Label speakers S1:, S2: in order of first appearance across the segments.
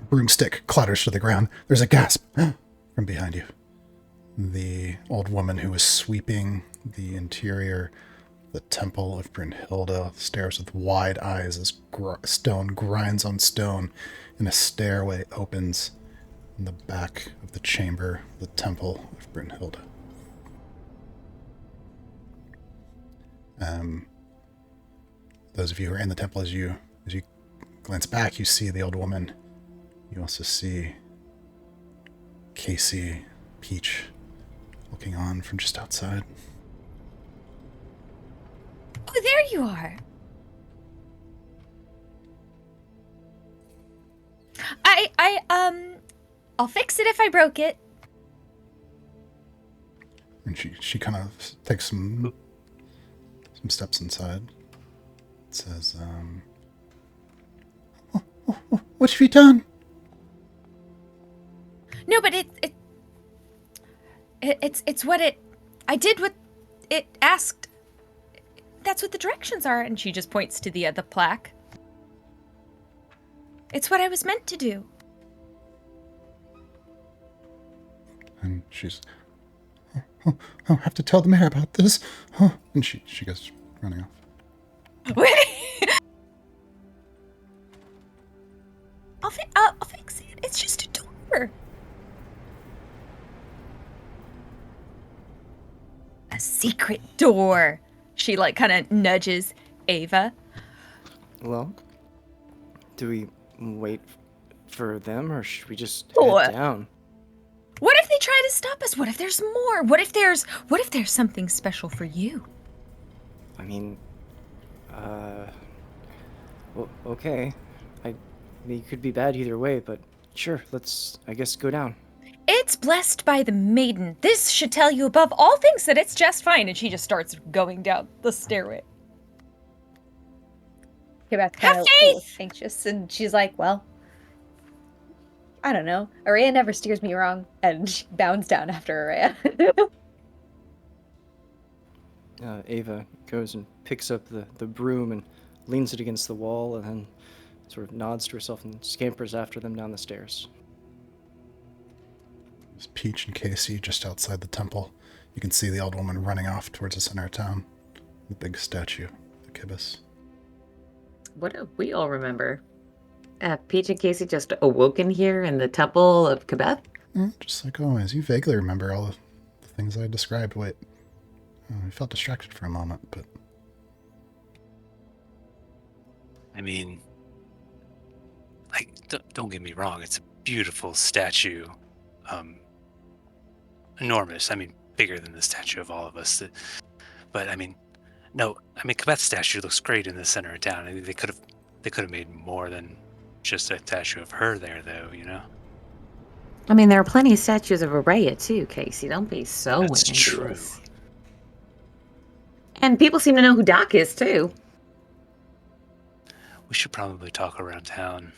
S1: broomstick clatters to the ground. There's a gasp from behind you. The old woman who was sweeping the interior, the temple of Brynhilda, stares with wide eyes as stone grinds on stone, and a stairway opens in the back of the chamber, the temple of Brynhilda. Those of you who are in the temple, as you glance back, you see the old woman. You also see Casey, Peach, looking on from just outside.
S2: Oh, there you are. I'll fix it if I broke it.
S1: And she kind of takes some steps inside. It says, what have you done?
S2: No, but it's what I did what it asked. That's what the directions are. And she just points to the plaque. It's what I was meant to do.
S1: And she's, I'll have to tell the mayor about this. And she goes running off.
S2: I'll fix it. It's just a door. A secret door. She kind of nudges Ava.
S3: Well, do we wait for them, or should we just head down?
S2: What if they try to stop us? What if there's more? What if there's something special for you?
S3: I mean, well, okay. It could be bad either way, but sure, let's, I guess, go down.
S2: It's blessed by the maiden. This should tell you above all things that it's just fine. And she just starts going down the stairway.
S4: Kibeth kind of anxious, and she's like, well, I don't know. Araya never steers me wrong. And she bounds down after Araya.
S3: Ava goes and picks up the broom and leans it against the wall, and then sort of nods to herself and scampers after them down the stairs.
S1: There's Peach and Casey just outside the temple. You can see the old woman running off towards the center of town. The big statue, the kibis.
S5: What do we all remember? Peach and Casey just awoken here in the temple of Kibeth?
S1: Just like always. You vaguely remember all the things I described. Wait. I felt distracted for a moment, but...
S6: I mean, don't get me wrong. It's a beautiful statue. Enormous. I mean, bigger than the statue of all of us. But I mean, Kibeth's statue looks great in the center of town. I mean, they could have made more than just a statue of her there, though. You know.
S5: I mean, there are plenty of statues of Araya too, Casey. Don't be so.
S6: That's true.
S5: And people seem to know who Doc is too.
S6: We should probably talk around town.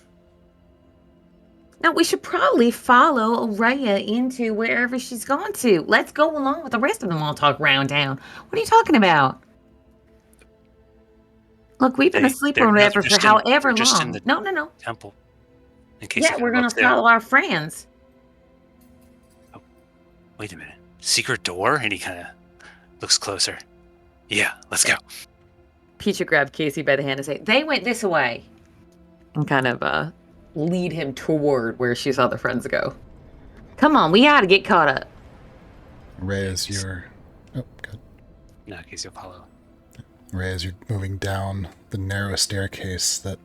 S5: Now, we should probably follow Araya into wherever she's gone to. Let's go along with the rest of them all talk around town. What are you talking about? Look, we've been asleep or whatever for however long. No.
S6: Temple.
S5: We're going to follow our friends.
S6: Oh, wait a minute. Secret door? And he kind of looks closer. Yeah, let's go.
S5: Peach grabbed Casey by the hand and say, they went this way. And kind of lead him toward where she saw the friends go. Come on, we ought to get caught up.
S1: Ray, as you're... Oh, good.
S6: No, Casey will follow.
S1: Ray, as you're moving down the narrow staircase that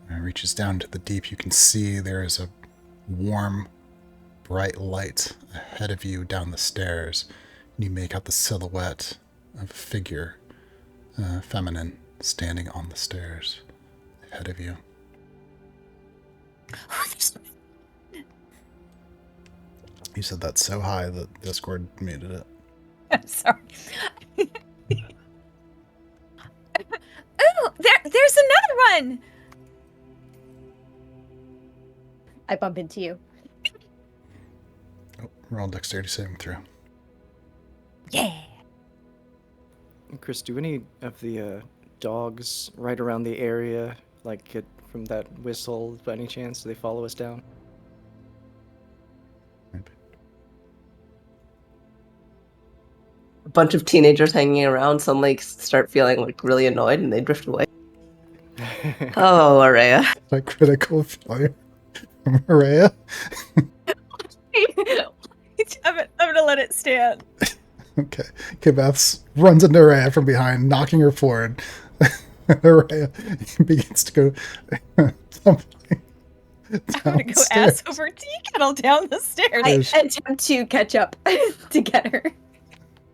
S1: reaches down to the deep, you can see there is a warm, bright light ahead of you down the stairs. You make out the silhouette of a figure, feminine, standing on the stairs ahead of you. You said that so high that Discord muted it.
S2: I'm sorry. Ooh, there's another one.
S4: I bump into you.
S1: Oh, roll dexterity saving throw.
S2: Yeah.
S3: Chris, do any of the dogs right around the area from that whistle by any chance? Do they follow us down?
S7: A bunch of teenagers hanging around suddenly start feeling like really annoyed and they drift away. Oh, Araya.
S1: A critical failure from Araya.
S2: I'm gonna let it stand.
S1: Okay. Kibeth runs into Araya from behind, knocking her forward. Araya begins to go tumbling
S2: I'm gonna go ass over tea kettle down the stairs.
S4: I attempt to catch up to get her.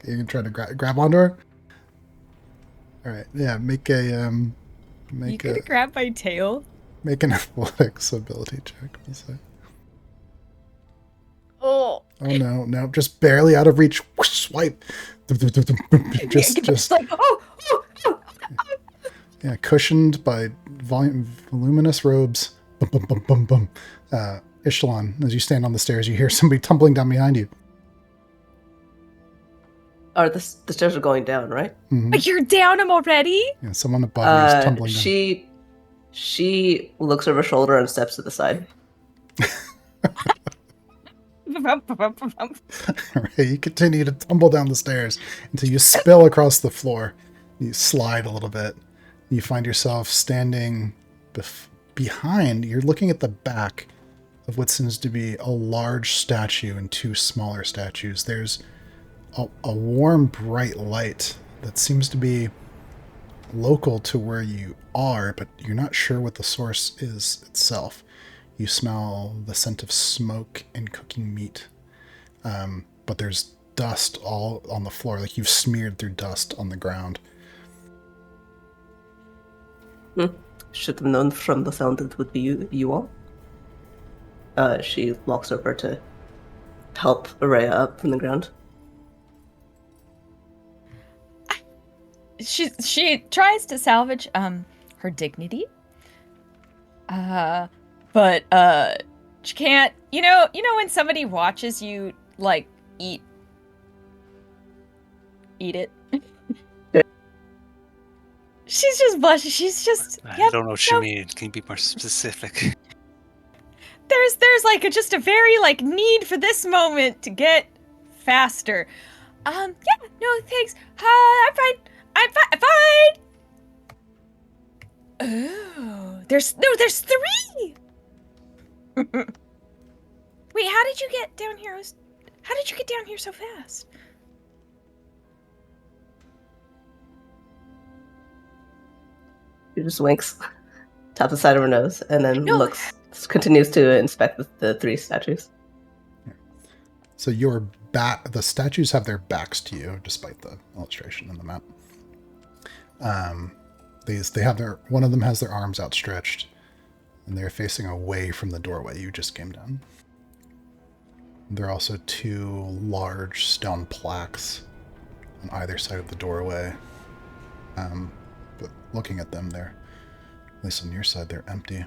S1: You can try to grab onto her. All right. Yeah. Make
S2: You gonna grab my tail?
S1: Make an athletics ability check. We'll say.
S4: Oh.
S1: Oh no! Just barely out of reach. Whoosh, swipe. Just
S4: like oh.
S1: yeah, cushioned by voluminous robes. Bum, bum, bum, bum, bum. Ishtalon, as you stand on the stairs, you hear somebody tumbling down behind you.
S7: The stairs are going down, right?
S1: Mm-hmm.
S2: You're down them already?
S1: Yeah, someone above you is tumbling down.
S7: She looks over her shoulder and steps to the side.
S1: Right, you continue to tumble down the stairs until you spill across the floor. You slide a little bit. You find yourself standing behind. You're looking at the back of what seems to be a large statue and two smaller statues. There's a warm, bright light that seems to be local to where you are, but you're not sure what the source is itself. You smell the scent of smoke and cooking meat, but there's dust all on the floor, like you've smeared through dust on the ground.
S7: Should have known from the sound it would be you all. She walks over to help Araya up from the ground.
S2: She tries to salvage her dignity. But she can't. You know when somebody watches you like eat it. She's just blushing. She's just.
S6: I don't know what you mean. Can you be more specific?
S2: There's like just a very like need for this moment to get faster. Yeah, no thanks. I'm fine. I'm fine. Oh, there's 3. Wait, how did you get down here? How did you get down here so fast?
S7: She just winks, taps the side of her nose, and then continues to inspect the 3 statues.
S1: So the statues have their backs to you, despite the illustration in the map. They have one of them has their arms outstretched, and they're facing away from the doorway you just came down. There are also 2 large stone plaques on either side of the doorway. But looking at them, they're, at least on your side, they're empty.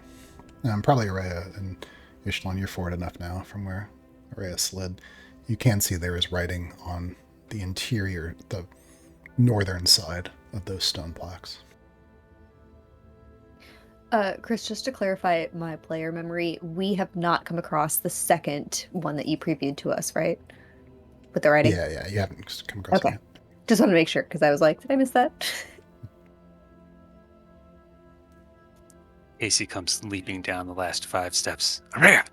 S1: Probably Araya and Ishtalon, you're forward enough now from where Araya slid. You can see there is writing on the interior, the northern side of those stone plaques.
S4: Chris, just to clarify my player memory, we have not come across the second one that you previewed to us, right? With the writing?
S1: Yeah, you haven't come across it yet.
S4: Just want to make sure, because I was like, did I miss that?
S6: Casey comes leaping down the last 5 steps. Araya!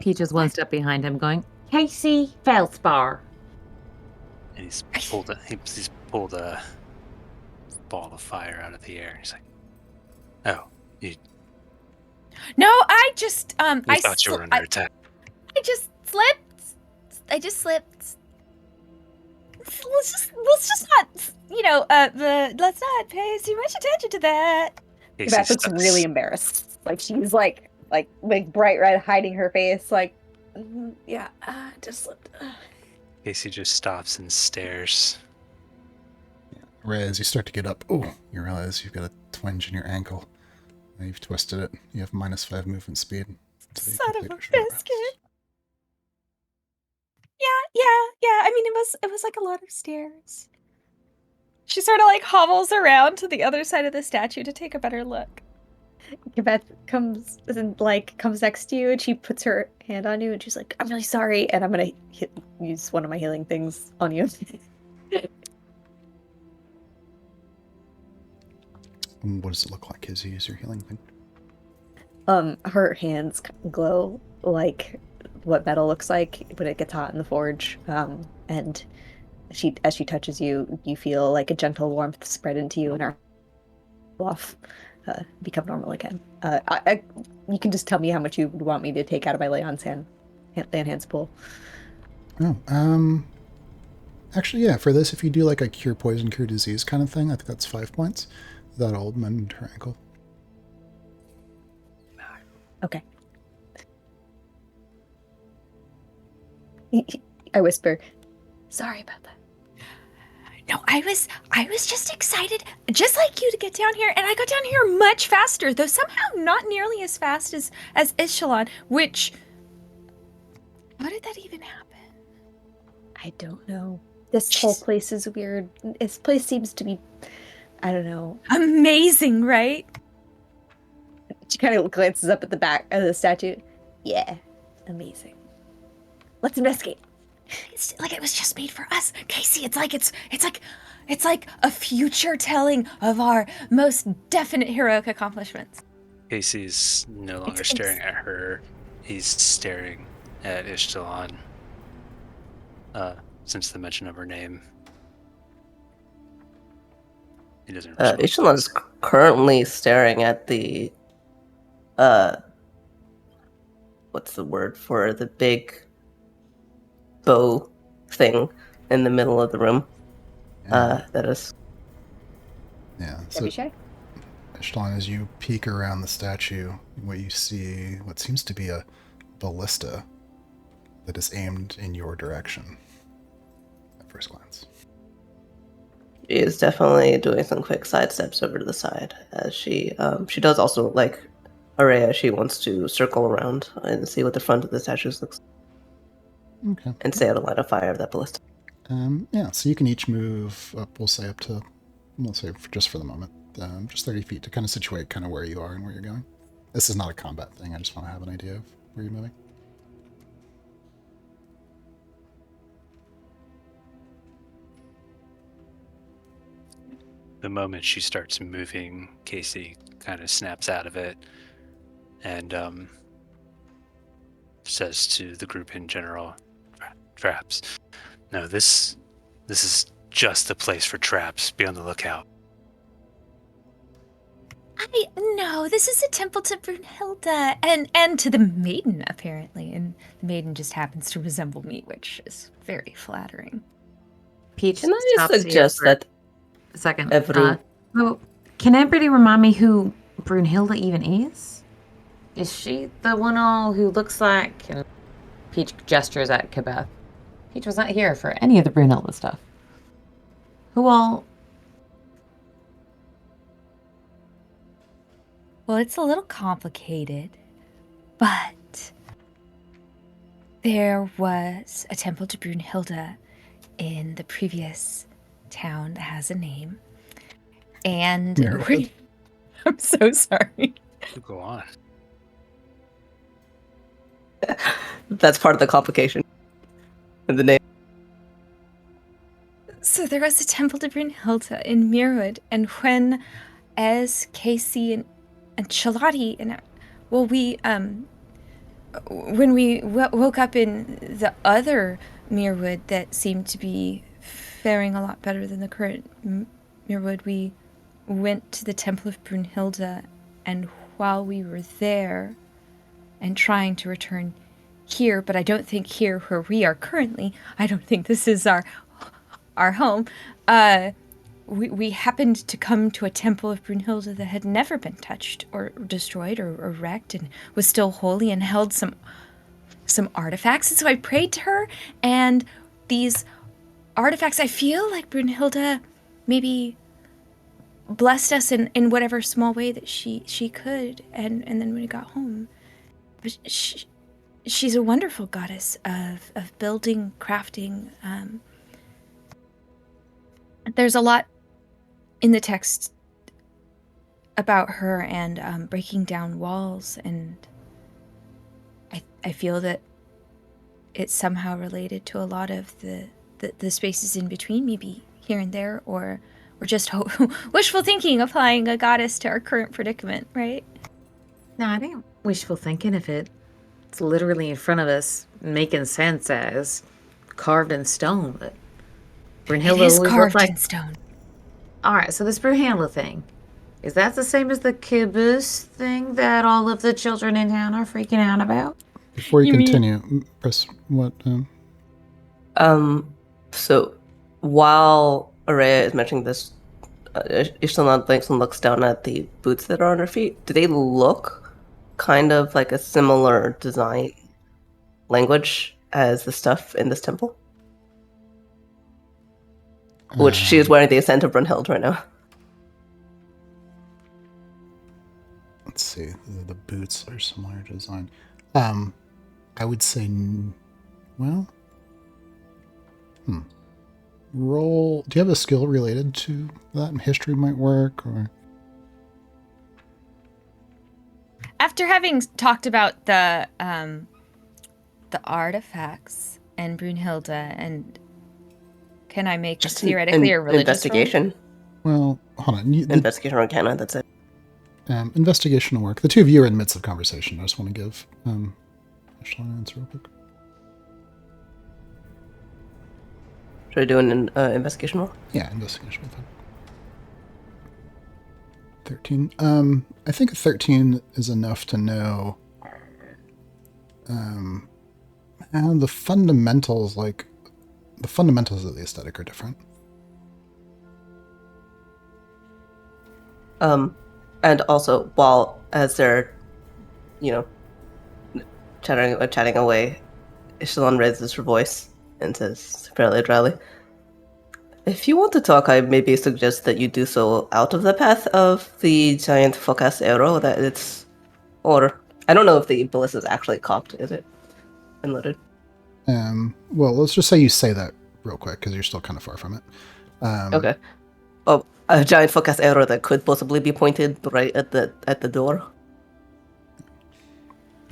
S5: Peach is one step behind him, going, Casey, Feldspar.
S6: And he's pulled a ball of fire out of the air. He's like, "Oh, you
S2: No, I just I
S6: thought you were under attack."
S2: I just slipped. Let's just not, let's not pay too much attention to that.
S6: Casey
S4: Beth looks really embarrassed. Like she's like bright red, hiding her face. Like, yeah, just slipped.
S6: Casey just stops and stares.
S1: Ray, as you start to get up, you realize you've got a twinge in your ankle. Now you've twisted it. You have -5 movement speed.
S2: Son of a biscuit. Yeah. I mean, it was like a lot of stairs. She sort of like hobbles around to the other side of the statue to take a better look.
S4: Beth comes next to you and she puts her hand on you and she's like, "I'm really sorry," and I'm gonna use one of my healing things on you.
S1: What does it look like as you use your healing thing?
S4: Her hands glow like what metal looks like when it gets hot in the forge. And as she touches you, you feel like a gentle warmth spread into you and her off, become normal again. You can just tell me how much you would want me to take out of my lay on hands pool.
S1: Oh, actually, yeah, for this, if you do like a cure poison, cure disease kind of thing, I think that's 5 points. That'll mend her ankle.
S4: Okay. I whisper, "Sorry about that."
S2: No, I was just excited, just like you, to get down here, and I got down here much faster, though somehow not nearly as fast as Ishalon, which... How did that even happen?
S4: I don't know. This whole place is weird. This place seems to be, I don't know.
S2: Amazing, right?
S4: She kind of glances up at the back of the statue. Yeah, amazing. Let's investigate.
S2: It's like it was just made for us, Casey. It's like a future telling of our most definite heroic accomplishments.
S6: Casey's no longer staring at her. He's staring at Ishtalan. Since the mention of her name, he doesn't respond.
S7: Ishtalan is currently staring at the what's the word for the big bow thing in the middle of the room. That is.
S1: Yeah. So, Ishtalan, as you peek around the statue, what you see, what seems to be a ballista that is aimed in your direction at first glance.
S7: She is definitely doing some quick side steps over to the side, as she does also, like Araya, she wants to circle around and see what the front of the statues looks like.
S1: Okay.
S7: And stay out of line of fire of that ballista.
S1: Yeah, so you can each move up, we'll say just for the moment, just 30 feet to kind of situate kind of where you are and where you're going. This is not a combat thing, I just want to have an idea of where you're moving.
S6: The moment she starts moving, Casey kind of snaps out of it and says to the group in general, "Traps. No, this is just the place for traps. Be on the lookout."
S2: No, this is a temple to Brunhilde and to the maiden, apparently. And the maiden just happens to resemble me, which is very flattering.
S5: Peach,
S7: Can I suggest that
S5: a second?
S7: Well,
S5: can everybody remind me who Brunhilde even is? Is she the one all who looks like... And Peach gestures at Kabeth. Peach was not here for any of the Brunhilde stuff. Who all...
S2: Well, it's a little complicated, but there was a temple to Brunhilde in the previous town that has a name. And I'm so sorry.
S6: Go on.
S7: that's part of the complication. And the name.
S2: So there was a temple to Brunhilde in Mirwood, and when, as Casey and Shalati and when we woke up in the other Mirwood that seemed to be faring a lot better than the current Mirwood, we went to the Temple of Brunhilde, and while we were there and trying to return here, but I don't think here where we are currently, I don't think this is our home, we happened to come to a temple of Brunhilde that had never been touched or destroyed or wrecked and was still holy and held some artifacts. And so I prayed to her, and these artifacts, I feel like Brunhilde maybe blessed us in whatever small way that she could. And then when we got home, but she's a wonderful goddess of building, crafting. There's a lot in the text about her and breaking down walls, and I feel that it's somehow related to a lot of the spaces in between, maybe here and there, or just wishful thinking, applying a goddess to our current predicament, right?
S5: No, I think wishful thinking if it's literally in front of us, making sense as carved in stone, but Brunhilde
S2: It is
S5: always
S2: carved
S5: looked like...
S2: in stone.
S5: Alright, so this Brunhilde thing, is that the same as the caboose thing that all of the children in town are freaking out about?
S1: Before you
S2: You mean-
S1: continue, press what?
S7: So while Araya is mentioning this, Ishtalan blinks and looks down at the boots that are on her feet. Do they look kind of like a similar design language as the stuff in this temple? Which she is wearing the Ascent of Brunhild right now.
S1: Let's see. The boots are similar design. I would say, well, roll. Do you have a skill related to that? History might work, or
S2: After having talked about the artifacts and Brunhilde, and can I make
S7: Just
S2: theoretically a religious
S7: investigation.
S1: well, hold on.
S7: Investigation or Arcana, that's it.
S1: Investigation will work. The two of you are in the midst of conversation. I just want to give Ashley an answer real quick.
S7: Should I do an investigation roll?
S1: Yeah, investigation will fine. 13. I think a 13 is enough to know the fundamentals, like the fundamentals of the aesthetic are different.
S7: And also, while as they're, chatting away, Ishtalan raises her voice and says fairly dryly, "If you want to talk, I maybe suggest that you do so out of the path of the giant focus arrow that it's... Or, I don't know if the ballista is actually cocked, is it? And loaded?
S1: Well, let's just say you say that real quick, because you're still kind of far from it.
S7: Okay. Oh, a giant focus arrow that could possibly be pointed right at the door.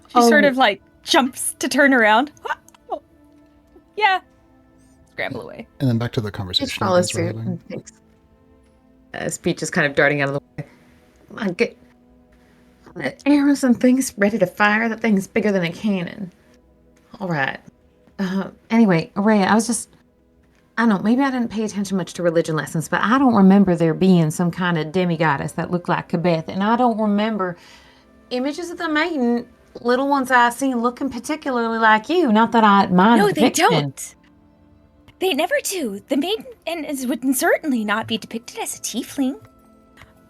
S2: She sort of like jumps to turn around. Yeah. Scramble away.
S1: And then back to the conversation.
S5: Just follows
S1: you guys were
S5: suit
S1: having.
S5: and takes... Peach is kind of darting out of the way. Come on, get arrows and things ready to fire. That thing's bigger than a cannon. All right. Anyway, Araya, I don't know, maybe I didn't pay attention much to religion lessons, but I don't remember there being some kind of demigoddess that looked like Kabeth, and I don't remember images of the maiden, little ones I've seen looking particularly like you. Not that I mind
S2: No,
S5: the
S2: they
S5: depiction.
S2: don't. They never do. The maiden would certainly not be depicted as a tiefling.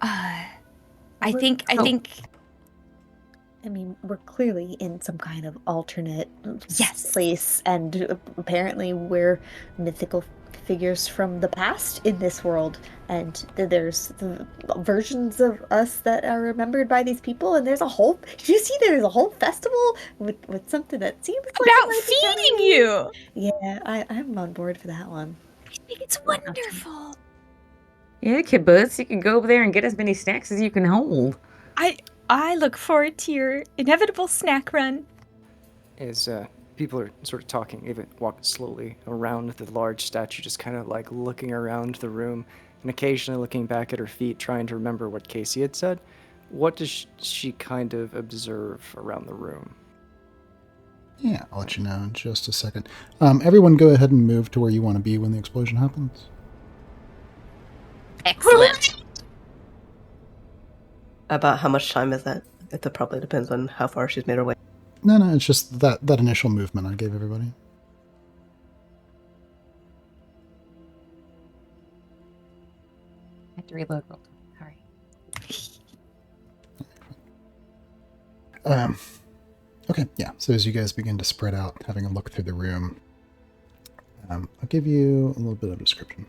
S2: I think.
S4: I mean, we're clearly in some kind of alternate
S2: Yes.
S4: place, and apparently we're mythical figures from the past in this world, and there's the versions of us that are remembered by these people, and there's a whole... Did you see there's a whole festival with something that seems like it
S2: About
S4: might be
S2: feeding
S4: coming?
S2: you.
S4: Yeah, I'm on board for that one.
S2: I think it's wonderful.
S5: Yeah, kibbutz, you can go over there and get as many snacks as you can hold.
S2: I look forward to your inevitable snack run.
S3: As people are sort of talking, Ava walks slowly around the large statue, just kind of like looking around the room and occasionally looking back at her feet, trying to remember what Casey had said. What does she kind of observe around the room?
S1: Yeah, I'll let you know in just a second. Everyone go ahead and move to where you want to be when the explosion happens.
S2: Excellent.
S7: About how much time is that? It probably depends on how far she's made her way.
S1: No, it's just that initial movement I gave everybody.
S5: I have to reload real quick. Sorry.
S1: Okay, yeah. So as you guys begin to spread out, having a look through the room, I'll give you a little bit of description.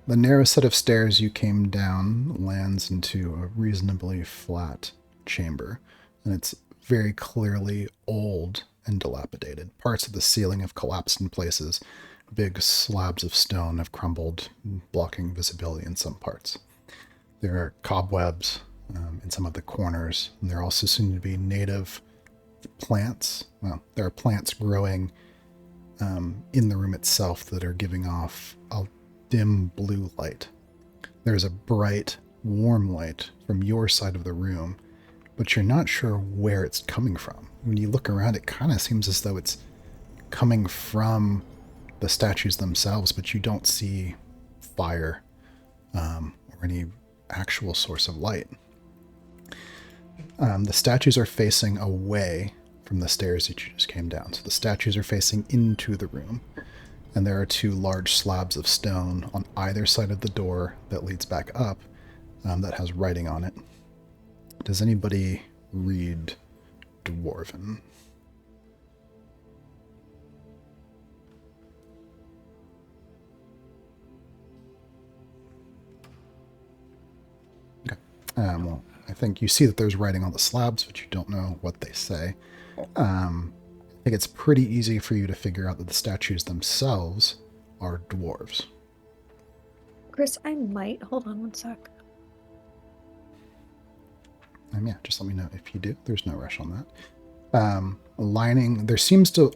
S1: The narrow set of stairs you came down lands into a reasonably flat chamber, and it's very clearly old and dilapidated. Parts of the ceiling have collapsed in places, big slabs of stone have crumbled, blocking visibility in some parts. There are cobwebs in some of the corners, and there also seem to be native plants. Well, there are plants growing in the room itself that are giving off a dim blue light. There's a bright, warm light from your side of the room, but you're not sure where it's coming from. When you look around, it kind of seems as though it's coming from the statues themselves, but you don't see fire or any actual source of light. The statues are facing away from the stairs that you just came down. So the statues are facing into the room, and there are two large slabs of stone on either side of the door that leads back up that has writing on it. Does anybody read Dwarven? Okay. Well, I think you see that there's writing on the slabs, but you don't know what they say. I think it's pretty easy for you to figure out that the statues themselves are dwarves.
S4: Chris, I might hold on one sec.
S1: Yeah, just let me know if you do. There's no rush on that. Lining, there seems to,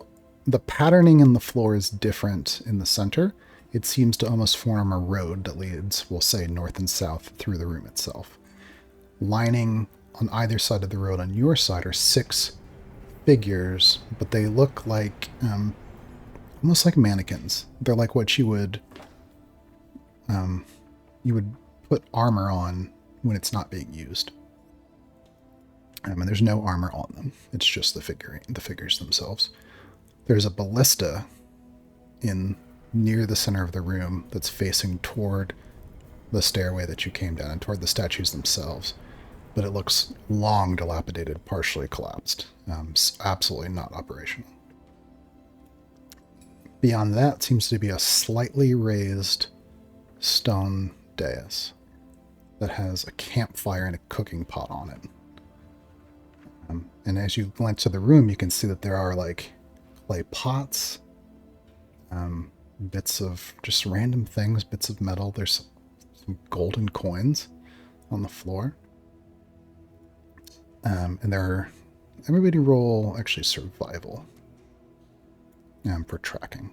S1: the patterning in the floor is different in the center. It seems to almost form a road that leads, we'll say, north and south through the room itself. Lining on either side of the road on your side are 6 figures, but they look like almost like mannequins. They're like what you would put armor on when it's not being used. And there's no armor on them. It's just the figures themselves. There's a ballista in near the center of the room that's facing toward the stairway that you came down and toward the statues themselves. But it looks long dilapidated, partially collapsed. Absolutely not operational. Beyond that seems to be a slightly raised stone dais that has a campfire and a cooking pot on it. And as you glance to the room, you can see that there are like clay pots, bits of just random things, bits of metal. There's some golden coins on the floor. And everybody roll actually survival for tracking.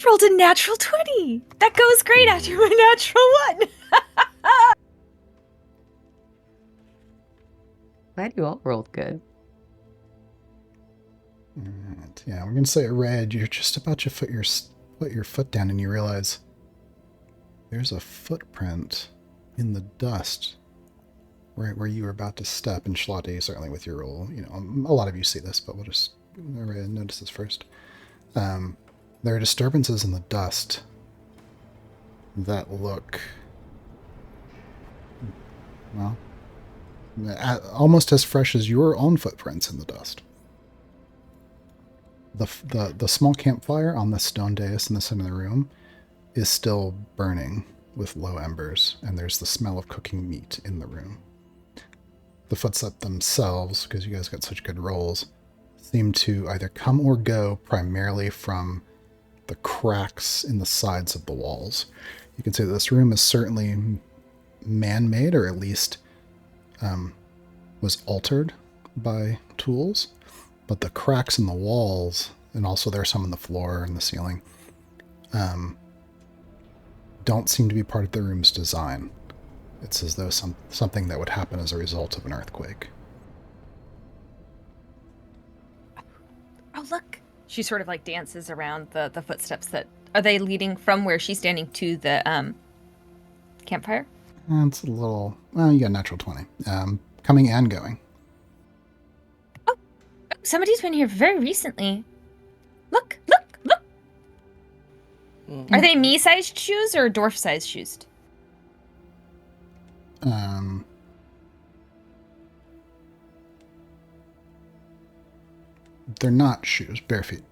S2: Rolled a natural 20. That goes great after a natural 1.
S5: Glad you all rolled good.
S1: Alright, yeah, we're gonna say red. You're just about to put your foot down, and you realize there's a footprint in the dust right where you were about to step. And Shlati, certainly with your roll, a lot of you see this, but we'll just notice this first. There are disturbances in the dust that look, well, almost as fresh as your own footprints in the dust. The small campfire on the stone dais in the center of the room is still burning with low embers, and there's the smell of cooking meat in the room. The footsteps themselves, because you guys got such good rolls, seem to either come or go primarily from the cracks in the sides of the walls. You can see that this room is certainly man-made, or at least was altered by tools, but the cracks in the walls, and also there's some in the floor and the ceiling, don't seem to be part of the room's design. It's as though something that would happen as a result of an earthquake.
S2: Oh, look. She sort of like dances around the footsteps that... Are they leading from where she's standing to the campfire?
S1: It's a little... Well, you got a natural 20. Coming and going.
S2: Oh, somebody's been here very recently. Look, look, look. Are they me-sized shoes or dwarf-sized shoes?
S1: They're not shoes, bare feet.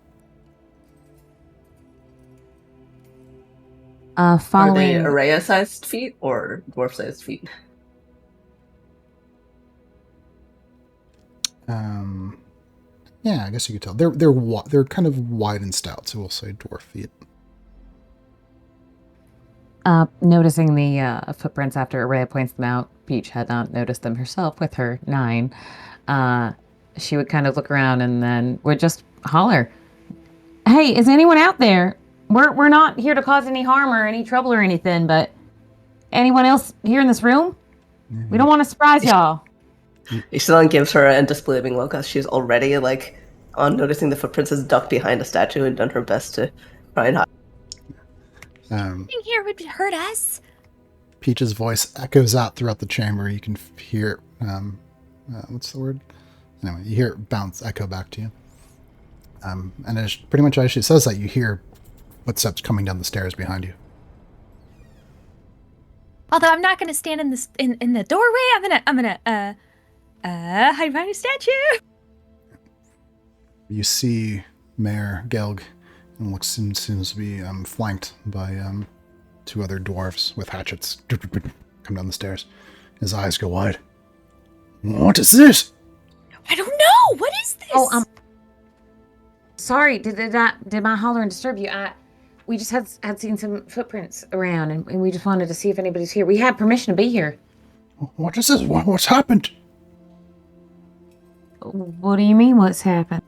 S7: Are they
S5: Following
S7: Araya-sized feet or dwarf-sized feet?
S1: Yeah, I guess you could tell. They're kind of wide and stout, so we'll say dwarf feet.
S5: Noticing the footprints after Araya points them out, Peach had not noticed them herself with her 9. She would kind of look around and then would just holler, "Hey, is anyone out there? We're not here to cause any harm or any trouble or anything, but anyone else here in this room? We don't want to surprise y'all."
S7: Ishlan gives her a disbelieving look as she's already, like, on noticing the footprints has ducked behind a statue and done her best to try and hide.
S2: Being here would hurt us.
S1: Peach's voice echoes out throughout the chamber. You can hear, what's the word? Anyway, you hear it bounce, echo back to you. And pretty much as she says that, you hear footsteps coming down the stairs behind you.
S2: Although I'm not going to stand in the doorway. I'm gonna hide behind a statue.
S1: You see Mayor Gelg, and seems to be flanked by 2 other dwarves with hatchets. Come down the stairs. His eyes go wide. What is this?
S2: I don't know. What is this?
S5: Oh, sorry. Did my hollering disturb you? We just had seen some footprints around, and we just wanted to see if anybody's here. We had permission to be here.
S1: What is this? What's happened?
S5: What do you mean? What's happened?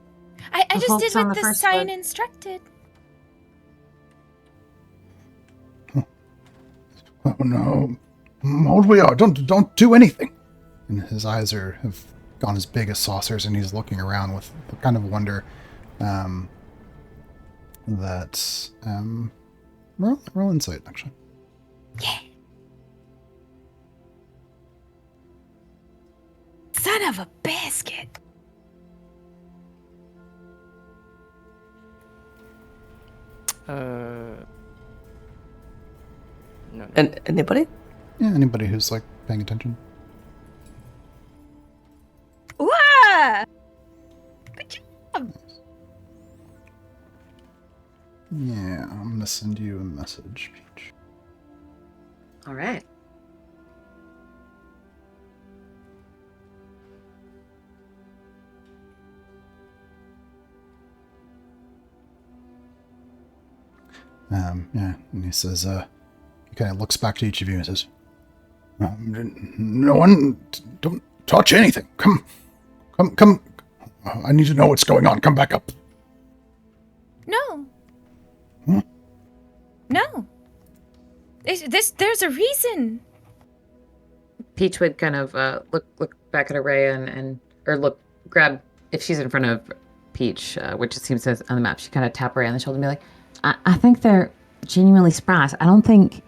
S2: I just
S5: folks
S2: did
S5: on
S2: what
S5: the
S2: the
S5: first
S2: sign
S5: floor.
S2: instructed.
S1: Oh no! Hold we are! Don't do anything! And his eyes have gone as big as saucers, and he's looking around with the kind of wonder that roll insight actually.
S2: Yeah. Son of a biscuit.
S3: No.
S7: And anybody?
S1: Yeah, anybody who's like paying attention.
S2: Wah! Good job.
S1: Yeah, I'm gonna send you a message, Peach.
S5: All right.
S1: Yeah, and he says, he kind of looks back to each of you and says, no one, don't touch anything. Come. I need to know what's going on. Come back up.
S2: No.
S1: Hmm?
S2: No. There's a reason.
S5: Peach would kind of look back at Araya or grab, if she's in front of Peach, which it seems says on the map, she kind of tap Araya on the shoulder and be like, I think they're genuinely surprised. I don't think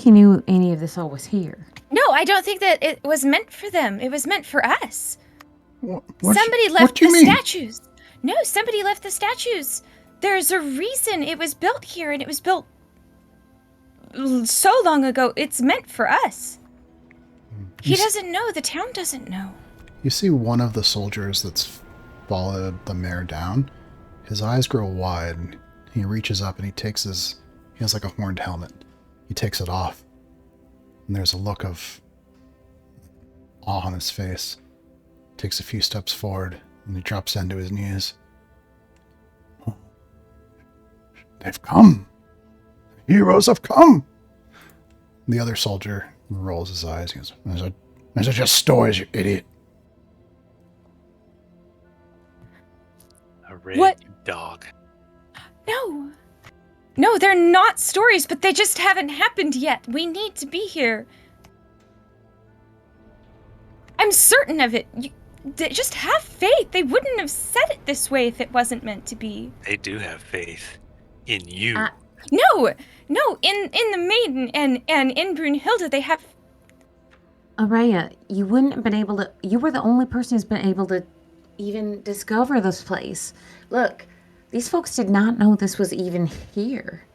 S5: he knew any of this all was here.
S2: No, I don't think that it was meant for them. It was meant for us. Somebody
S1: what
S2: left
S1: do you
S2: the
S1: mean?
S2: statues. No, somebody left the statues. There's a reason it was built here, and it was built so long ago. It's meant for us. He doesn't know. The town doesn't know.
S1: You see one of the soldiers that's followed the mayor down. His eyes grow wide. And he reaches up and he has like a horned helmet. He takes it off. And there's a look of awe on his face. Takes a few steps forward and he drops down to his knees. They've come. Heroes have come. The other soldier rolls his eyes. He goes, Those are just stories, you idiot.
S6: A red
S2: What?
S6: dog.
S2: No, they're not stories, but they just haven't happened yet. We need to be here. I'm certain of it. Just have faith. They wouldn't have said it this way if it wasn't meant to be.
S6: They do have faith in you.
S2: No, in the maiden and in Brunhilde, they have.
S5: Araya, you wouldn't have been able to. You were the only person who's been able to even discover this place. Look, these folks did not know this was even here.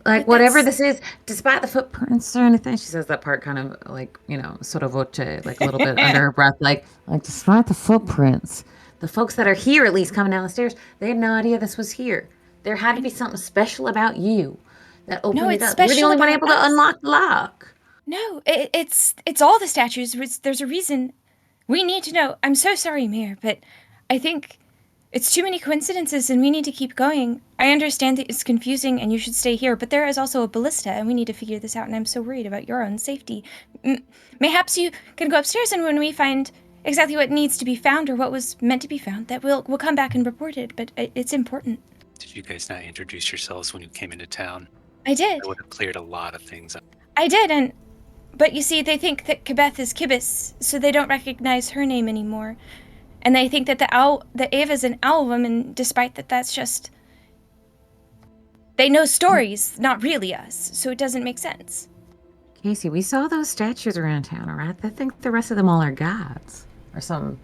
S5: Like, whatever this is, despite the footprints or anything, she says that part kind of like, sort of voce, like a little bit under her breath, like despite the footprints, the folks that are here, at least coming down the stairs, they had no idea this was here. There had to be something special about you that opened it up. You're the only one able to unlock the lock.
S2: No, it's all the statues. There's a reason. We need to know. I'm so sorry, Mayor, but I think it's too many coincidences and we need to keep going. I understand that it's confusing and you should stay here, but there is also a ballista and we need to figure this out, and I'm so worried about your own safety. Mayhaps you can go upstairs, and when we find exactly what needs to be found or what was meant to be found, that we'll come back and report it, but it's important.
S6: Did you guys not introduce yourselves when you came into town?
S2: I did.
S6: That would have cleared a lot of things up.
S2: I did, but you see, they think that Kibeth is Kibis, so they don't recognize her name anymore. And they think that that Ava's an owl woman, despite that's just... They know stories, not really us, so it doesn't make sense.
S5: Casey, we saw those statues around town, all right? I think the rest of them all are gods. Or some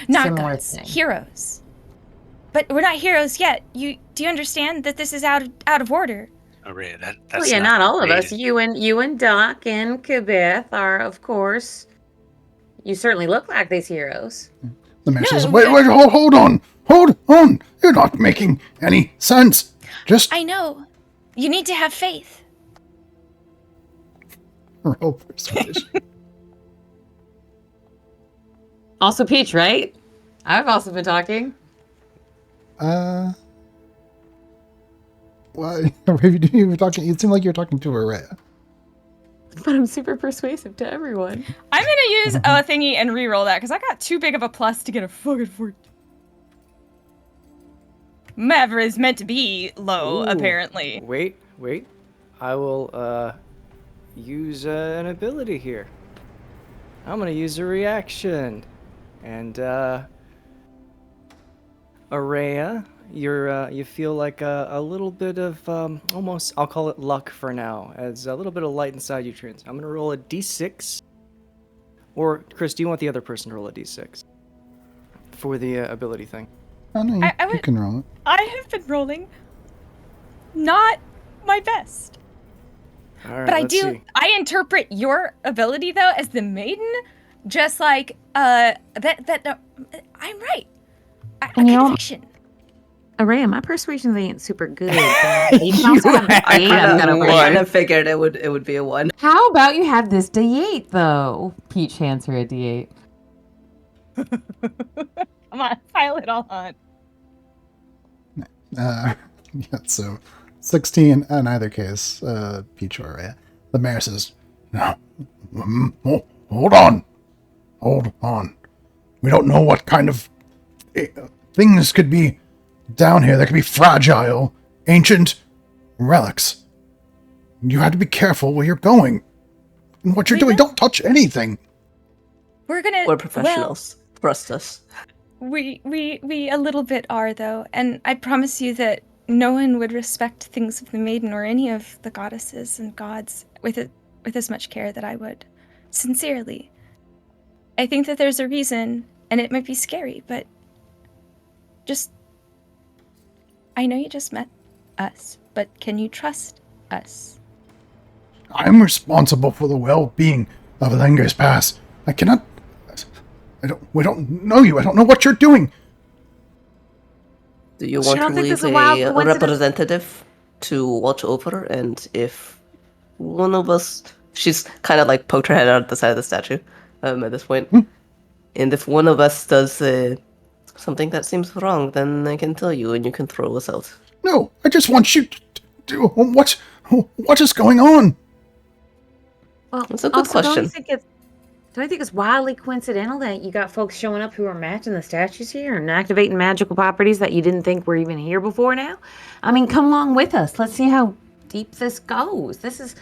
S2: Not
S5: similar
S2: gods,
S5: thing.
S2: heroes. But we're not heroes yet. Do you understand that this is out of order?
S6: Araya, that's
S5: Well, yeah, not all of us.
S6: created.
S5: You and Doc and Kibeth are, of course. You certainly look like these heroes.
S1: The mayor
S2: No,
S1: says, wait, hold on. Hold on. You're not making any sense. Just
S2: I know. You need to have faith.
S1: roll persuasion.
S5: Also Peach, right? I've also been talking.
S1: Well, you were talking. It seemed like you were talking to Araya.
S5: But I'm super persuasive to everyone.
S2: I'm gonna use a thingy and re-roll that, because I got too big of a plus to get a fucking 14. Maver is meant to be low,
S3: Ooh.
S2: apparently.
S3: Wait. I will use an ability here. I'm gonna use a reaction. And Araya, you feel like a little bit of almost, I'll call it luck for now, as a little bit of light inside you turns. I'm gonna roll a d6. Or Chris, do you want the other person to roll a d6 for the ability thing?
S1: Oh, no,
S2: I
S1: you
S2: would-
S1: can roll it.
S2: I have been rolling not my best.
S3: All right,
S2: But I
S3: let's
S2: do.
S3: see.
S2: I interpret your ability though as the maiden, just like that. I'm right. A
S5: And you know-
S2: conviction.
S5: Araya, my persuasion ain't super good. You can also have the D8 I've got over
S7: I kind
S5: here.
S7: of figured it would be a 1.
S5: How about you have this D8 though? Peach hands her a D8.
S2: Come on, pile it all on.
S1: Yeah, so 16 in either case, Peach or Araya. The mayor says, no, hold on. Hold on. We don't know what kind of things could be down here. There could be fragile, ancient relics. You have to be careful where you're going and what you're doing. Don't touch anything.
S2: We're gonna.
S7: We're professionals. Trust us.
S2: We a little bit are though, and I promise you that no one would respect things of the maiden or any of the goddesses and gods with as much care that I would. Sincerely. I think that there's a reason, and it might be scary, but just... I know you just met us, but can you trust us?
S1: I'm responsible for the well-being of Lenger's Pass. We don't know you. I don't know what you're doing.
S7: Do you
S5: So
S7: want
S5: you
S7: to
S5: don't think
S7: leave
S5: this is a wild
S7: a
S5: coincidence?
S7: representative to watch over? And if one of us, she's kind of like poked her head out the side of the statue at this point. And if one of us does something that seems wrong, then I can tell you and you can throw us out.
S1: No, I just want you to do what is going on?
S5: Well,
S7: That's a good
S5: also,
S7: question.
S5: Don't you think it's wildly coincidental that you got folks showing up who are matching the statues here and activating magical properties that you didn't think were even here before now? I mean, come along with us. Let's see how deep this goes. This is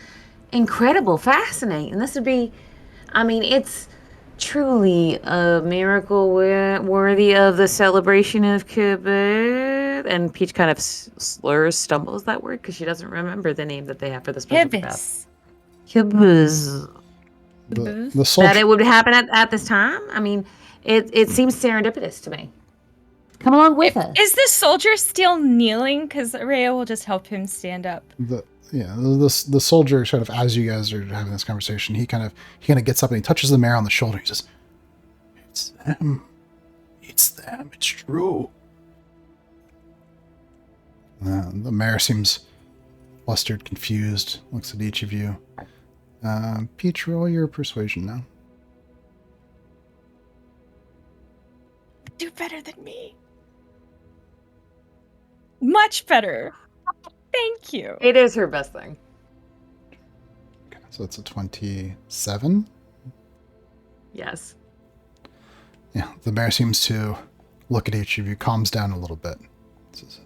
S5: incredible, fascinating. This would be, I mean, it's truly a miracle worthy of the celebration of Kibith. And Peach kind of stumbles that word because she doesn't remember the name that they have for the special Kibith.
S2: Hibis.
S5: Kibith.
S1: The soldier.
S5: That it would happen at this time? I mean, it seems serendipitous to me. Come along with us.
S2: Is the soldier still kneeling? Because Araya will just help him stand up.
S1: The soldier sort of, as you guys are having this conversation, he kind of gets up and he touches the mayor on the shoulder. He says, "It's them. It's them. It's true." The mayor seems flustered, confused, looks at each of you. Peach, roll your persuasion now.
S2: do better than me. Much better. Thank you.
S5: It is her best thing.
S1: Okay, so it's a 27.
S5: Yes.
S1: Yeah, the mayor seems to look at each of you, calms down a little bit. Says,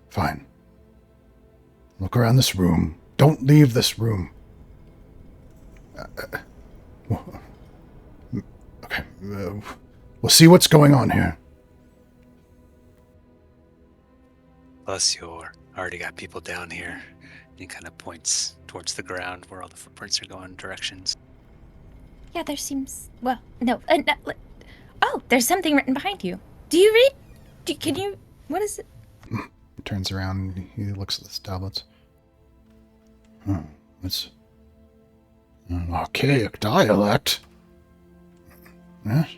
S1: fine. Look around this room. Don't leave this room. Okay. We'll see what's going on here.
S6: Plus, you're already got people down here. And he kind of points towards the ground where all the footprints are going directions.
S2: Yeah, there seems... Well, no. Oh, there's something written behind you. Do you read? Can you... What is it?
S1: He turns around and he looks at the tablets. Oh, it's an archaic dialect. Yes.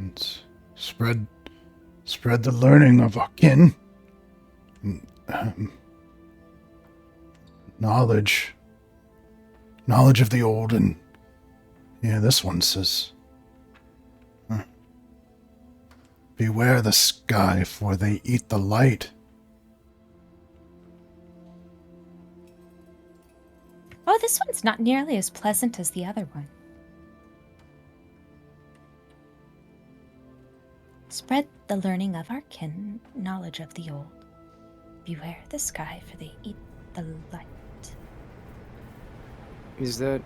S1: It's spread the learning of our kin. Knowledge of the old, and yeah, this one says, beware the sky, for they eat the light.
S2: Oh, this one's not nearly as pleasant as the other one. Spread the learning of our kin, knowledge of the old. Beware the sky, for they eat the light.
S3: Is that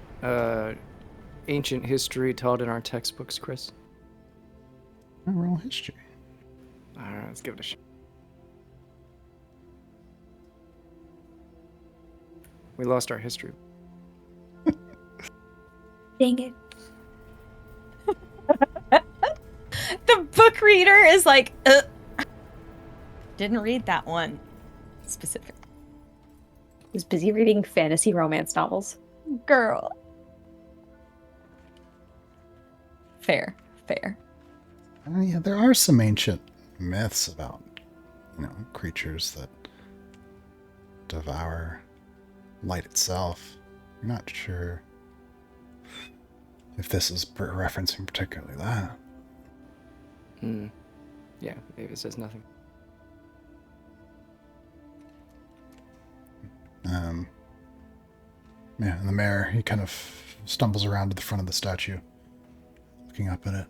S3: ancient history taught in our textbooks, Chris?
S1: Roll history.
S3: All right, let's give it a shot. We lost our history.
S2: Dang it. The book reader is like, didn't read that one specific.
S4: Was busy reading fantasy romance novels.
S2: Girl. Fair.
S1: Yeah, there are some ancient myths about, creatures that devour light itself. I'm not sure if this is referencing particularly that.
S3: Yeah, maybe it says nothing.
S1: Yeah, and the mayor, he kind of stumbles around to the front of the statue, looking up at it.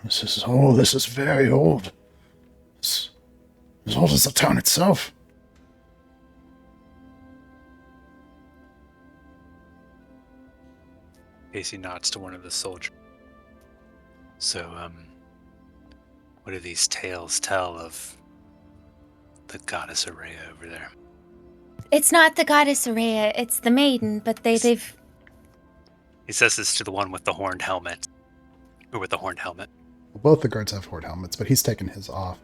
S1: This is very old. It's as old as the town itself.
S6: Casey nods to one of the soldiers. So, what do these tales tell of the goddess Araya over there?
S2: It's not the goddess Araya, it's the maiden, but they've...
S6: He says this to the one with the horned helmet. Or with the horned helmet.
S1: Well, both the guards have horned helmets, but he's taken his off.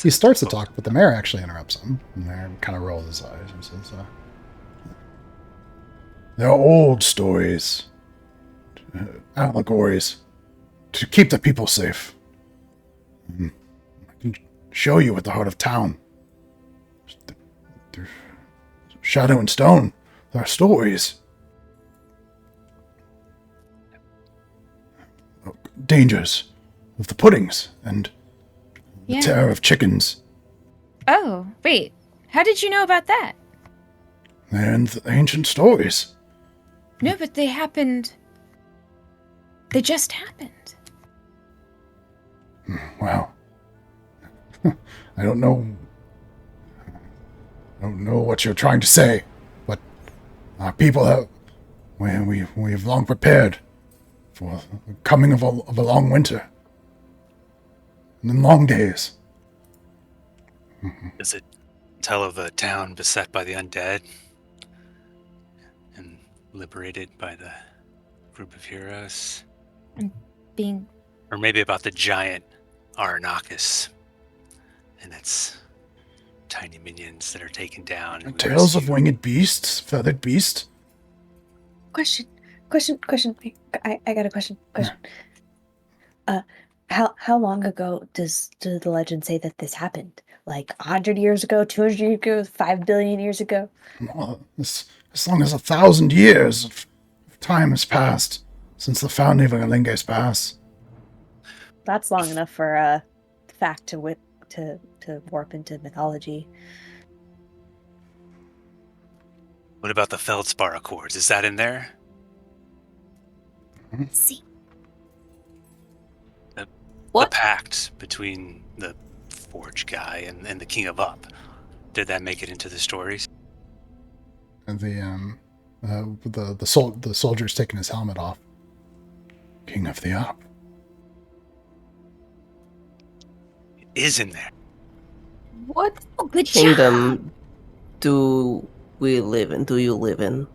S1: He starts to talk, but the mayor actually interrupts him. And the mayor kind of rolls his eyes and says, they're old stories. Allegories. To keep the people safe. I can show you at the heart of town. They're shadow and stone. There are stories. Dangers of the puddings and the terror of chickens.
S2: Oh, wait. How did you know about that?
S1: They're in the ancient stories.
S2: No, but they happened... They just happened.
S1: Well, I don't know what you're trying to say, but our people have... We've long prepared for the coming of a long winter. And then long days.
S6: Does it tell of a town beset by the undead and liberated by the group of heroes?
S2: And being...
S6: Or maybe about the giant Aranakis and its tiny minions that are taken down. And
S1: Tales of
S6: rescued.
S1: winged beasts, feathered beast.
S4: Question. I got a question. How long ago do the legends say that this happened? Like 100 years ago, 200 years ago, 5 billion years ago?
S1: Well, as long as 1,000 years of time has passed since the founding of Alinge's Pass.
S4: That's long enough for a fact to warp into mythology.
S6: What about the Feldspar Accords? Is that in there?
S2: See.
S4: What?
S6: The pact between the Forge guy and the King of Up. Did that make it into the stories?
S1: And the soldier's taking his helmet off. King of the Up.
S6: It is in there.
S2: What? Oh, good job.
S7: Kingdom do we live in? Do you live in?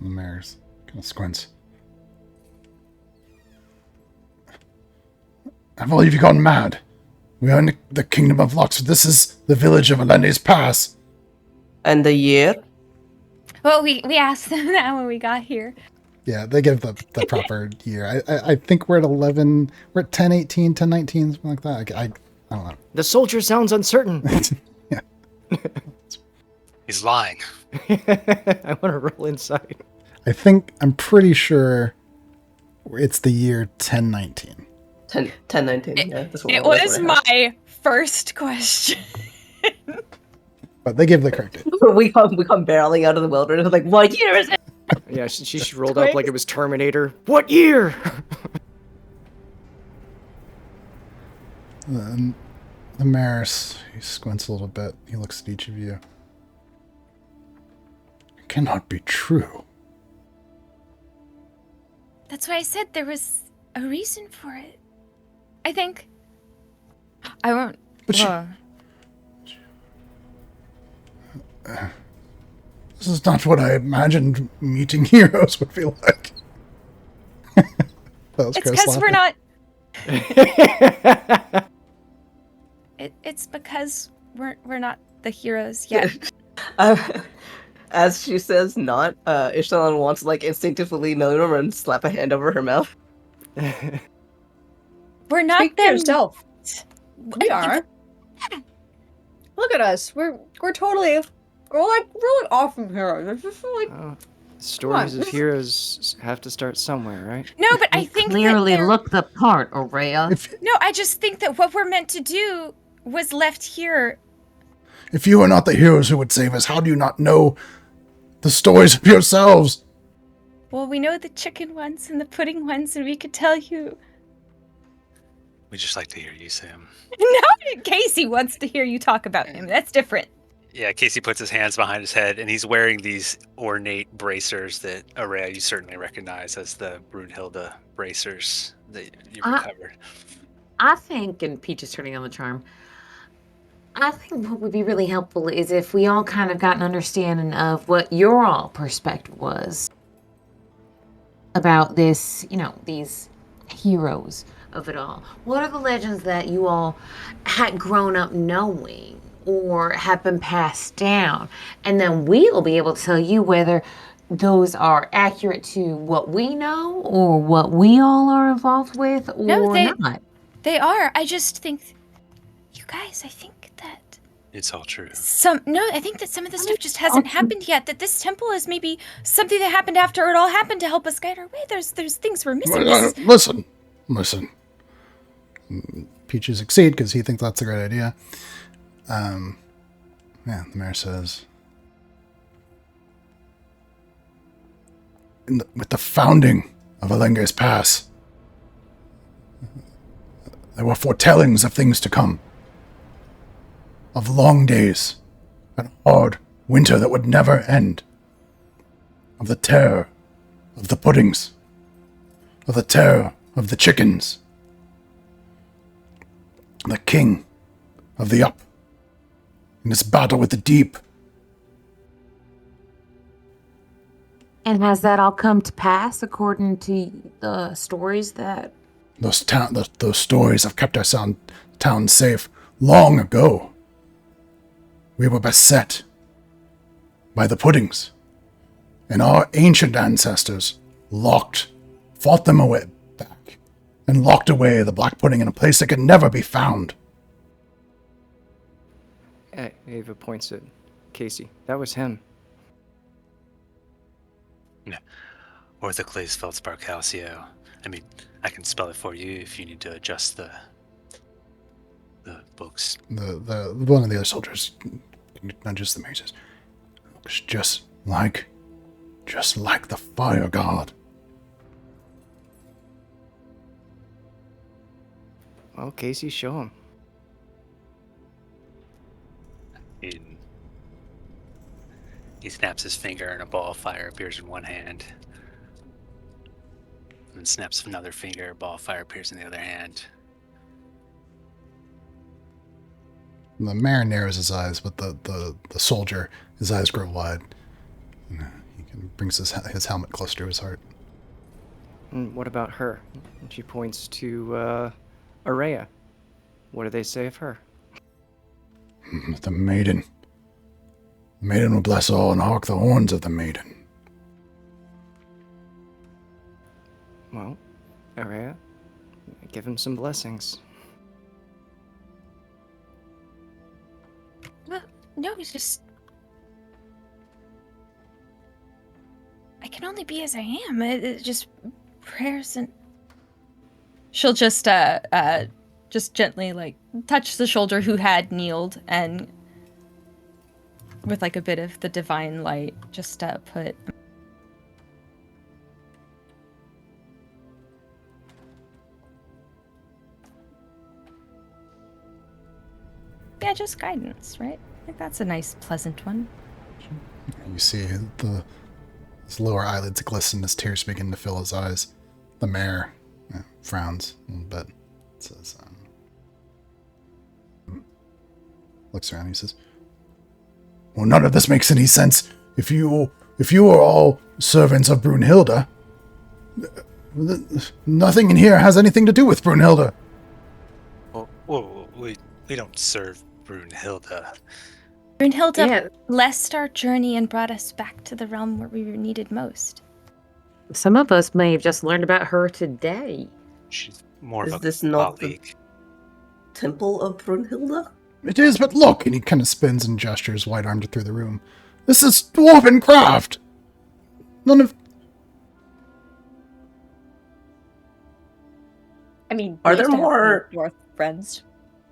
S1: The mayor's kind of squints. Have all of you gone mad? We are in the Kingdom of Lux. This is the village of Alende's Pass.
S7: And the year?
S2: Well, we asked them that when we got here.
S1: Yeah, they give the proper year. I think we're at 11. We're at 10:18, 10:19, something like that. I don't know.
S3: The soldier sounds uncertain.
S1: Yeah.
S6: He's lying.
S3: I want to roll insight.
S1: I'm pretty sure it's the year 1019.
S7: 1019. Yeah, that's what
S2: It
S7: that's
S2: was
S7: what I
S2: my first question.
S1: But they give the correct date.
S7: have. we come barreling out of the wilderness like, what year is it?
S3: Yeah, she rolled up like it was Terminator. What year?
S1: The mayor, he squints a little bit. He looks at each of you. It cannot be true.
S2: That's why I said there was a reason for it. I think. I won't.
S1: But
S2: well,
S1: This is not what I imagined meeting heroes would feel like. That was
S2: it's
S1: Chris
S2: because we're
S1: laughing.
S2: not. It's because we're not the heroes yet.
S7: As she says not, Ishtalan wants to like instinctively know her and slap a hand over her mouth.
S2: We're not
S4: Speak for
S2: them.
S4: yourself. We are. Look at us. We're like awesome heroes. It's just like
S3: Stories of
S4: this-
S3: heroes have to start somewhere, right?
S2: No, but I think
S5: Clearly
S2: that
S5: look the part, Aurea.
S2: No, I just think that what we're meant to do was left here.
S1: If you are not the heroes who would save us, how do you not know the stories of yourselves?
S2: Well, we know the chicken ones and the pudding ones, and we could tell you.
S6: We just like to hear you, Sam.
S2: No, Casey wants to hear you talk about him. That's different.
S6: Yeah, Casey puts his hands behind his head, and he's wearing these ornate bracers that Aurea you certainly recognize as the Brunhilde bracers that you recovered.
S5: I think, and Peach is turning on the charm, I think what would be really helpful is if we all kind of got an understanding of what your all perspective was about this, these heroes of it all. What are the legends that you all had grown up knowing or have been passed down? And then we'll be able to tell you whether those are accurate to what we know or what we all are involved with or not.
S2: They are. I just think, you guys, I think that
S6: It's all true.
S2: I think that some of the stuff just hasn't happened yet. That this temple is maybe something that happened after it all happened to help us guide our way. There's things we're missing.
S1: Listen. Peaches succeed because he thinks that's a great idea. The mayor says, with the founding of Alenge's Pass, there were foretellings of things to come. Of long days, and hard winter that would never end. Of the terror of the puddings. Of the terror of the chickens. The king of the up. In his battle with the deep.
S5: And has that all come to pass according to the stories that...
S1: Those stories have kept our town safe long ago. We were beset by the puddings, and our ancient ancestors fought them away back, and locked away the black pudding in a place that could never be found.
S3: Ava points at Casey. That was him.
S6: Orthoclase feldspar calcio. I mean, I can spell it for you if you need to adjust the books.
S1: The one of the other soldiers nudges the mayor. Says, "Looks just like the fire god."
S3: Well, Casey, show him.
S6: He snaps his finger and a ball of fire appears in one hand. And then snaps another finger, a ball of fire appears in the other hand.
S1: The mayor narrows his eyes, but the soldier, his eyes grow wide. And he brings his helmet close to his heart.
S3: And what about her? And she points to Araya. What do they say of her?
S1: The maiden. The maiden will bless all and hark the horns of the maiden.
S3: Well, Araya, give him some blessings.
S2: Well, no, it's just... I can only be as I am. It's just prayers and... She'll just gently, like, touch the shoulder who had kneeled and with, like, a bit of the divine light, just put... Yeah, just guidance, right? I think that's a nice, pleasant one.
S1: You see his lower eyelids glisten as tears begin to fill his eyes. The mayor frowns a little bit. Says, looks around. He says, "Well, none of this makes any sense. If you are all servants of Brunhilde, nothing in here has anything to do with Brunhilde."
S6: Whoa, we don't serve Brunhilde.
S2: Brunhilde blessed our journey and brought us back to the realm where we were needed most.
S5: Some of us may have just learned about her today.
S6: She's more
S7: Is
S6: of a
S7: this not
S6: colleague.
S7: the Temple of Brunhilde?
S1: "It is, but look!" And he kind of spins and gestures wide-armed through the room. "This is dwarven craft! None of..."
S4: I mean,
S7: Are
S4: we
S7: there
S4: used to have
S7: more-
S4: dwarf friends?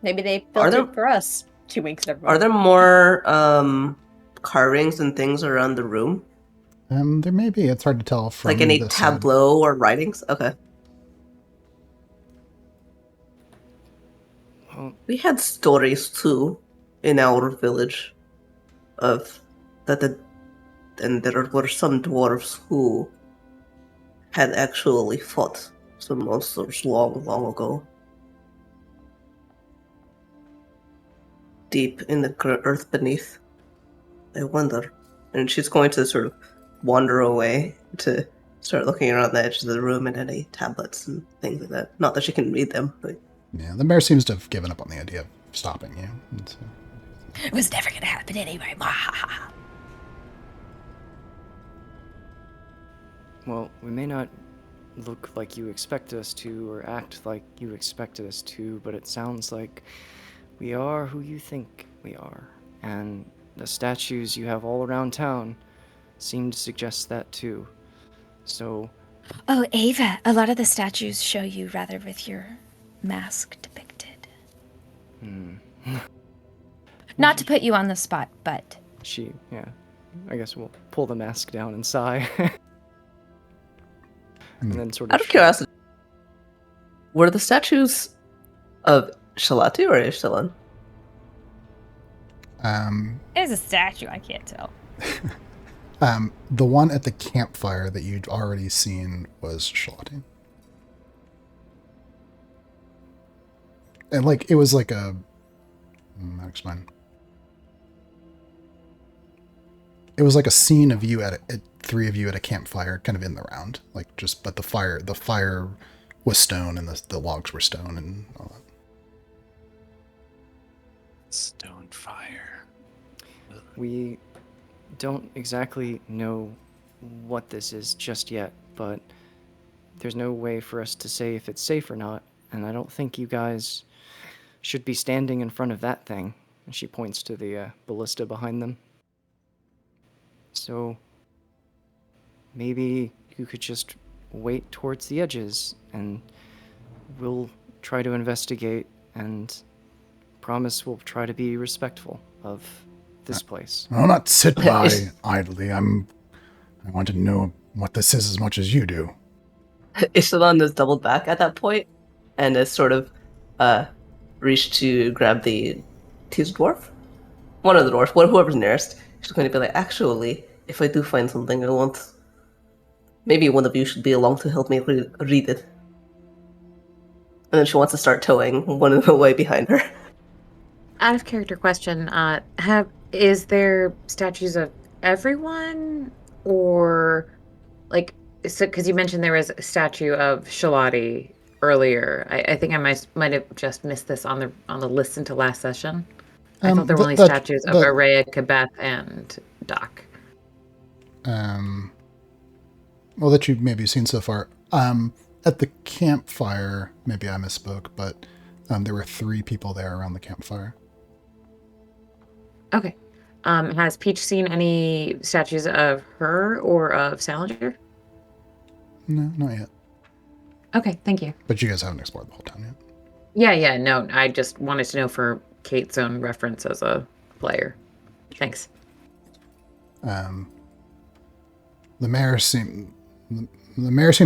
S4: Maybe they built
S7: there-
S4: it for us. 2 weeks, everyone.
S7: Are there more carvings and things around the room?
S1: There may be. It's hard to tell from
S7: Like any
S1: this side.
S7: tableau or writings? Okay.
S3: Well,
S7: We had stories too in our village of that and there were some dwarves who had actually fought some monsters long, long ago. Deep in the earth beneath. I wonder. And she's going to sort of wander away to start looking around the edges of the room at any tablets and things like that. Not that she can read them, but
S1: Yeah, the mayor seems to have given up on the idea of stopping you. And so,
S2: It was never gonna happen anyway.
S3: well, we may not look like you expect us to or act like you expected us to, but it sounds like we are who you think we are. And the statues you have all around town seem to suggest that too. So,
S2: Oh, Ava, a lot of the statues show you rather with your mask depicted. Not to put you on the spot, but...
S3: I guess we'll pull the mask down and sigh. And then sort of...
S7: out of curiosity, were the statues of Shalati or Ishtalan?
S2: There's a statue, I can't tell.
S1: the one at the campfire that you'd already seen was Shalati. And like, it was like a... I'll explain. It was like a scene of you at three of you at a campfire, kind of in the round, like just. But the fire was stone, and the logs were stone, and all that.
S6: Stone fire.
S3: We don't exactly know what this is just yet, but there's no way for us to say if it's safe or not, and I don't think you guys should be standing in front of that thing. And she points to the ballista behind them. So maybe you could just wait towards the edges, and we'll try to investigate, and promise we'll try to be respectful of this place.
S1: I'll not sit by idly. I want to know what this is as much as you do.
S7: Ishalon has doubled back at that point and has sort of reached to grab the teased dwarf. One of the dwarf, whoever's nearest. She's going to be like, actually, if I do find something, I want... Maybe one of you should be along to help me read it. And then she wants to start towing one of the way behind her.
S5: Out of character question, is there statues of everyone, or like, so because you mentioned there was a statue of Shalati earlier. I think I might have just missed this on the listen to last session. I thought there were only statues of Araya, Kabeth, and Doc.
S1: Well, that you've maybe seen so far. At the campfire, maybe I misspoke, but there were 3 people there around the campfire.
S5: Okay. Has Peach seen any statues of her or of Salinger?
S1: No, not yet.
S5: Okay, thank you.
S1: But you guys haven't explored the whole town yet.
S5: Yeah, no, I just wanted to know for Kate's own reference as a player. Thanks.
S1: The mayor seems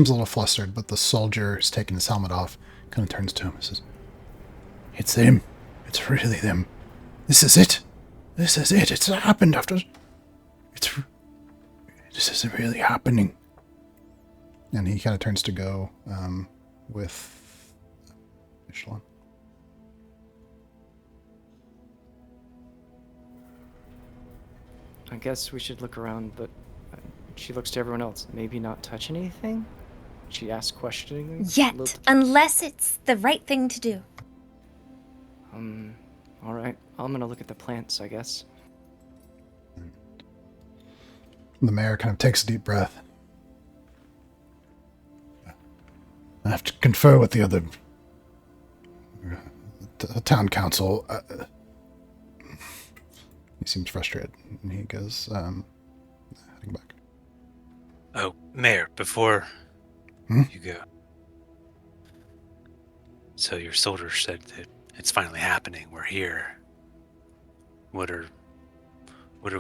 S1: a little flustered, but the soldier is taking his helmet off, kind of turns to him and says, "It's them. It's really them. This is it. This is it. It's happened after... This is really happening." And he kind of turns to go with Echelon.
S3: I guess we should look around, but she looks to everyone else. Maybe not touch anything? She asks questioningly.
S2: Yet, unless it's the right thing to do.
S3: Alright. I'm gonna look at the plants, I guess.
S1: The mayor kind of takes a deep breath. I have to confer with the other town council. He seems frustrated, and he goes, heading back.
S6: Oh, Mayor, before you go. So your soldier said that it's finally happening. We're here. What are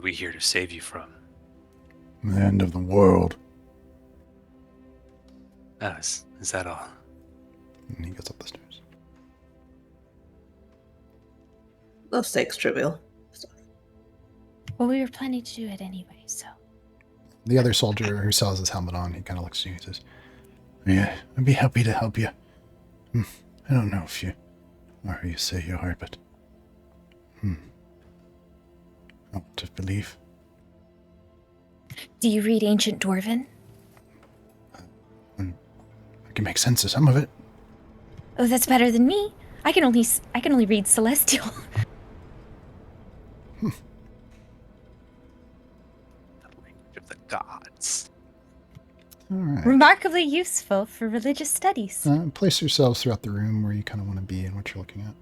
S6: we here to save you from?
S1: The end of the world.
S6: Oh, is that all?
S1: And he gets up the stairs.
S7: Low stakes trivial stuff.
S2: Well, we were planning to do it anyway, so.
S1: The other soldier who still has his helmet on, he kind of looks at you and says, "Yeah, I'd be happy to help you. I don't know if you are who you say you are, but I want to believe."
S2: Do you read Ancient Dwarven?
S1: I can make sense of some of it.
S2: Oh, that's better than me. I can only read Celestial.
S6: Of the gods.
S1: All right.
S2: Remarkably useful for religious studies.
S1: Place yourselves throughout the room where you kind of want to be and what you're looking at.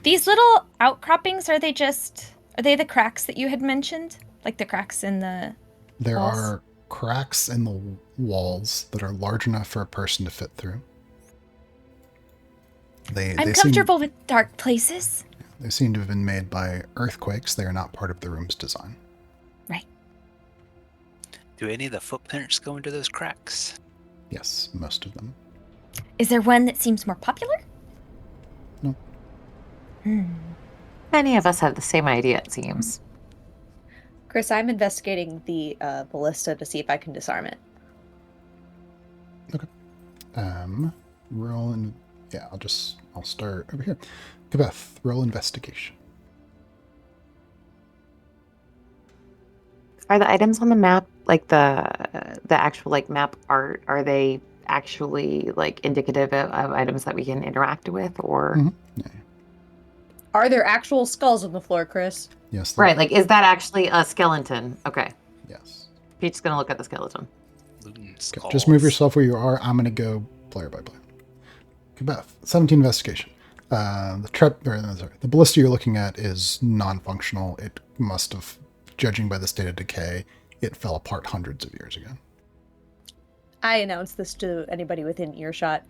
S2: These little outcroppings, are they the cracks that you had mentioned? Like the cracks in the
S1: There
S2: walls?
S1: are cracks in the walls that are large enough for a person to fit through.
S2: I'm comfortable with dark places.
S1: They seem to have been made by earthquakes. They are not part of the room's design.
S2: Right.
S6: Do any of the footprints go into those cracks?
S1: Yes, most of them.
S2: Is there one that seems more popular?
S1: No.
S5: Many of us have the same idea, it seems.
S4: Chris, I'm investigating the ballista to see if I can disarm it.
S1: Okay. Roll and yeah, I'll start over here. Kabeth, roll investigation.
S5: Are the items on the map, like the actual like map art, are they actually like indicative of items that we can interact with, or?
S1: Yeah.
S4: Are there actual skulls on the floor, Chris?
S1: Yes.
S5: Right, like is that actually a skeleton? Okay.
S1: Yes.
S5: Peach's gonna look at the skeleton.
S6: looting
S1: Okay,
S6: skulls.
S1: just move yourself where you are. I'm going to go player by player. Beth, 17 investigation. The ballista you're looking at is non-functional. It must have, judging by the state of decay, it fell apart hundreds of years ago.
S4: I announce this to anybody within earshot.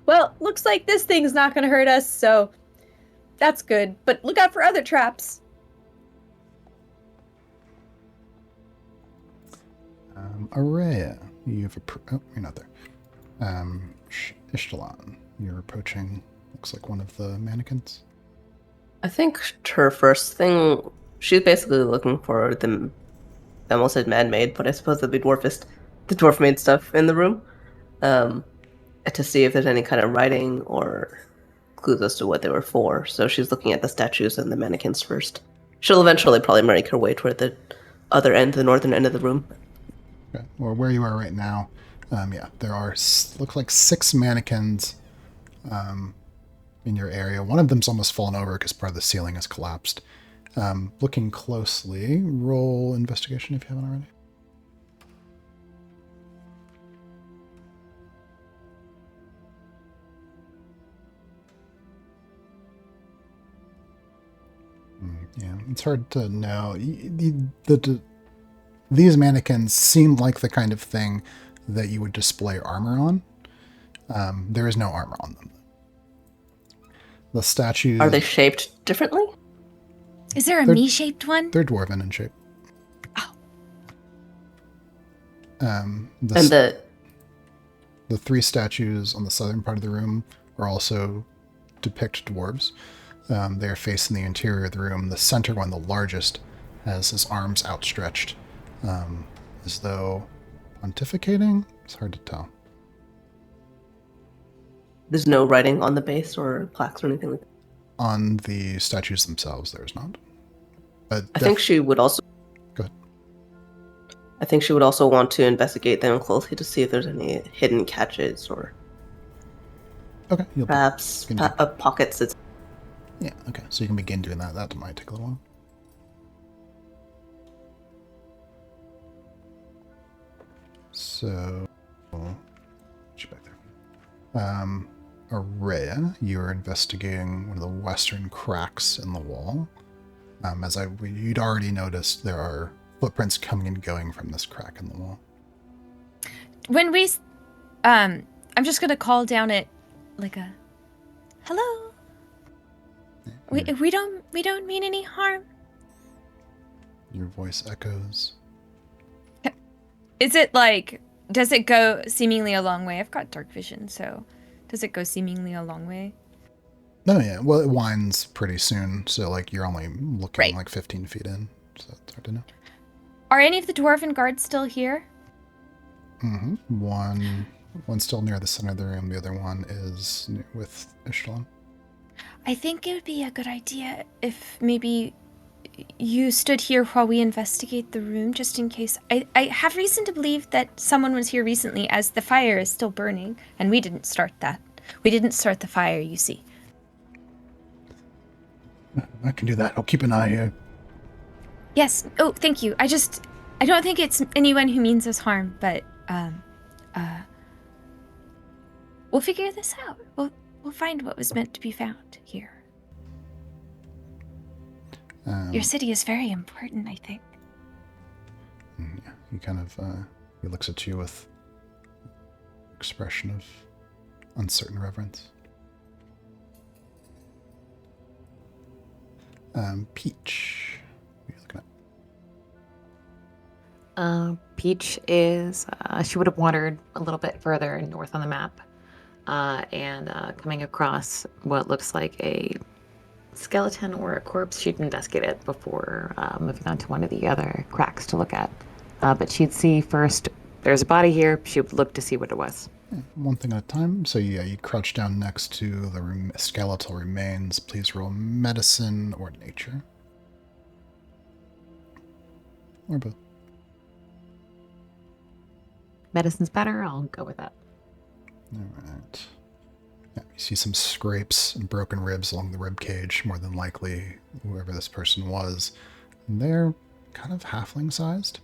S4: Well, looks like this thing's not going to hurt us, so that's good. But look out for other traps.
S1: Araya, you're not there. Ishtalan, you're approaching, looks like one of the mannequins.
S7: I think her first thing, she's basically looking for the, I almost said man-made, but I suppose that'd be the dwarf-made stuff in the room, to see if there's any kind of writing or clues as to what they were for. So she's looking at the statues and the mannequins first. She'll eventually probably make her way toward the other end, the northern end of the room.
S1: Okay. Or where you are right now, there are, look like 6 mannequins in your area. One of them's almost fallen over because part of the ceiling has collapsed. Looking closely, roll investigation if you haven't already. Yeah, it's hard to know. These mannequins seem like the kind of thing that you would display armor on. There is no armor on them. The statues...
S7: Are they shaped differently?
S2: Is there a me-shaped one?
S1: They're dwarven in shape.
S2: Oh.
S1: The 3 statues on the southern part of the room are also depict dwarves. They are facing the interior of the room. The center one, the largest, has his arms outstretched, as though pontificating. It's hard to tell.
S7: There's no writing on the base or plaques or anything like that?
S1: On the statues themselves, there's not. But
S7: I think she would also...
S1: Go ahead.
S7: I think she would also want to investigate them closely to see if there's any hidden catches or
S1: Okay,
S7: perhaps pockets.
S1: Yeah, okay. So you can begin doing that. That might take a little while. So, get you back there. Araya, you're investigating one of the western cracks in the wall. You'd already noticed there are footprints coming and going from this crack in the wall.
S2: When we, I'm just gonna call down it like a, hello. We don't mean any harm.
S1: Your voice echoes.
S2: Is it like, does it go seemingly a long way? I've got dark vision, so does it go seemingly a long way?
S1: No, yeah. Well, it winds pretty soon, so like you're only looking
S2: Right.
S1: like 15 feet in, so it's hard to know.
S2: Are any of the dwarven guards still here?
S1: Mm-hmm. One's still near the center of the room. The other one is with Ishtalan.
S2: I think it would be a good idea if maybe you stood here while we investigate the room, just in case. I have reason to believe that someone was here recently, as the fire is still burning, and we didn't start that. We didn't start the fire, you see.
S1: I can do that. I'll keep an eye here.
S2: Yes. Oh, thank you. I don't think it's anyone who means us harm, but we'll figure this out. We'll find what was meant to be found here. Your city is very important, I think.
S1: Yeah, he kind of he looks at you with expression of uncertain reverence. Peach, what are you looking at?
S5: Peach is, she would have wandered a little bit further north on the map, and coming across what looks like a skeleton or a corpse. She'd investigate it before moving on to one of the other cracks to look at. But she'd see first, there's a body here. She would look to see what it was.
S1: Yeah, one thing at a time. So yeah, you crouch down next to the skeletal remains. Please roll medicine or nature. Or both.
S5: Medicine's better. I'll go with that.
S1: All right. Yeah, you see some scrapes and broken ribs along the rib cage. More than likely, whoever this person was, and they're kind of halfling sized.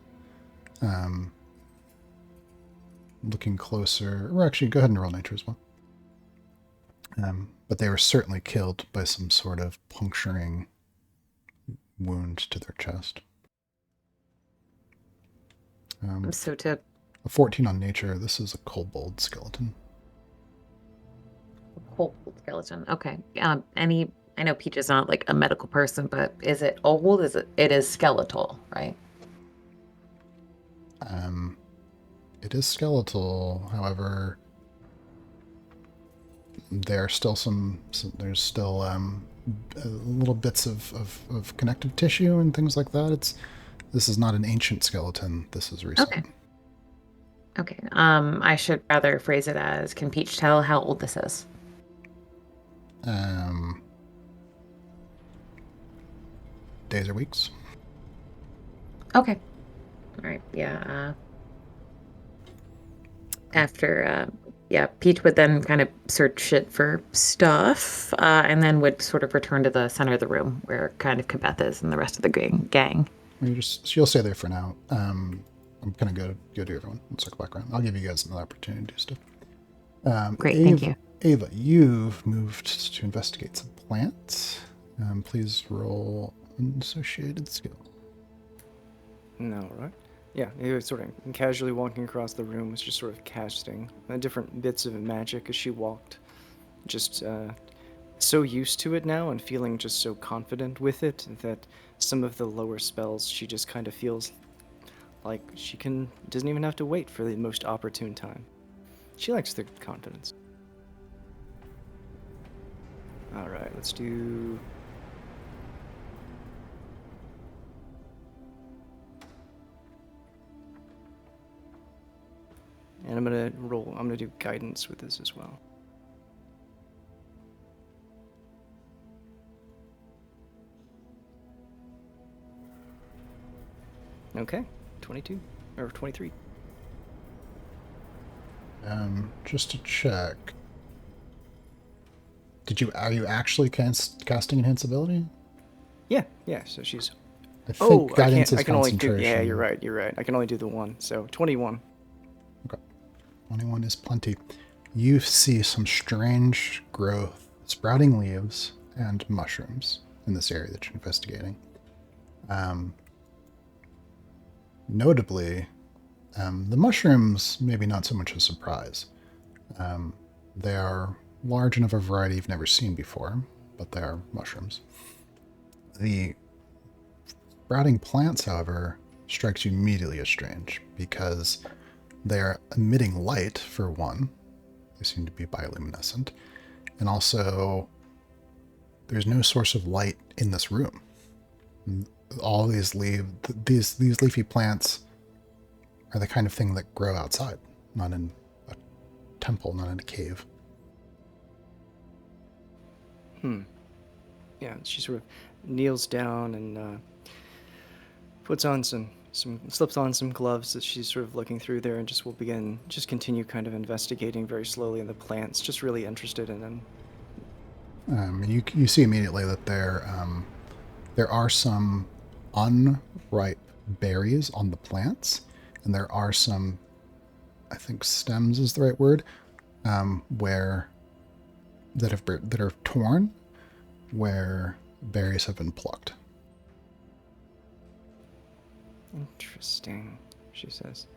S1: looking closer, or actually, go ahead and roll nature as well. But they were certainly killed by some sort of puncturing wound to their chest.
S5: So to
S1: A 14 on nature. This is a kobold skeleton.
S5: whole skeleton. Okay. I know Peach is not like a medical person, but is it old? It is skeletal, right?
S1: It is skeletal, however, there are still there's still little bits of connective tissue and things like that. This is not an ancient skeleton. This is recent.
S5: Okay. Okay. I should rather phrase it as, can Peach tell how old this is?
S1: Days or weeks.
S5: Okay. All right. Yeah. After, Peach would then kind of search it for stuff, and then would sort of return to the center of the room where kind of Kabeth is and the rest of the gang.
S1: She'll stay there for now. I'm gonna go to everyone and circle back around. I'll give you guys another opportunity to do stuff.
S5: Great, thank you.
S1: Ava, you've moved to investigate some plants. Please roll unassociated skill.
S3: No, right? Yeah, he was sort of casually walking across the room, was just sort of casting different bits of magic as she walked. Just so used to it now and feeling just so confident with it that some of the lower spells she just kind of feels like she doesn't even have to wait for the most opportune time. She likes the confidence. Alright, let's do... And I'm gonna do guidance with this as well. Okay, 22, or 23.
S1: Just to check. Are you actually casting Enhance ability?
S3: Yeah, so she's...
S1: I think guidance is
S3: I can only do...
S1: concentration.
S3: Yeah, you're right. I can only do the one, so 21.
S1: Okay. 21 is plenty. You see some strange growth, sprouting leaves, and mushrooms in this area that you're investigating. Notably, the mushrooms, maybe not so much a surprise. They are large and of a variety you've never seen before, but they are mushrooms. The sprouting plants, however, strikes you immediately as strange because they are emitting light, for one. They seem to be bioluminescent. And also, there's no source of light in this room. All these leafy plants are the kind of thing that grow outside, not in a temple, not in a cave.
S3: Yeah, she sort of kneels down and puts on slips on some gloves that she's sort of looking through there, and just will continue kind of investigating very slowly in the plants, just really interested in them.
S1: You see immediately that there are some unripe berries on the plants, and there are some, I think stems is the right word, that are torn, where berries have been plucked.
S3: Interesting, she says.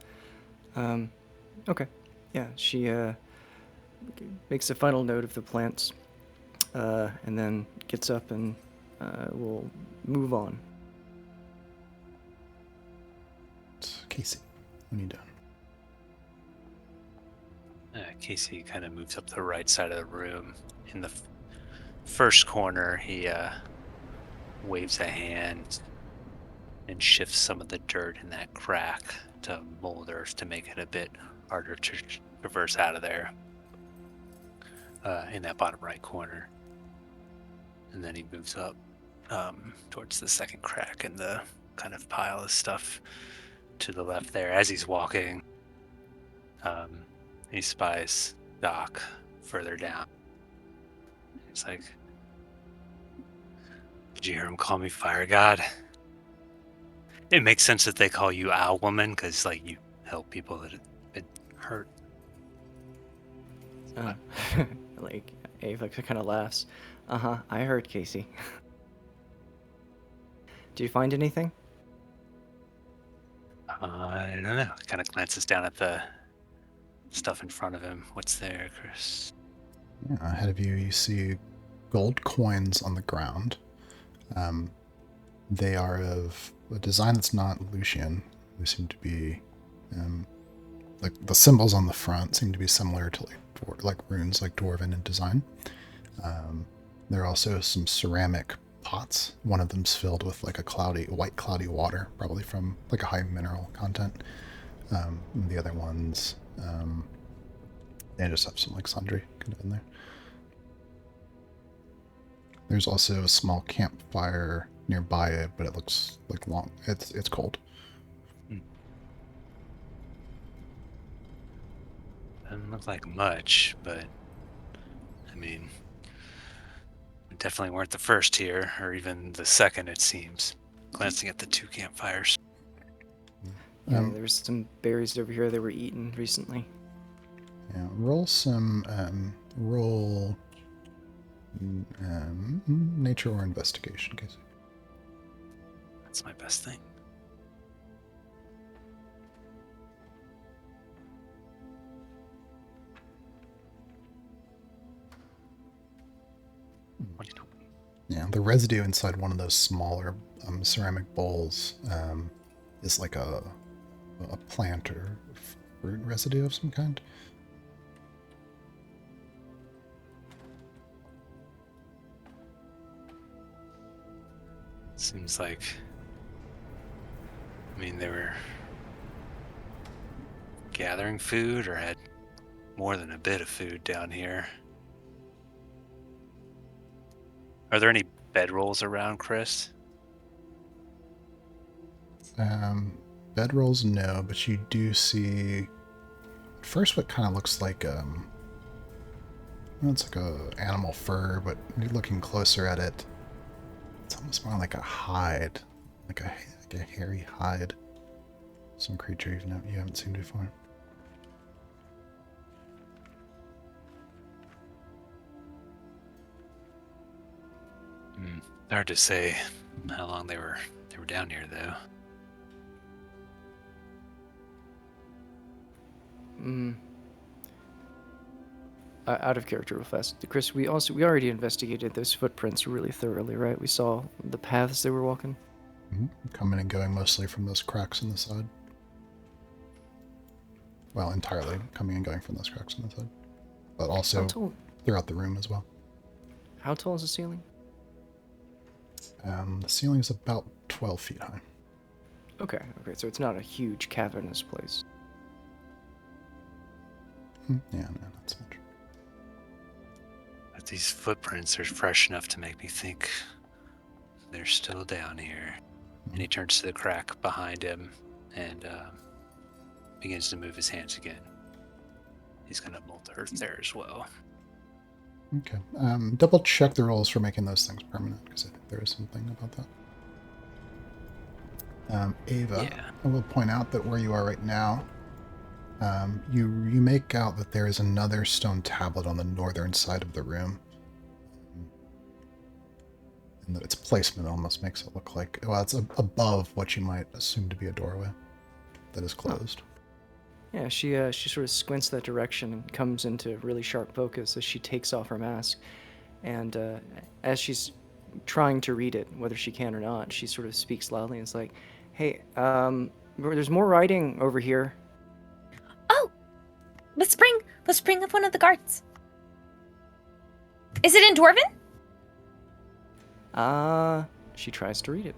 S3: Okay. Yeah, she makes a final note of the plants, and then gets up and will move on.
S1: Casey, what are you doing?
S6: Casey kind of moves up the right side of the room. In the first corner, he waves a hand and shifts some of the dirt in that crack to mold earth to make it a bit harder to traverse out of there, in that bottom right corner. And then he moves up towards the second crack in the kind of pile of stuff to the left there. As he's walking, he spies Doc further down. He's like, "Did you hear him call me Fire God?" It makes sense that they call you Owl Woman, because like you help people that have been hurt.
S3: Like Ava kind of laughs. I heard, Casey. Do you find anything?
S6: I don't know. Kind of glances down at the stuff in front of him. What's there, Chris?
S1: Yeah, ahead of you, you see gold coins on the ground. They are of a design that's not Lucian. They seem to be, like the symbols on the front seem to be similar to like runes, like dwarven in design. There are also some ceramic pots. One of them's filled with like a white cloudy water, probably from like a high mineral content. And the other ones, they just have some like sundry kind of in there. There's also a small campfire nearby it, but it looks like long. It's cold.
S6: Doesn't look like much, but I mean, we definitely weren't the first here, or even the second, it seems. Glancing at the two campfires.
S3: Yeah, there was some berries over here that were eaten recently.
S1: Yeah, roll nature or investigation, Casey.
S6: That's my best thing. What do you know?
S1: Yeah, the residue inside one of those smaller ceramic bowls is like a plant or fruit residue of some kind.
S6: Seems like, I mean, they were gathering food or had more than a bit of food down here. Are there any bedrolls around, Chris?
S1: Bedrolls, no, but you do see first what kind of looks like it's like a animal fur, but you're looking closer at it, it's almost more like a hide, like a hairy hide. Some creature you haven't seen before.
S6: Hard to say how long they were down here, though.
S3: Out of character real fast. Chris, we already investigated those footprints really thoroughly, right? We saw the paths they were walking.
S1: Mm-hmm. Coming and going mostly from those cracks in the side. Well, entirely coming and going from those cracks in the side. But also throughout the room as well.
S3: How tall is the ceiling?
S1: The ceiling is about 12 feet high.
S3: Okay, so it's not a huge cavernous place.
S1: Yeah, no, not so much.
S6: But these footprints are fresh enough to make me think they're still down here. And he turns to the crack behind him and begins to move his hands again. He's going to bolt the earth there as well.
S1: Okay. Double check the rolls for making those things permanent, because I think there is something about that. Ava,
S6: Yeah.
S1: I will point out that where you are right now, you make out that there is another stone tablet on the northern side of the room. And that its placement almost makes it look like, well, it's above what you might assume to be a doorway that is closed.
S3: Yeah, she sort of squints that direction and comes into really sharp focus as she takes off her mask. And as she's trying to read it, whether she can or not, she sort of speaks loudly and is like, "Hey, there's more writing over here."
S2: Oh, let's bring up one of the guards. Is it in Dwarven?
S3: She tries to read it.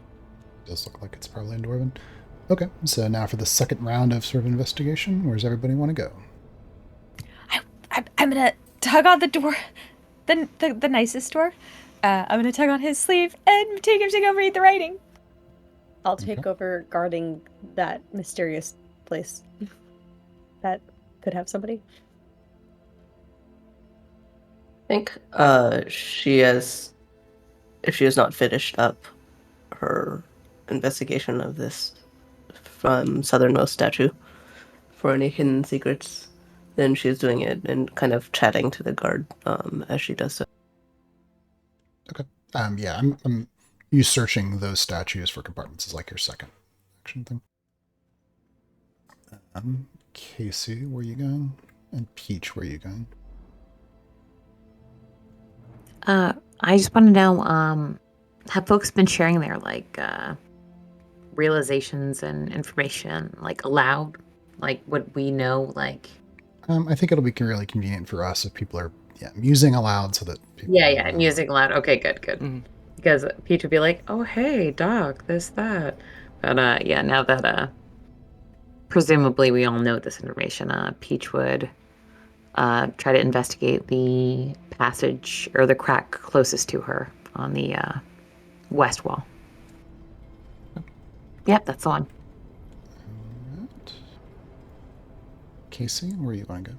S1: It does look like it's probably in Dwarven. Okay, so now for the second round of sort of investigation, where does everybody want to go?
S2: I'm gonna tug on the door, the nicest door. I'm gonna tug on his sleeve and take him to go read the writing.
S4: I'll take over guarding that mysterious place that could have somebody.
S7: I think if she has not finished up her investigation of this from southernmost statue for any hidden secrets, then she's doing it and kind of chatting to the guard as she does so.
S1: Okay. Yeah, I'm you searching those statues for compartments is like your second action thing. Casey, where are you going? And Peach, where are you going?
S5: I just want to know, have folks been sharing their realizations and information aloud? Would we know
S1: I think it'll be really convenient for us if people are musing aloud so that people
S5: Yeah, music aloud. Okay, good.
S3: Mhm.
S5: Because Peach would be like, "Oh, hey, Doc, this, that." But yeah, now that presumably we all know this information, Peach would try to investigate the passage or the crack closest to her on the west wall. Yep, that's the one.
S1: Alright. Casey, where are you going to go?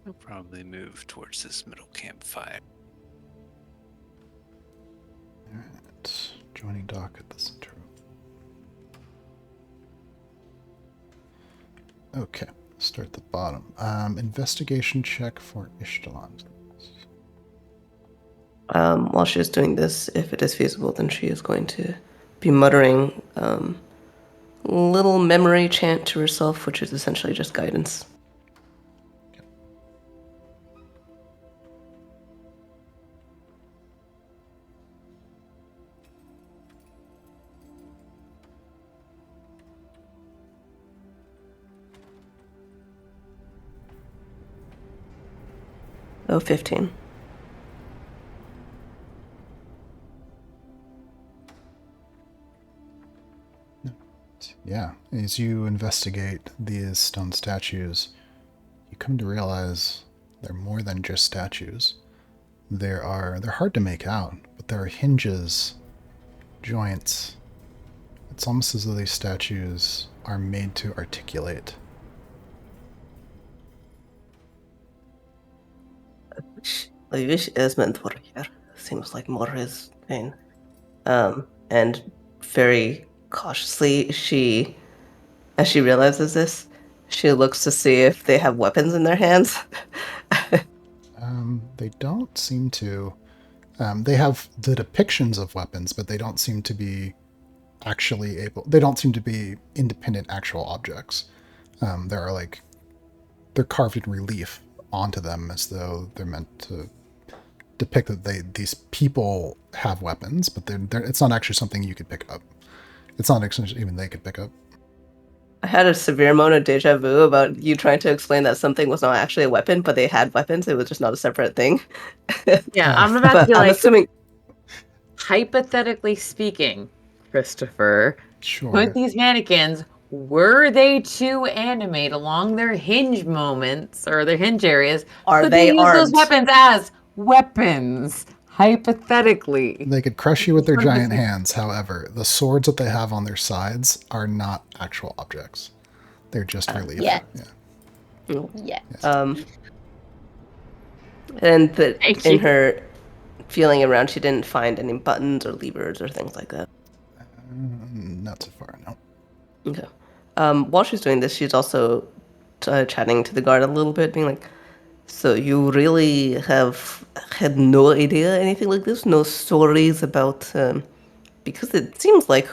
S6: I'll probably move towards this middle campfire.
S1: Alright. Joining Doc at the center. Okay. Start at the bottom. Investigation check for Ishtalan.
S7: While she's doing this, if it is feasible, then she is going to be muttering little memory chant to herself, which is essentially just guidance. Oh, 15.
S1: Yeah, as you investigate these stone statues, you come to realize they're more than just statues. They're hard to make out, but there are hinges, joints. It's almost as though these statues are made to articulate.
S7: I wish Esmond were here. Seems like more is pain. And very cautiously, as she realizes this, she looks to see if they have weapons in their hands.
S1: They don't seem to. They have the depictions of weapons, but they don't seem to be actually able. They don't seem to be independent actual objects. They're carved in relief onto them as though they're meant to depict that these people have weapons, but it's not actually something you could pick up. It's not actually even they could pick up.
S7: I had a severe amount of deja vu about you trying to explain that something was not actually a weapon, but they had weapons. It was just not a separate thing.
S5: Yeah, I'm about to
S7: But
S5: be
S7: I'm assuming.
S5: hypothetically speaking, Christopher,
S1: Sure.
S5: with these mannequins, were they to animate along their hinge moments or their hinge areas,
S7: Are
S5: could
S7: they
S5: use
S7: armed?
S5: those weapons as weapons? Hypothetically.
S1: They could crush you with their giant hands, however. The swords that they have on their sides are not actual objects. They're just relief.
S4: yeah.
S1: Yeah.
S4: Yeah.
S7: And
S5: Thank
S7: in
S5: you.
S7: her feeling around, she didn't find any buttons or levers or things like that.
S1: Not so far, no.
S7: Okay. While she's doing this, she's also chatting to the guard a little bit, being like, "So you really have had no idea anything like this? No stories about because it seems like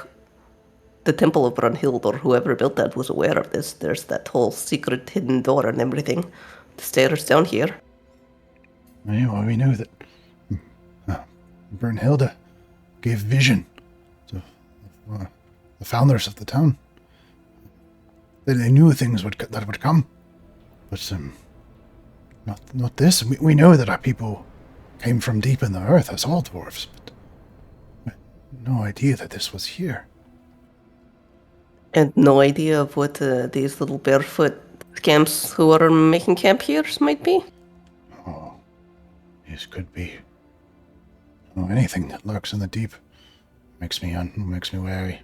S7: the Temple of Brunhild or whoever built that was aware of this. There's that whole secret hidden door and everything. The stairs down here."
S1: Yeah, well, we know that Brunhilde gave vision to the founders of the town. They knew things that would come, but not this. We know that our people came from deep in the earth as all dwarves, but we had no idea that this was here.
S7: And no idea of what these little barefoot scamps who are making camp here might be?
S1: Oh, this could be. Oh, anything that lurks in the deep makes me wary.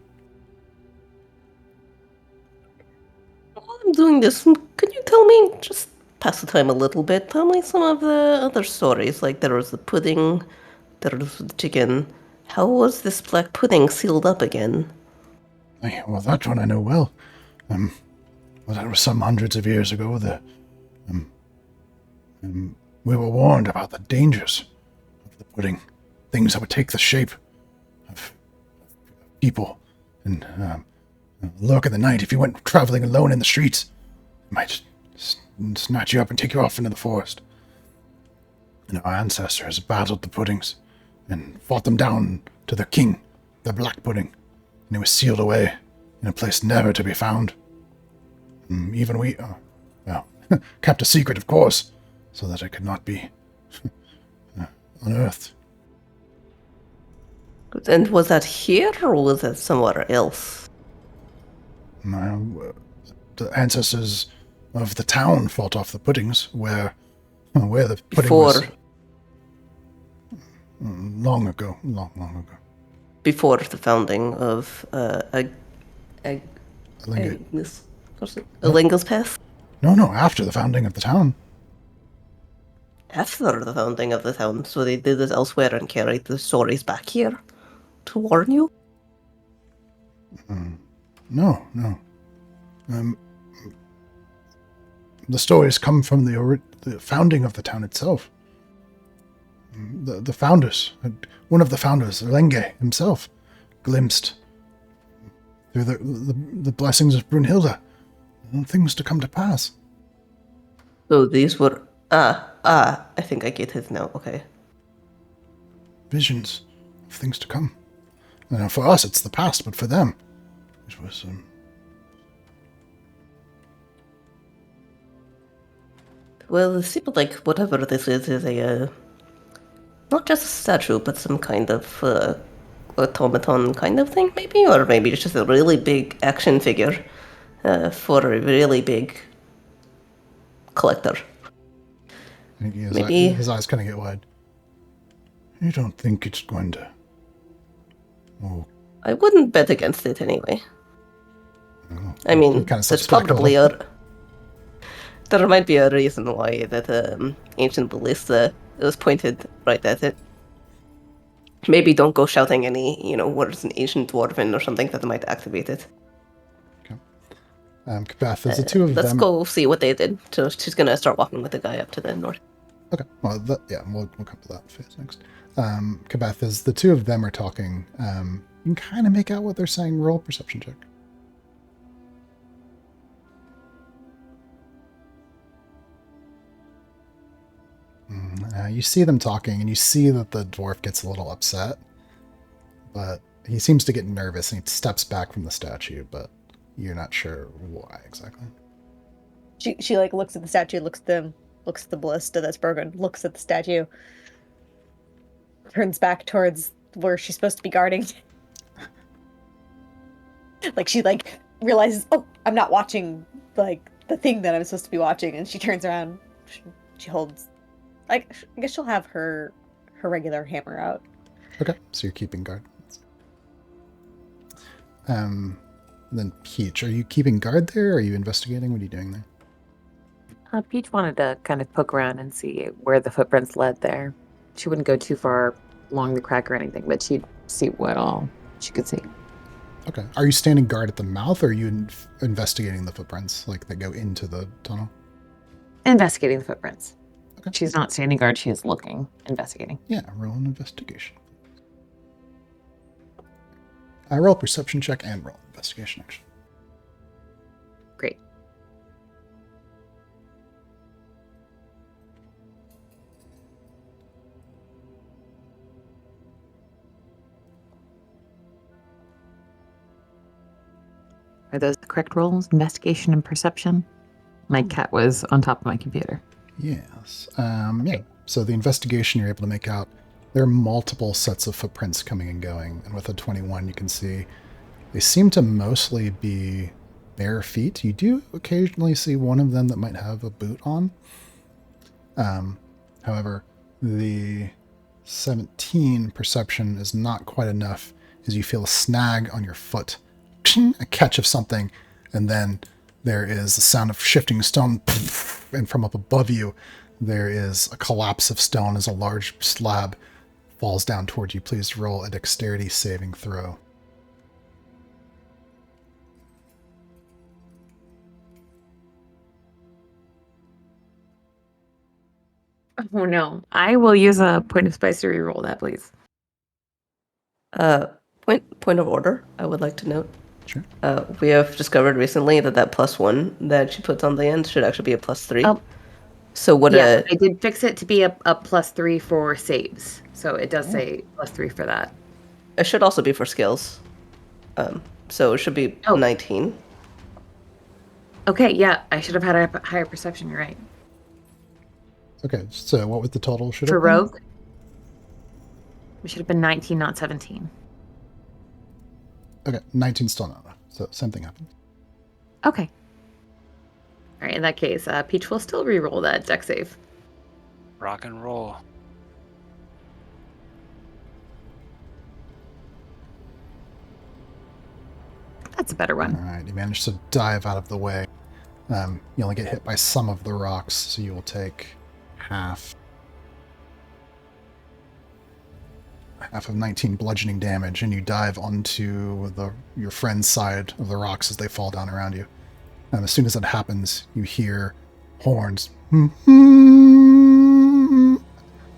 S7: While I'm doing this, could you tell me, just pass the time a little bit, tell me some of the other stories? Like there was the pudding, there was the chicken. How was this black pudding sealed up again?
S1: Well, that one I know well. Well, that was some hundreds of years ago. We were warned about the dangers of the pudding, things that would take the shape of people, and lurk in the night. If you went traveling alone in the streets, it might snatch you up and take you off into the forest. And our ancestors battled the puddings and fought them down to the king, the black pudding, and it was sealed away in a place never to be found. Even we, kept a secret, of course, so that it could not be unearthed.
S7: And was that here or was that somewhere else?
S1: The ancestors of the town fought off the puddings, where the pudding was. Long ago.
S7: Before the founding of Lingus Path?
S1: No, after the founding of the town.
S7: After the founding of the town, so they did it elsewhere and carried the stories back here to warn you?
S1: No. The stories come from the founding of the town itself. The founders, one of the founders, Lenge himself, glimpsed through the blessings of Brunhilde things to come to pass.
S7: So these were I think I get it now. Okay.
S1: Visions of things to come. Now, for us, it's the past, but for them, it was.
S7: Well, it seems like whatever this is a not just a statue, but some kind of automaton kind of thing, maybe, or maybe it's just a really big action figure for a really big collector.
S1: Maybe his eyes kind of get wide. You don't think it's going to? Oh.
S7: I wouldn't bet against it anyway.
S1: Oh.
S7: I mean,
S1: kind of
S7: there's probably there might be a reason why that ancient ballista was pointed right at it. Maybe don't go shouting any, words in ancient dwarven or something that might activate it.
S1: Okay. Beth, there's the two of them.
S7: Let's go see what they did. So she's gonna start walking with the guy up to the north.
S1: Okay. Well, we'll come to that phase next. Kabeth, as the two of them are talking, you can kind of make out what they're saying. Roll perception check. You see them talking, and you see that the dwarf gets a little upset, but he seems to get nervous, and he steps back from the statue, but you're not sure why exactly.
S4: She looks at the statue, looks at them, looks at the ballista that's broken, looks at the statue, turns back towards where she's supposed to be guarding. She realizes, oh, I'm not watching the thing that I'm supposed to be watching, and she turns around. She holds, I guess she'll have her regular hammer out.
S1: Okay, so you're keeping guard. Then Peach, are you keeping guard there? Or are you investigating? What are you doing there?
S5: Peach wanted to kind of poke around and see where the footprints led there. She wouldn't go too far along the crack or anything, but she'd see what all she could see.
S1: Okay. Are you standing guard at the mouth, or are you investigating the footprints, that go into the tunnel?
S5: Investigating the footprints.
S1: Okay.
S5: She's not standing guard, she is looking, investigating.
S1: Yeah, roll an investigation. I roll perception check and roll investigation, actually.
S5: Great. Are those the correct rolls? Investigation and perception? My cat was on top of my computer.
S1: Yes. Yeah. So the investigation, you're able to make out there are multiple sets of footprints coming and going. And with a 21, you can see they seem to mostly be bare feet. You do occasionally see one of them that might have a boot on. However, the 17 perception is not quite enough as you feel a snag on your foot, a catch of something, and then there is the sound of shifting stone, and from up above you, there is a collapse of stone as a large slab falls down toward you. Please roll a dexterity saving throw.
S5: Oh no. I will use a point of spice to reroll that, please.
S7: Point of order, I would like to note.
S1: Sure.
S7: We have discovered recently that +1 that she puts on the end should actually be a +3.
S5: Oh.
S7: So would
S5: Yeah, I did fix it to be a +3 for saves. So it does say +3 for that.
S7: it should also be for skills. So it should be
S5: Oh.
S7: 19.
S5: Okay, yeah, I should have had a higher perception, you're right.
S1: Okay, so what was the total? Should
S5: For
S1: it be?
S5: rogue? It should have been 19, not 17.
S1: Okay, 19 still not enough. So same thing happens.
S5: Okay. Alright, in that case, Peach will still re-roll that deck save.
S6: Rock and roll.
S5: That's a better one.
S1: All right, you managed to dive out of the way. You only get hit by some of the rocks, so you will take half of 19 bludgeoning damage, and you dive onto your friend's side of the rocks as they fall down around you. And as soon as that happens, you hear horns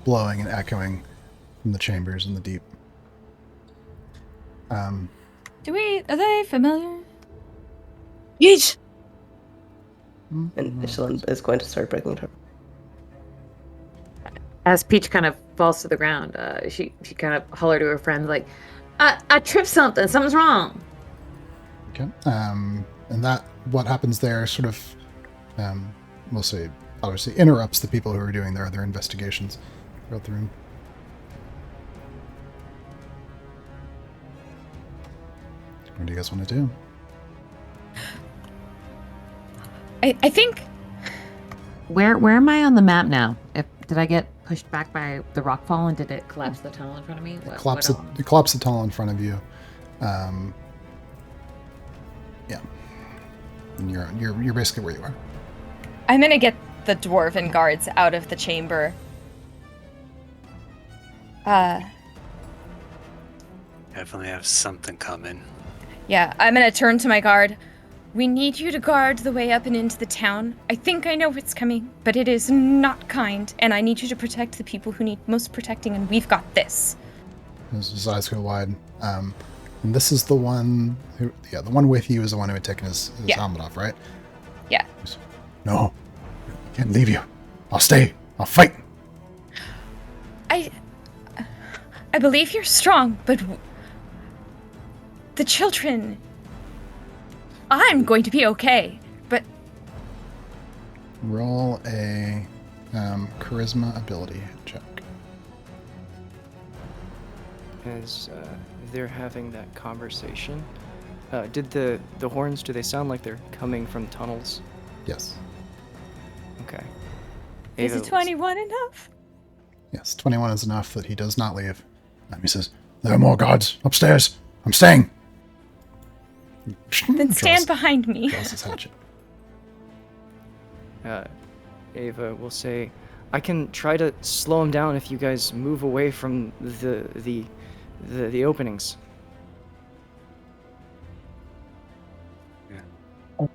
S1: blowing and echoing from the chambers in the deep.
S2: Are they familiar?
S5: Peach!
S7: And Michelin is going to start breaking her.
S5: As Peach kind of falls to the ground, she kind of holler to her friend, like, I tripped something. Something's wrong.
S1: Okay. And what happens there sort of, we'll say, obviously interrupts the people who are doing their other investigations throughout the room. What do you guys want to do?
S2: I think...
S5: Where am I on the map now? Did I get pushed back by the rock fall, and did it collapse the tunnel in front of me?
S1: It collapsed the tunnel in front of you. Yeah. And you're basically where you are.
S2: I'm gonna get the dwarven guards out of the chamber.
S6: Definitely have something coming.
S2: Yeah, I'm gonna turn to my guard. We need you to guard the way up and into the town. I think I know what's coming, but it is not kind, and I need you to protect the people who need most protecting, and we've got this.
S1: His eyes go wide. And this is the one who, the one with you is the one who had taken his helmet off, right?
S2: Yeah.
S1: No, I can't leave you. I'll stay. I'll fight.
S2: I believe you're strong, but the children... I'm going to be okay, but...
S1: Roll a charisma ability check.
S3: As they're having that conversation, did the horns, do they sound like they're coming from tunnels?
S1: Yes.
S3: Okay.
S2: Is
S3: Ava
S2: a 21 enough?
S1: Yes, 21 is enough that he does not leave. He says, there are more guards upstairs. I'm staying.
S2: Then stand behind me.
S1: Draws his hatchet.
S3: Ava will say, I can try to slow him down if you guys move away from the openings.
S6: Yeah.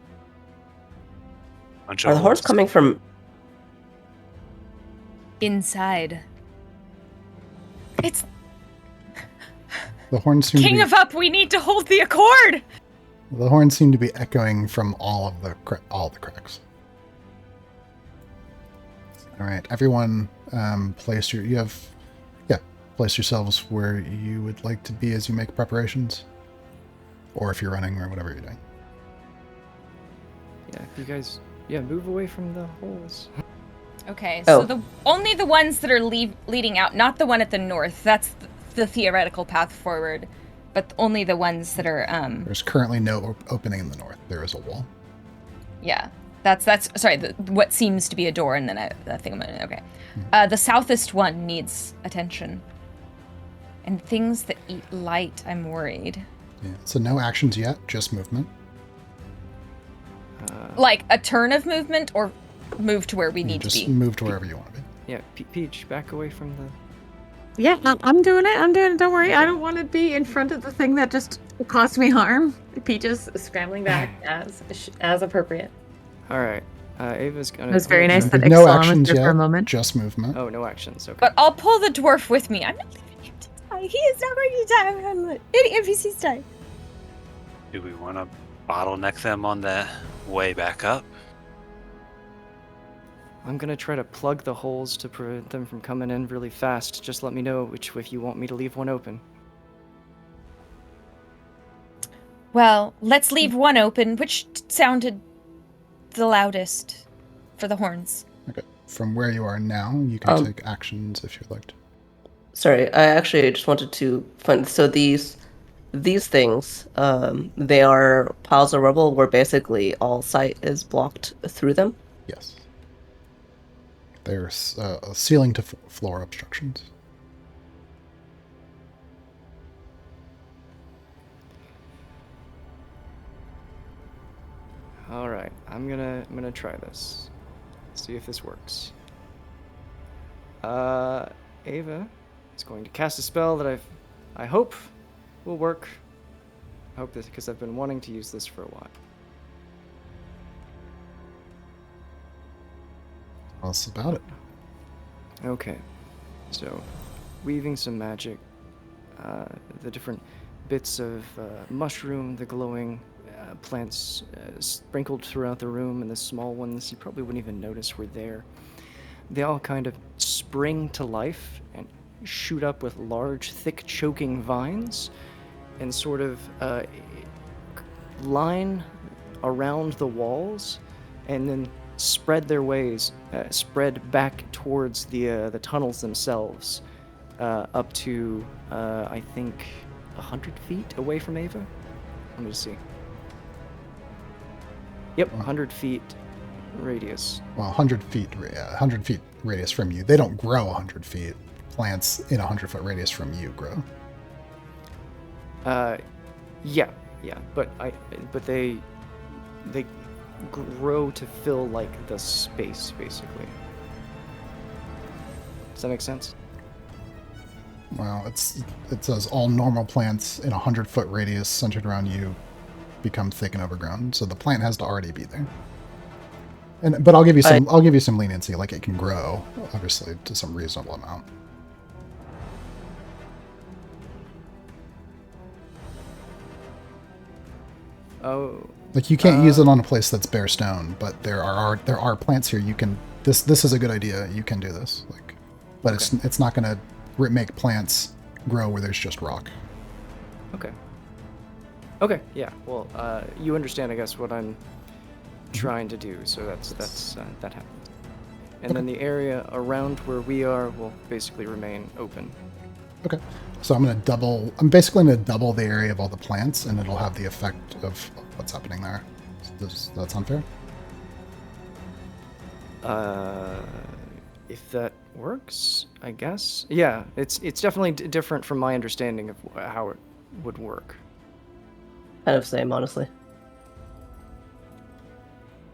S7: Are the horns coming from...
S2: Inside. It's...
S1: The horns seem
S2: King
S1: to be,
S2: of Up, we need to hold the accord!
S1: the horns seem to be echoing from all the cracks. All right, everyone, place yourselves where you would like to be as you make preparations, or if you're running or whatever you're doing.
S3: Yeah, you guys, move away from the holes.
S2: Okay, so only the ones that are leading out, not the one at the north. That's the theoretical path forward, but only the ones that are
S1: There's currently no opening in the north. There is a wall.
S2: Yeah, that's sorry. What seems to be a door, and then that thing. Okay, the southest one needs attention, and things that eat light. I'm worried.
S1: Yeah. So no actions yet, just movement.
S2: Like a turn of movement, or move to where we need to
S1: Just
S2: be.
S1: move to wherever you want to be.
S3: Yeah, Peach, back away from the...
S5: Yeah, I'm doing it. Don't worry. I don't want to be in front of the thing that just caused me harm. Peach is scrambling back as appropriate.
S3: All right. Ava's gonna.
S5: It was very nice that
S1: No
S5: Ixalan was
S1: actions
S5: there for a
S1: yet,
S5: moment.
S1: just movement.
S3: Oh, no actions. Okay.
S2: But I'll pull the dwarf with me. I'm not leaving him to die. He is not going to die. I'm going to let any NPCs die.
S6: Do we want to bottleneck them on the way back up?
S3: I'm gonna try to plug the holes to prevent them from coming in really fast. Just let me know if you want me to leave one open.
S2: Well, let's leave one open, which sounded the loudest for the horns.
S1: Okay. From where you are now, you can take actions if you'd like to.
S7: Sorry, I actually just wanted to find. So these things, they are piles of rubble where basically all sight is blocked through them.
S1: Yes. There's ceiling to floor obstructions.
S3: All right, I'm gonna try this. See if this works. Ava is going to cast a spell that I hope will work. I hope this because I've been wanting to use this for a while.
S1: Tell us about it.
S3: Okay, so weaving some magic, the different bits of mushroom, the glowing plants sprinkled throughout the room, and the small ones you probably wouldn't even notice were there. They all kind of spring to life and shoot up with large, thick, choking vines and sort of line around the walls and then spread their ways, spread back towards the tunnels themselves, up to, I think, 100 feet away from Ava? Let me just see. Yep, 100 feet radius.
S1: Well, 100 feet radius from you. They don't grow 100 feet. Plants in a 100-foot radius from you grow.
S3: Yeah, but they grow to fill like the space basically. Does that make sense?
S1: Well, it says all normal plants in a 100-foot radius centered around you become thick and overgrown. So the plant has to already be there. But I'll give you some leniency, like it can grow, obviously, to some reasonable amount.
S3: Oh.
S1: Like you can't use it on a place that's bare stone, but there are plants here. You can this is a good idea. You can do this, but okay. It's not gonna make plants grow where there's just rock.
S3: Okay. Yeah. Well, you understand, I guess, what I'm trying to do. So that happens. And then the area around where we are will basically remain open.
S1: Okay. So I'm basically gonna double the area of all the plants, and it'll have the effect of what's happening there. Does that sound fair?
S3: If that works, I guess. Yeah, it's definitely different from my understanding of how it would work.
S7: Kind of same, honestly.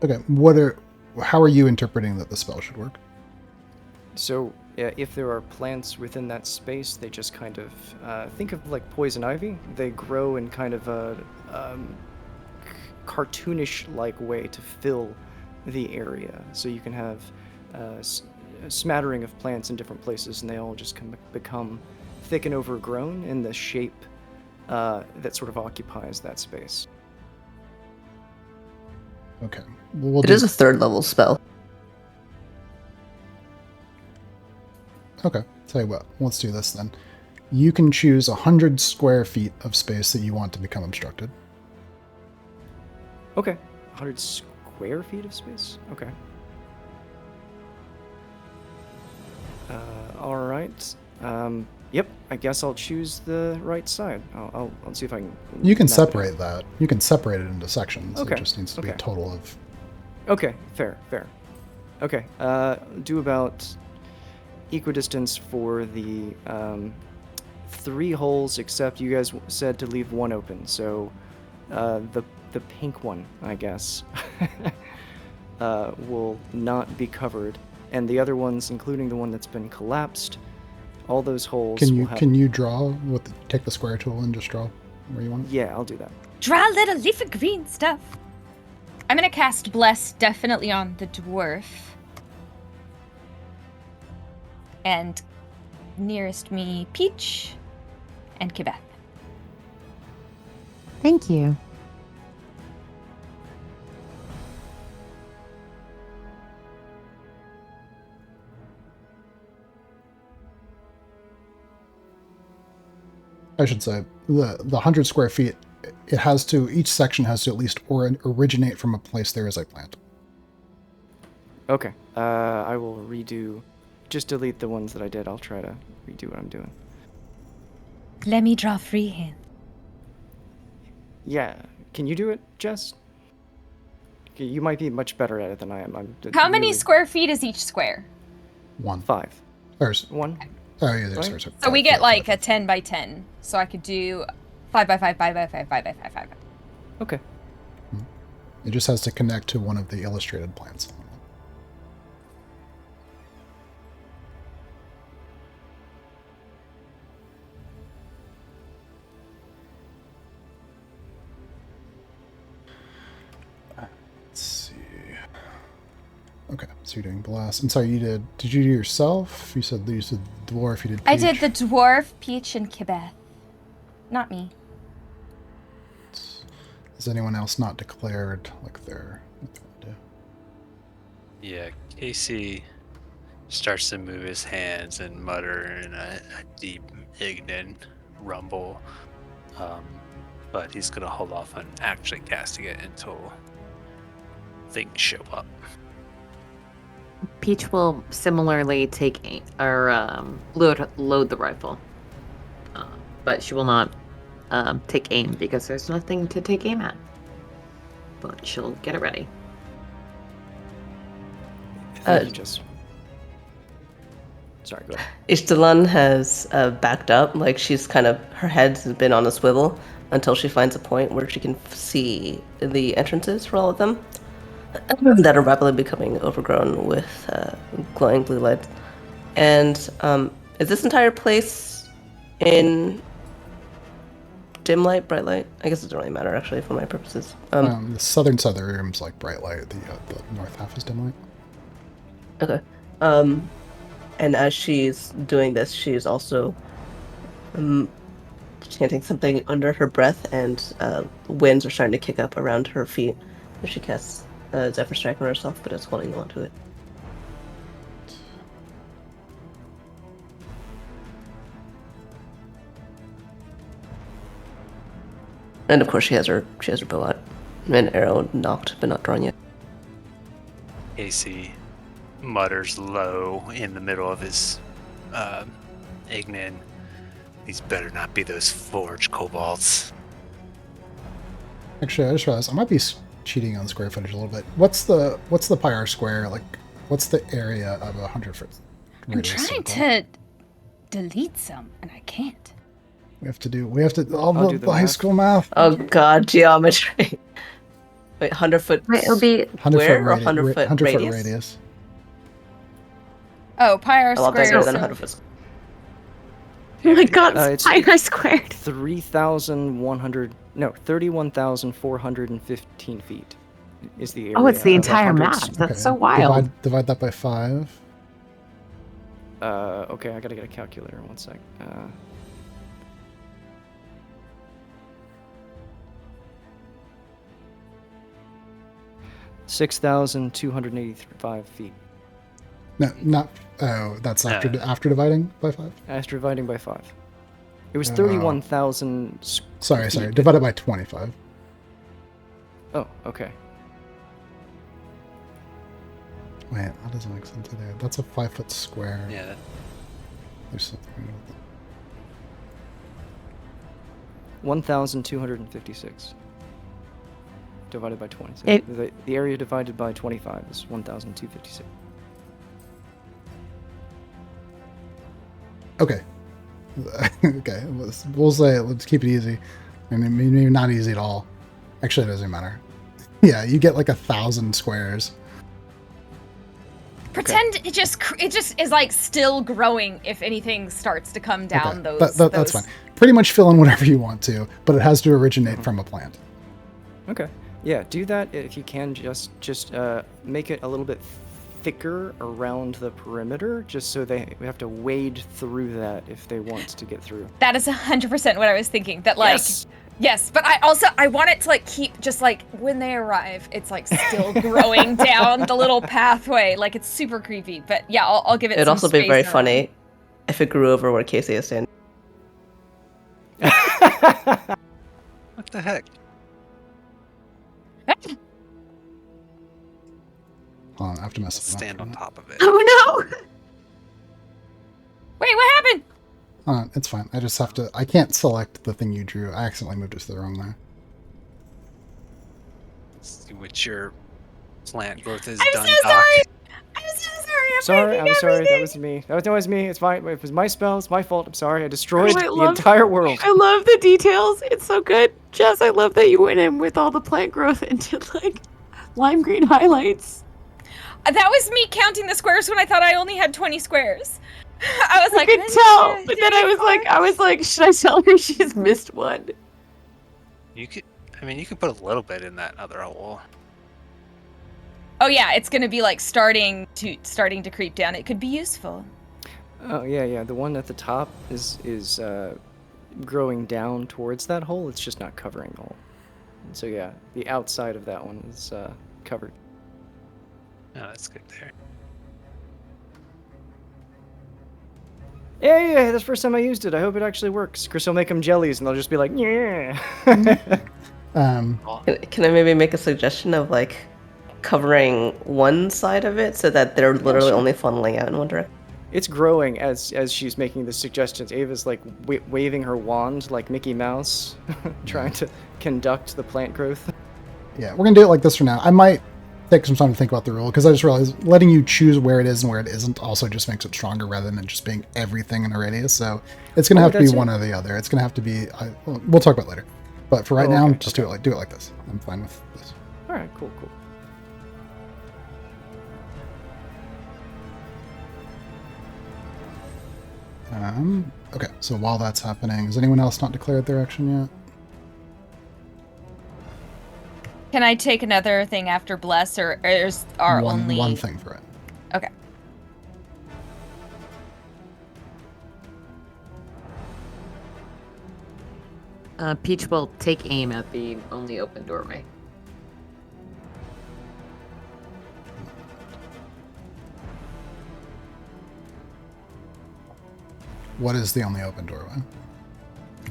S1: Okay. How are you interpreting that the spell should work?
S3: So, if there are plants within that space, they just kind of think of like poison ivy. They grow in kind of a cartoonish-like way to fill the area. So you can have a smattering of plants in different places, and they all just become thick and overgrown in the shape that sort of occupies that space.
S1: Okay.
S7: It is a third level spell.
S1: Okay. Tell you what. Let's do this then. You can choose 100 square feet of space that you want to become obstructed.
S3: Okay. 100 square feet of space? Okay. All right. Yep. I guess I'll choose the right side. I'll see if I can.
S1: You can separate that. You can separate it into sections.
S3: Okay.
S1: It just needs to be a total of.
S3: Okay. Fair. Okay. Do about equidistance for the 3 holes, except you guys said to leave one open. So the pink one, I guess, will not be covered, and the other ones, including the one that's been collapsed, all those holes.
S1: Can you draw take the square tool and just draw where you want it?
S3: Yeah, I'll do that.
S2: Draw a little leafy green stuff. I'm gonna cast Bless definitely on the dwarf. And nearest me, Peach and Kibeth.
S5: Thank you.
S1: I should say the 100 square feet. It has to. Each section has to at least originate from a place there is a plant.
S3: Okay. I will redo. Just delete the ones that I did. I'll try to redo what I'm doing.
S2: Let me draw freehand.
S3: Yeah. Can you do it, Jess? Okay, you might be much better at it than I am.
S2: How many
S3: really-
S2: square feet is each square?
S1: 1.
S3: 5.
S1: There's.
S3: 1.
S1: Oh yeah, there's.
S3: Right?
S1: Sorry.
S2: So we get like a 10 by 10. So I could do 5 by 5, 5 by 5, 5 by 5, 5 by 5.
S3: Okay.
S1: It just has to connect to one of the illustrated plants. Let's see. Okay, so you're doing blast. I'm sorry, Did you do yourself? You said dwarf. You did.
S2: I did
S1: peach.
S2: the dwarf, Peach, and Kibeth. Not me.
S1: Is anyone else not declared like they're what they want to do?
S6: Yeah, Casey starts to move his hands and mutter in a deep, ignorant rumble. But he's going to hold off on actually casting it until things show up.
S5: Peach will similarly take load the rifle, but she will not take aim because there's nothing to take aim at. But she'll get it ready.
S3: Thank you, Jess. Sorry, go ahead.
S7: Ishtalan has backed up, like she's her head's been on a swivel until she finds a point where she can see the entrances for all of them that are rapidly becoming overgrown with glowing blue lights. And is this entire place in dim light, bright light? I guess it doesn't really matter actually for my purposes.
S1: The southern side of the room's like bright light. The north half is dim light.
S7: Okay. And as she's doing this, she's also chanting something under her breath, and winds are starting to kick up around her feet. She casts Zephyr Strike on herself, but is holding on to it. And of course, she has her bow out, an arrow knocked but not drawn yet.
S6: Casey mutters low in the middle of his Ignin. These better not be those forged kobolds.
S1: Actually, I just realized I might be cheating on square footage a little bit. What's the pyre square like? What's the area of 100 foot?
S2: I'm trying to delete some, and I can't.
S1: We have to all
S3: I'll do
S1: the
S3: the
S1: high
S3: math.
S1: school math.
S7: Oh god, geometry. Wait, 100 foot
S5: Wait, it'll be
S1: 100
S7: square
S1: foot
S7: or 100 foot
S1: 100
S7: radius?
S1: foot radius.
S2: Oh, Pyre
S7: A lot
S2: Square.
S7: bigger
S2: is
S7: than
S2: so-
S7: 100 foot.
S5: oh my god,
S3: it's-
S5: Pyre squared.
S3: 31,415 feet is the area.
S5: Oh, it's the
S3: of
S5: entire
S3: 100
S5: map. That's so wild.
S1: Divide that by 5.
S3: Okay, I gotta get a calculator. 1 sec. 6,285 feet.
S1: No, not. Oh, that's after
S6: No.
S1: after dividing by 5.
S3: After dividing by 5. It was 31,000.
S1: Sorry.
S3: feet.
S1: Divided by 25.
S3: Oh, okay.
S1: Wait, that doesn't make sense either. That's a 5 foot square.
S6: Yeah,
S1: There's something with that.
S3: 1,256. Divided by 20. So
S5: It-
S3: the area divided by 25 is 1,256.
S1: Okay. Okay. We'll say let's keep it easy. I mean, maybe not easy at all. Actually, it doesn't matter. Yeah, you get like 1,000 squares.
S2: Pretend it just is like still growing. If anything starts to come down
S1: Okay,
S2: those.
S1: that's fine. Pretty much fill in whatever you want to, but it has to originate from a plant.
S3: Okay. Yeah, do that if you can. Just make it a little bit thicker around the perimeter, just so they have to wade through that if they want to get through.
S2: That is 100% what I was thinking. That like, yes, but I want it to like keep just like when they arrive, it's like still growing down the little pathway. Like it's super creepy. But yeah, I'll give it.
S7: It'd
S2: some
S7: also be
S2: space
S7: very
S2: around.
S7: funny if it grew over where Casey is standing.
S6: What the heck?
S1: Hold on, I have to mess
S6: Let's
S1: it up.
S6: stand on top of it.
S5: Oh no!
S2: Wait, what happened?
S1: It's fine. I just have to. I can't select the thing you drew. I accidentally moved it to the wrong layer.
S6: Let's see what your plant growth is
S2: I'm
S6: done,
S2: so
S6: Doc.
S2: sorry. I'm so sorry.
S3: I'm sorry. That was me. That was me. It was my spell. It's my fault. I'm sorry. I destroyed
S5: I
S3: the
S5: love-
S3: entire world.
S5: I love the details. It's so good. Jess, I love that you went in with all the plant growth and did like lime green highlights.
S2: That was me counting the squares when I thought I only had 20 squares. I was
S5: I
S2: like,
S5: could
S2: 1,
S5: tell,
S2: 2,
S5: but then
S2: 3,
S5: I was like, should I tell her she's missed one?
S6: You could put a little bit in that other hole.
S2: Oh yeah, it's gonna be like starting to creep down. It could be useful.
S3: Oh yeah. The one at the top is growing down towards that hole. It's just not covering the hole. And so yeah, the outside of that one is covered.
S6: Oh, that's good there.
S3: Yeah, that's the first time I used it. I hope it actually works. Chris will make them jellies, and they'll just be like, yeah.
S7: Can I maybe make a suggestion of like covering one side of it so that they're literally
S3: sure.
S7: only funneling out in one direction?
S3: It's growing as she's making the suggestions. Ava's like waving her wand like Mickey Mouse, trying to conduct the plant growth.
S1: Yeah, we're gonna do it like this for now. I might take some time to think about the rule because I just realized letting you choose where it is and where it isn't also just makes it stronger rather than just being everything in a radius. So it's gonna have to be one or the other. It's gonna have to be. We'll talk about it later. But for right now,
S3: okay,
S1: just do it like this. I'm fine with this.
S3: All right, cool.
S1: Okay, so while that's happening, has anyone else not declared their action yet?
S2: Can I take another thing after bless, or is our only
S1: one thing for it?
S2: Okay.
S5: Peach will take aim at the only open doorway.
S1: What is the only open doorway?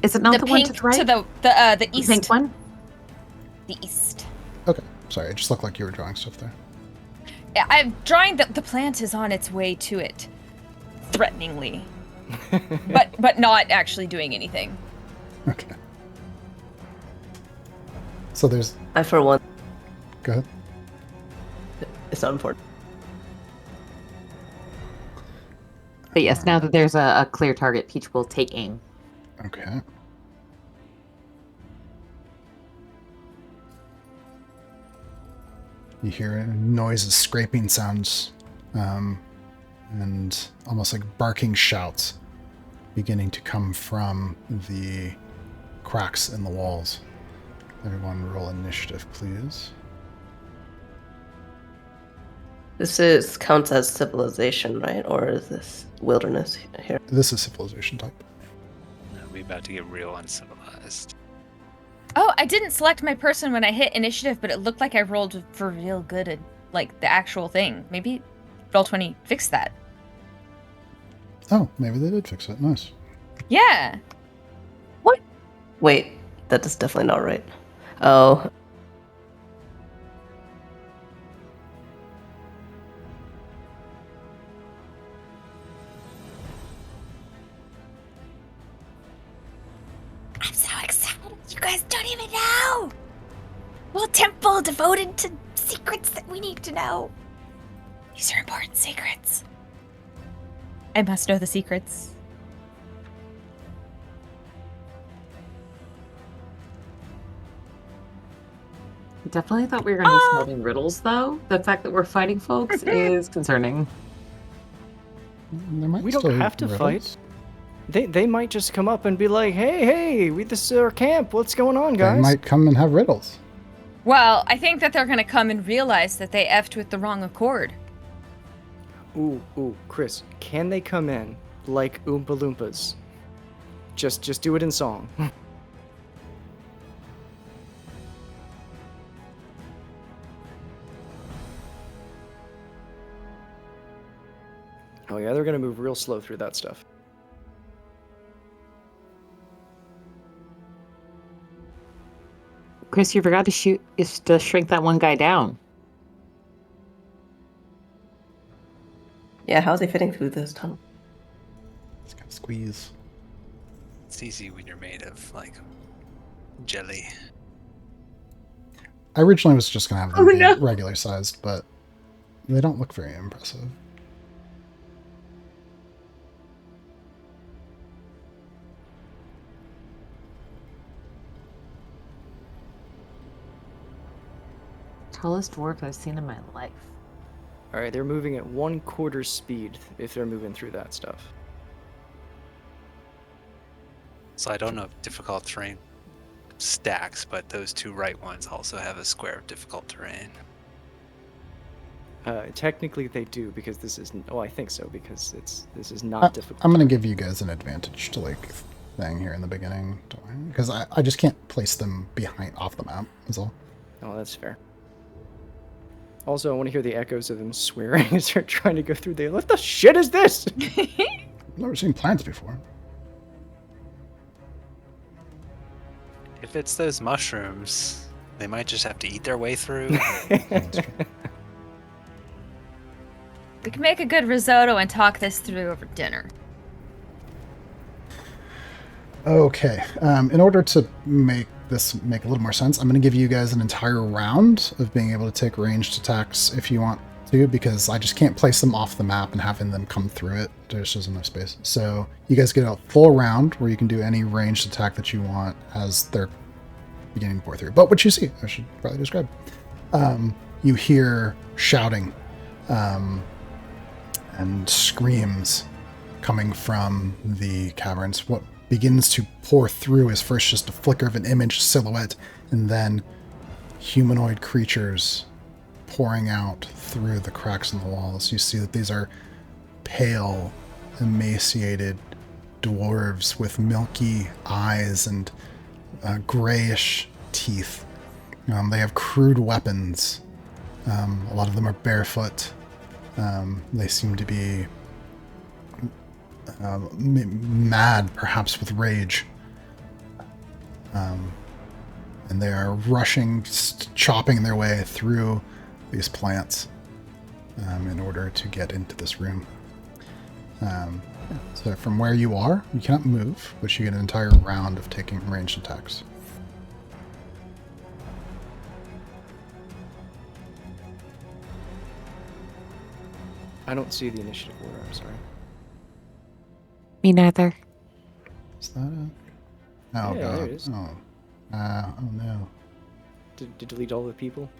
S5: Is it not the one
S2: pink
S5: to the right?
S2: to the east.
S5: pink one?
S2: The east.
S1: Okay, sorry, it just looked like you were drawing stuff there.
S2: Yeah, I'm drawing the plant is on its way to it, threateningly, but not actually doing anything.
S1: Okay. So there's.
S7: I, for one,
S1: Go ahead.
S7: it's not important.
S5: But yes, now that there's a clear target, Peach will take aim.
S1: Okay. You hear noises, scraping sounds, and almost like barking shouts beginning to come from the cracks in the walls. Everyone roll initiative, please.
S7: This counts as civilization, right? Or is this wilderness here?
S1: This is civilization type.
S6: No, we about to get real uncivilized.
S2: Oh, I didn't select my person when I hit initiative, but it looked like I rolled for real good at like the actual thing. Maybe Roll20 fixed that.
S1: Oh, maybe they did fix it. Nice.
S2: Yeah.
S7: Wait, that is definitely not right. Oh.
S2: I'm so excited. You guys don't even know. Well, temple devoted to secrets that we need to know. These are important secrets. I must know the secrets.
S5: I definitely thought we were going to be solving riddles, though. The fact that we're fighting folks is concerning.
S1: There might
S3: We
S1: still
S3: don't
S1: be
S3: have to
S1: riddles.
S3: fight. They might just come up and be like, hey, this is our camp. What's going on,
S1: They
S3: guys?
S1: might come and have riddles.
S2: Well, I think that they're gonna come and realize that they effed with the wrong accord.
S3: Ooh, Chris, can they come in like Oompa Loompas? Just do it in song. Oh yeah, they're gonna move real slow through that stuff.
S5: Chris, you forgot to shrink that one guy down.
S7: Yeah, how's he fitting through this tunnel?
S1: Just gotta squeeze.
S6: It's easy when you're made of like jelly.
S1: I originally was just gonna have them
S5: Oh,
S1: be
S5: no.
S1: regular sized, but they don't look very impressive.
S5: Tallest dwarf I've seen in my life.
S3: All right, they're moving at 1/4 speed if they're moving through that stuff.
S6: So I don't know if difficult terrain stacks, but those two right ones also have a square of difficult terrain.
S3: Technically they do because this is. Oh, I think so because this is not difficult.
S1: I'm gonna give you guys an advantage to like thing here in the beginning, because I just can't place them behind off the map. That's all.
S3: Oh, that's fair. Also, I want to hear the echoes of them swearing as they're trying to go through there. What the shit is this?
S1: I've never seen plants before.
S6: If it's those mushrooms, they might just have to eat their way through.
S1: That's true.
S2: We can make a good risotto and talk this through over dinner.
S1: Okay. In order to make this make a little more sense, I'm going to give you guys an entire round of being able to take ranged attacks if you want to, because I just can't place them off the map and having them come through it. There's just enough space. So you guys get a full round where you can do any ranged attack that you want as they're beginning to pour through. But what you see, I should probably describe. You hear shouting and screams coming from the caverns. What begins to pour through is first just a flicker of an image silhouette, and then humanoid creatures pouring out through the cracks in the walls. You see that these are pale, emaciated dwarves with milky eyes and grayish teeth. They have crude weapons. A lot of them are barefoot. They seem to be mad, perhaps with rage. And they are rushing, chopping their way through these plants in order to get into this room. So from where you are, you cannot move, but you get an entire round of taking ranged attacks.
S3: I don't see the initiative order, I'm sorry.
S5: Me neither.
S1: Is that it? Oh,
S3: Yeah,
S1: God.
S3: there it is.
S1: Oh. Oh, no.
S3: Did delete all the people?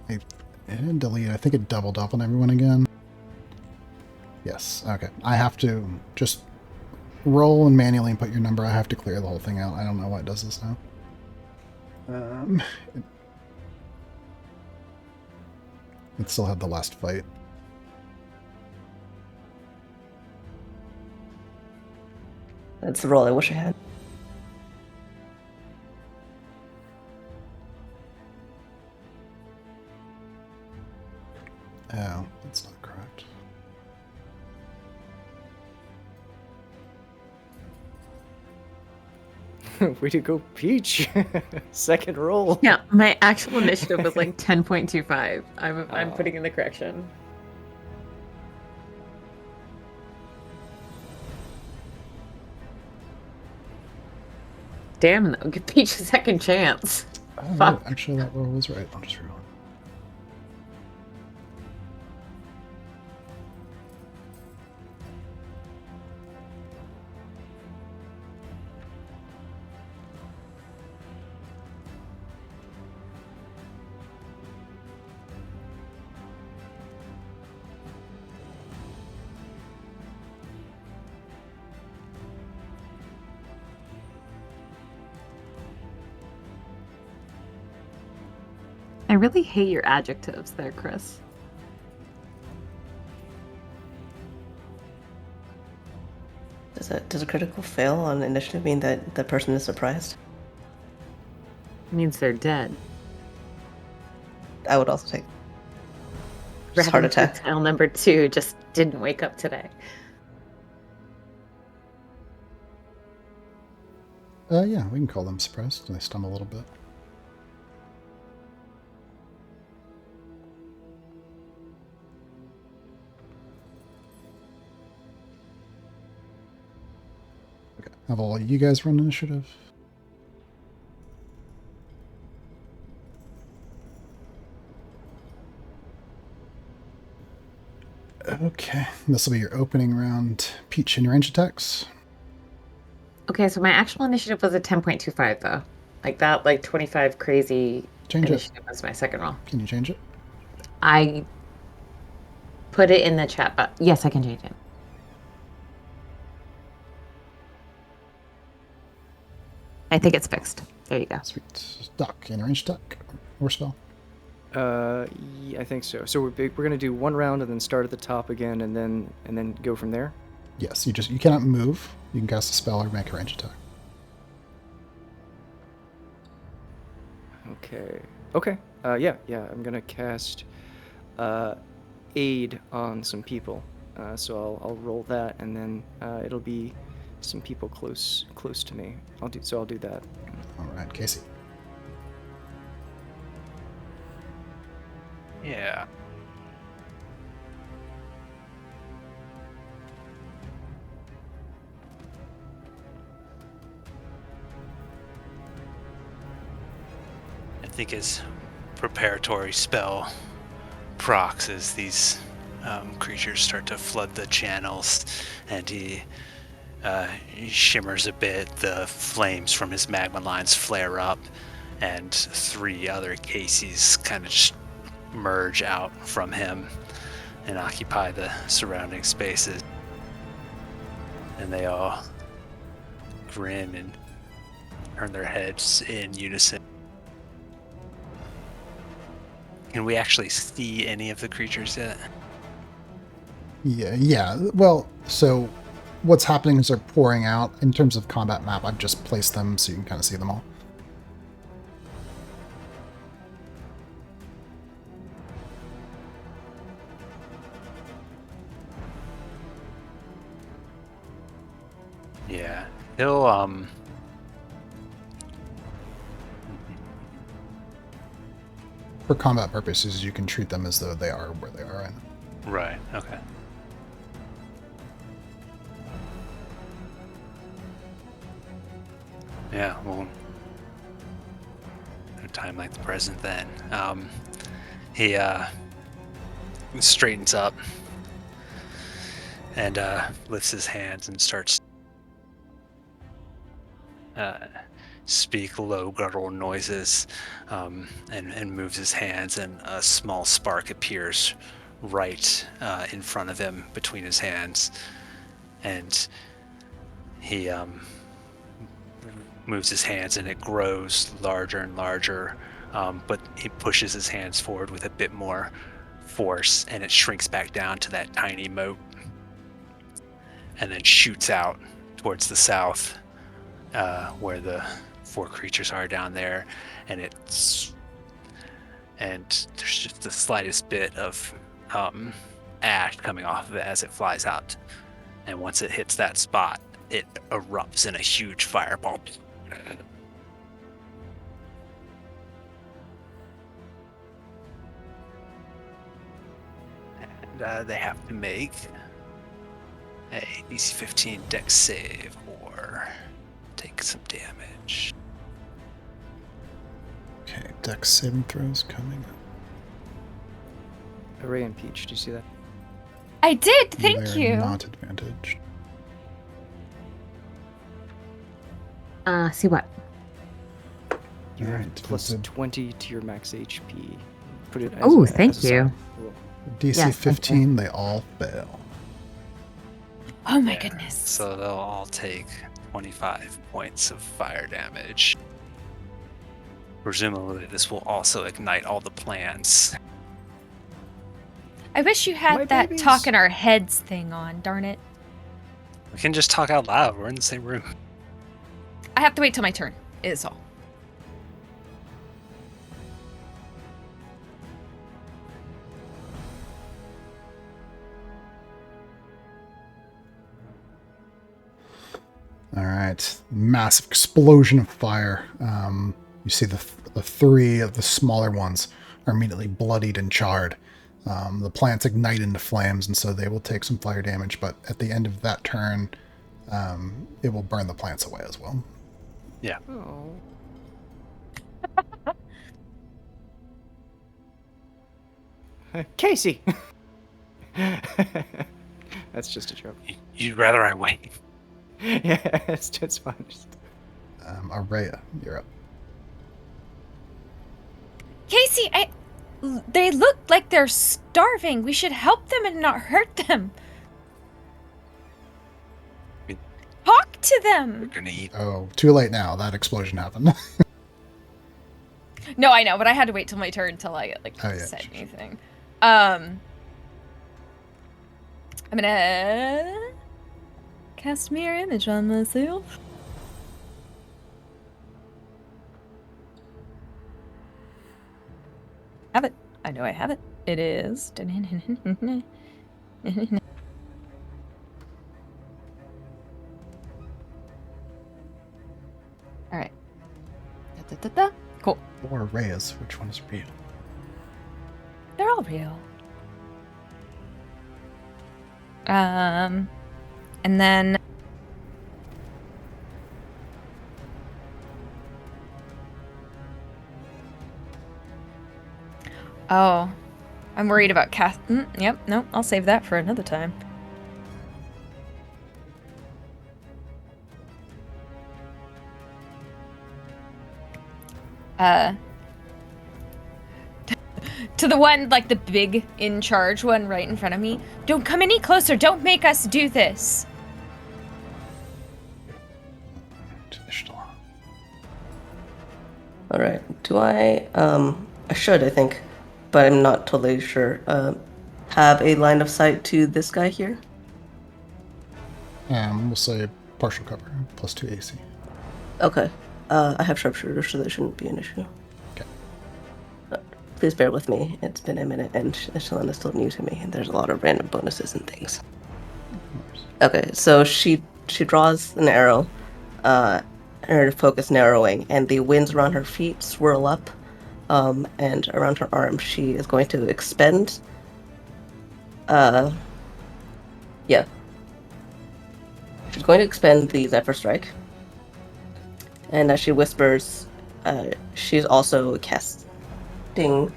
S1: It didn't delete. I think it doubled up on everyone again. Yes. Okay. I have to just roll and manually input your number. I have to clear the whole thing out. I don't know why it does this now. It still had the last fight.
S7: That's the roll I wish I had.
S1: Oh, that's not correct.
S3: Way to go, Peach! Second roll.
S5: Yeah, my actual initiative was like 10.25. I'm putting in the correction. Damn, though. Give Peach a second chance.
S1: Oh, no,
S5: Fuck.
S1: actually, that roll was right. I'll just reroll.
S5: really hate your adjectives there, Chris.
S7: Does a critical fail on initiative mean that the person is surprised?
S5: It means they're dead.
S7: I would also take just heart
S5: Rabbit
S7: attack.
S5: Tail number 2 just didn't wake up today.
S1: Yeah, we can call them surprised. They stumble a little bit. Okay, have all you guys run initiative? Okay, this will be your opening round. Peach, any range attacks?
S5: Okay, so my actual initiative was a 10.25 though. Like that, like 25 crazy
S1: Change it.
S5: initiative was my second roll.
S1: Can you change it?
S5: I put it in the chat, but yes, I can change it. I think it's fixed. There you go.
S1: Sweet. Doc, any range attack or spell?
S3: Yeah, I think so. So we're gonna do one round and then start at the top again, and then go from there.
S1: Yes, you cannot move. You can cast a spell or make a range attack.
S3: Okay. Yeah. I'm gonna cast aid on some people. So I'll roll that, and then it'll be some people close to me. I'll do that.
S1: All right, Casey.
S6: Yeah. I think his preparatory spell procs as these creatures start to flood the channels, and he shimmers a bit. The flames from his magma lines flare up, and 3 other Caseys kind of just merge out from him and occupy the surrounding spaces. And they all grin and turn their heads in unison. Can we actually see any of the creatures yet?
S1: Yeah. Well, so what's happening is they're pouring out. In terms of combat map, I've just placed them so you can kind of see them all.
S6: Yeah. He'll
S1: For combat purposes, you can treat them as though they are where they are.
S6: Right, okay. Yeah, well, no time like the present then. He straightens up and lifts his hands and starts speak low guttural noises, and moves his hands, and a small spark appears right in front of him between his hands, and he moves his hands and it grows larger and larger, but he pushes his hands forward with a bit more force, and it shrinks back down to that tiny mote and then shoots out towards the south, where the 4 creatures are down there, and there's just the slightest bit of ash coming off of it as it flies out, and once it hits that spot, it erupts in a huge fireball. And they have to make a DC 15 dex save or take some damage.
S1: Okay, dex saving throws coming up.
S3: Array and Peach, do you see that?
S2: I did, thank
S1: They're
S2: you.
S1: not advantaged.
S5: See what?
S3: You have
S1: Alright,
S3: plus
S1: is it-
S3: 20 to your max HP. Put it as
S5: Oh,
S3: a-
S5: thank
S3: as a
S5: you.
S3: side roll.
S1: DC
S5: Yes, thank
S1: 15, they all fail.
S2: Oh my
S6: There.
S2: goodness.
S6: So they'll all take 25 points of fire damage. Presumably, this will also ignite all the plants.
S2: I wish you had
S3: My
S2: that
S3: babies.
S2: talk in our heads thing on, darn it.
S6: We can just talk out loud. We're in the same room.
S2: I have to wait till my turn, is all.
S1: All right. Massive explosion of fire. You see the three of the smaller ones are immediately bloodied and charred. The plants ignite into flames, and so they will take some fire damage, but at the end of that turn, it will burn the plants away as well.
S6: Yeah.
S3: Oh. Casey! That's just a joke.
S6: You'd rather I wait.
S3: Yeah, it's fine.
S1: Araya, you're up.
S2: Casey, they look like they're starving. We should help them and not hurt them. Talk to
S6: We're
S2: them.
S6: gonna eat.
S1: Oh, too late now. That explosion happened.
S2: No, I know, but I had to wait till my turn until I
S1: Oh, yeah,
S2: said
S1: sure.
S2: anything. I'm gonna cast mirror image on myself. Have it. I know I have it. It is. All right. Cool.
S1: Or Araya's. Which one is real?
S2: They're all real. And then oh, I'm worried about cast. Yep, no, I'll save that for another time. To the one, like the big in charge one right in front of me. Don't come any closer. Don't make us do this.
S7: All right. Do I? I should, I think, but I'm not totally sure. Have a line of sight to this guy here?
S1: We'll say partial cover, +2 AC.
S7: Okay. I have sharpshooter, so that shouldn't be an issue.
S1: Okay.
S7: Please bear with me. It's been a minute, and Shelena's still new to me, and there's a lot of random bonuses and things. Okay, so she draws an arrow, her focus narrowing, and the winds around her feet swirl up, and around her arm she is going to expend. Yeah. She's going to expend the Zephyr Strike. And as she whispers, she's also casting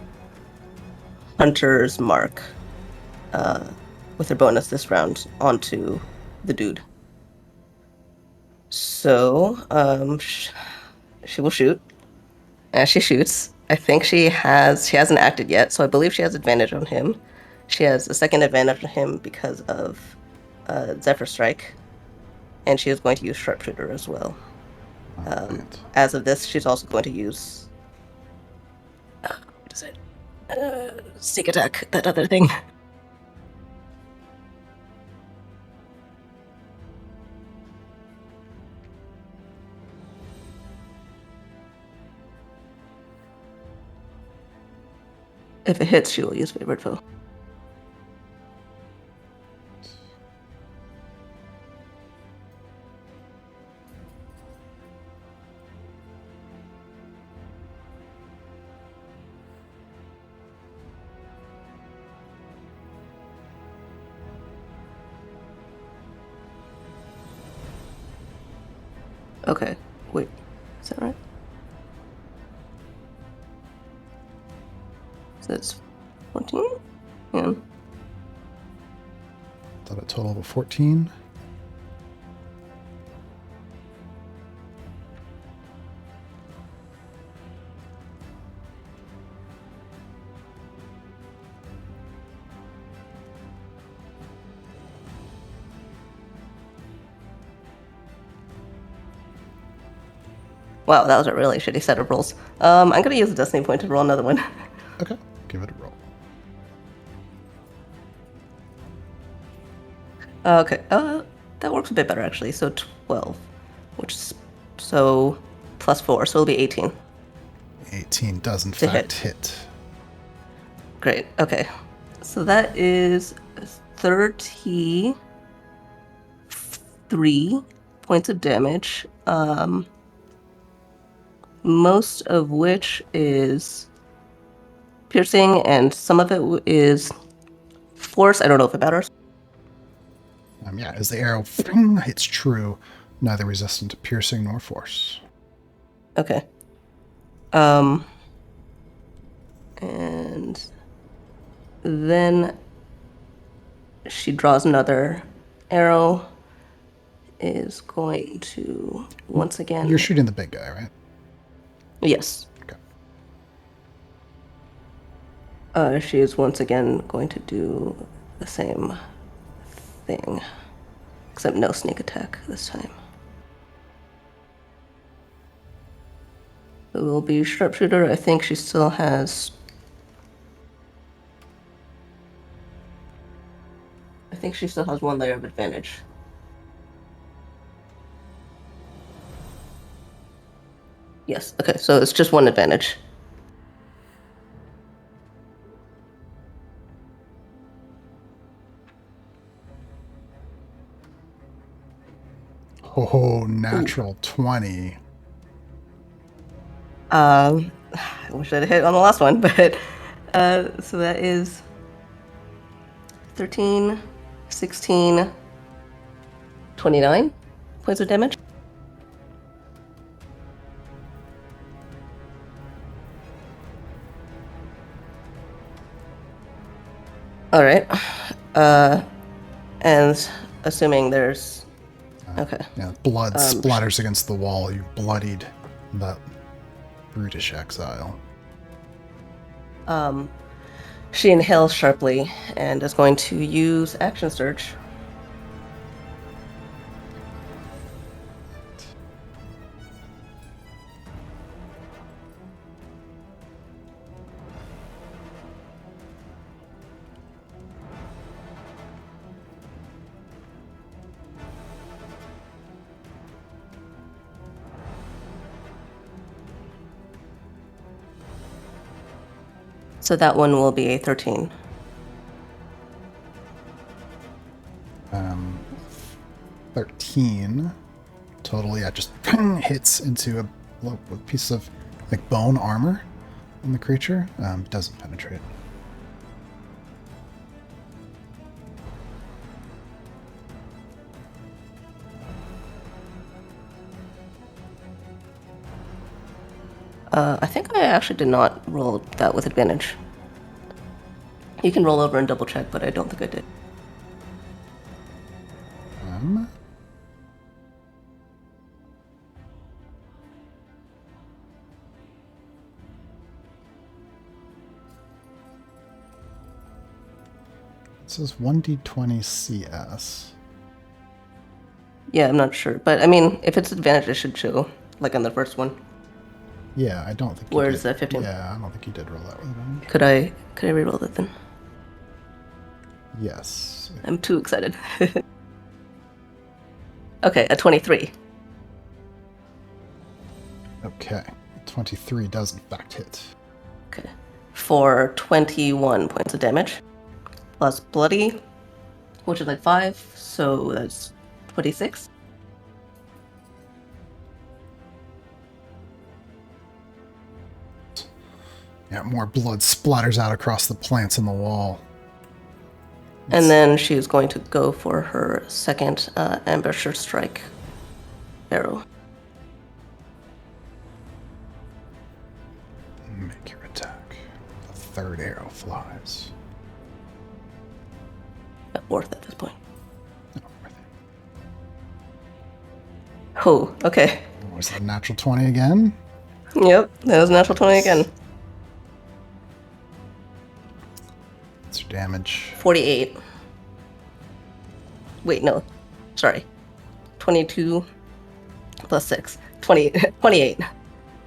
S7: Hunter's Mark with her bonus this round onto the dude. So, she will shoot. As she shoots, I think she hasn't acted yet, so I believe she has advantage on him. She has a second advantage on him because of Zephyr Strike, and she is going to use Sharpshooter as well. As of this, she's also going to use what is it? Sneak attack, that other thing. If it hits, she will use Favorite Foe. Okay, wait, is that right? So that's 14? Yeah.
S1: Thought a total of 14.
S7: Wow, that was a really shitty set of rolls. I'm gonna use a destiny point to roll another one.
S1: Okay, give it a roll.
S7: Okay, that works a bit better actually. So 12, which is so plus 4, so it'll be 18.
S1: 18 does in
S7: To
S1: fact hit.
S7: Great. Okay, so that is 33 points of damage. Most of which is piercing, and some of it is force. I don't know if it matters.
S1: Yeah, as the arrow hits true, neither resistant to piercing nor force.
S7: Okay. And then she draws another arrow. Is going to once again.
S1: You're shooting the big guy, right?
S7: Yes.
S1: Okay.
S7: She is once again going to do the same thing, except no sneak attack this time. It will be sharpshooter. I think she still has. I think she still has 1 layer of advantage. Yes. Okay. So it's just 1 advantage.
S1: Oh, natural 20.
S7: I wish I'd hit on the last one, but so that is 13, 16, 29 points of damage. All right. And assuming there's okay.
S1: Yeah, blood splatters against the wall. You've bloodied that brutish exile.
S7: She inhales sharply and is going to use action surge. So that one will be a 13.
S1: 13 total, yeah, just hits into a piece of like bone armor on the creature. Doesn't penetrate.
S7: I think I actually did not roll that with advantage. You can roll over and double check, but I don't think I did.
S1: It says 1d20 CS.
S7: Yeah, I'm not sure, but I mean, if it's advantage, it should show, like on the first one.
S1: Yeah, I don't think.
S7: Where's that 15?
S1: Yeah, I don't think you did roll that with advantage.
S7: Could I reroll that then?
S1: Yes.
S7: I'm too excited. Okay, a 23.
S1: Okay, 23 does in fact hit.
S7: Okay, for 21 points of damage, plus bloody, which is like 5, so that's 26.
S1: Yeah, more blood splatters out across the plants in the wall.
S7: And then she's going to go for her second ambusher strike arrow.
S1: Make your attack. The third arrow flies.
S7: Not worth at this point.
S1: Not worth it.
S7: Oh, okay.
S1: Was that a natural 20 again?
S7: Yep, that was a natural 20 again.
S1: What's your damage?
S7: 48. Wait, no. Sorry. 22 plus 6. 28.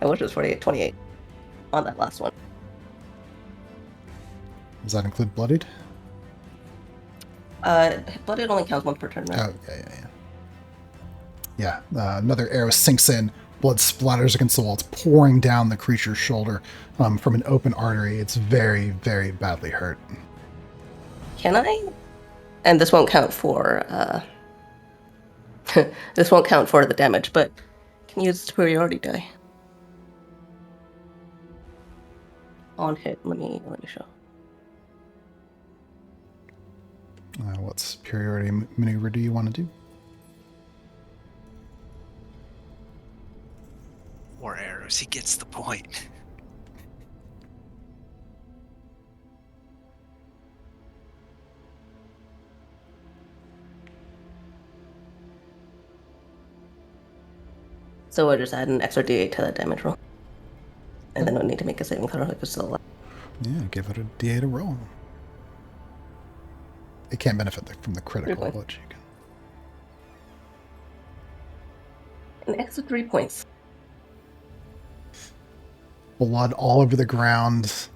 S7: I wish it was 48. 28 on that last one.
S1: Does that include bloodied?
S7: Blooded only counts once per turn, right?
S1: Oh, yeah. Another arrow sinks in. Blood splatters against the wall. It's pouring down the creature's shoulder from an open artery. It's very, very badly hurt.
S7: Can I? And this won't count for this won't count for the damage, but can you use superiority die on hit? Let me show.
S1: What superiority maneuver do you want to do?
S6: More arrows. He gets the point.
S7: So we'll just add an extra d8 to that damage roll. And then we'll need to make a saving throw if it's still alive.
S1: Yeah, give it a d8 to roll. It can't benefit from the critical,
S7: Okay.
S1: but you can.
S7: An extra 3 points.
S1: Blood all over the ground,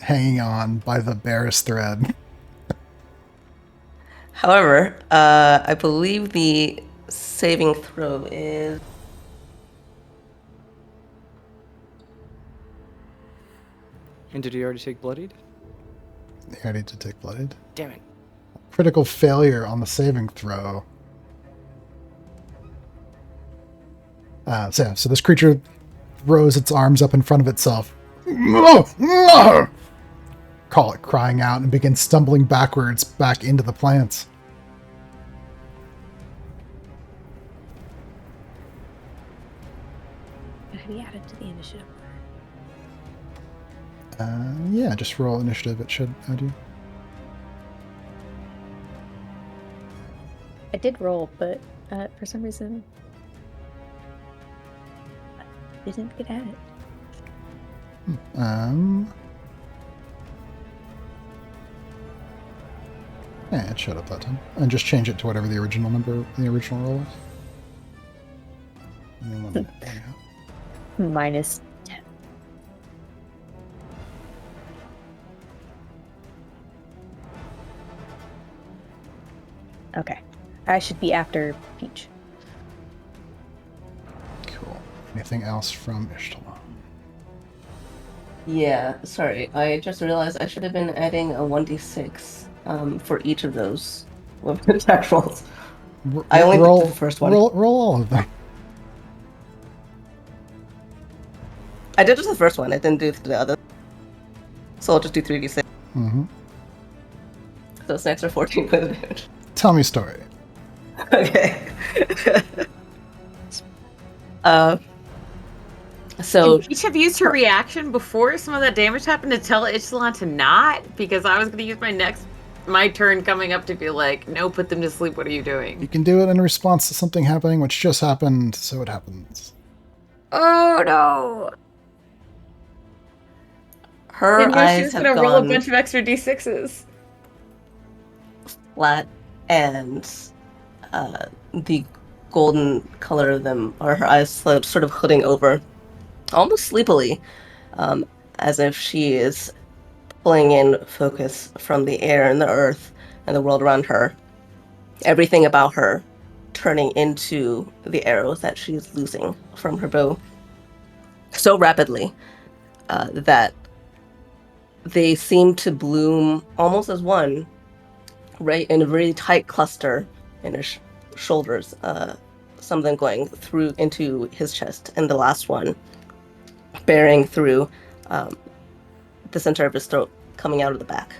S1: hanging on by the barest thread.
S7: However, I believe the saving throw is...
S3: And did he already take bloodied?
S1: You already did take bloodied.
S3: Damn it.
S1: Critical failure on the saving throw. So this creature throws its arms up in front of itself. Call it, crying out, and begins stumbling backwards back into the plants.
S4: Have you added to the initiative?
S1: Yeah, just roll initiative. It should add you.
S4: I did roll, but for some reason, it didn't get added.
S1: Yeah, it showed up that time. And just change it to whatever the original number, the original roll was. And then let me bring it up.
S4: Minus 10. Okay. I should be after Peach.
S1: Cool. Anything else from Ishtalan?
S7: Yeah, sorry. I just realized I should have been adding a 1d6 for each of those weapon attack rolls. I only picked the first one.
S1: Roll all of them.
S7: I did just the first one. I didn't do the other. So I'll just do 3d6.
S1: Mm-hmm.
S7: So it's an extra 14 points of damage.
S1: Tell me a story.
S7: Okay. So
S5: Can each have used her reaction before some of that damage happened to tell Ishtalan to not? Because I was going to use my turn coming up to be like, no, put them to sleep. What are you
S1: You
S5: doing?
S1: can do it in response to something happening which just happened, so it happens.
S5: Oh no!
S7: her
S5: And
S7: eyes
S5: Yoshi's
S7: have
S5: going to roll a
S7: gone
S5: bunch of extra d6s.
S7: flat, and the golden color of them, or her eyes sort of hooding over, almost sleepily, as if she is pulling in focus from the air and the earth and the world around her. Everything about her turning into the arrows that she's losing from her bow so rapidly that they seem to bloom almost as one, right in a very tight cluster in his shoulders. Some of them going through into his chest, and the last one bearing through the center of his throat, coming out of the back.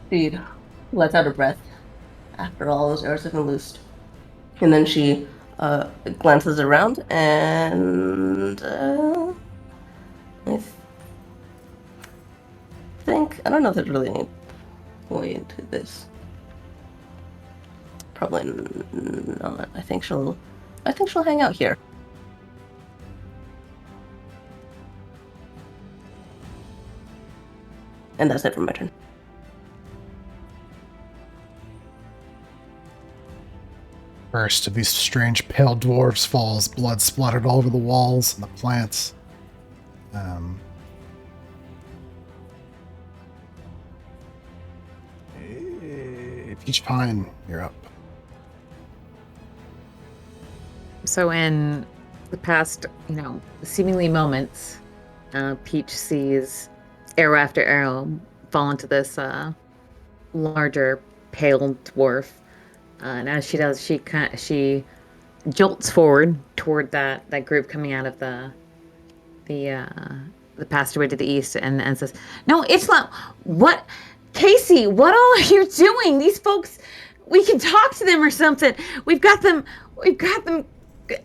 S7: She lets out a breath after all those arrows have been loosed. And then she glances around and I think, I don't know if there's really any point to this. Probably not. I think she'll hang out here. And that's it for my turn.
S1: First of these strange pale dwarves falls, blood splattered all over the walls and the plants. Peach Pine, you're up.
S5: So in the past, seemingly moments, Peach sees arrow after arrow fall into this larger pale dwarf, and as she does, she jolts forward toward that group coming out of the passageway to the east, and says, "No, it's not. What, Casey? What all are you doing? These folks, we can talk to them or something. We've got them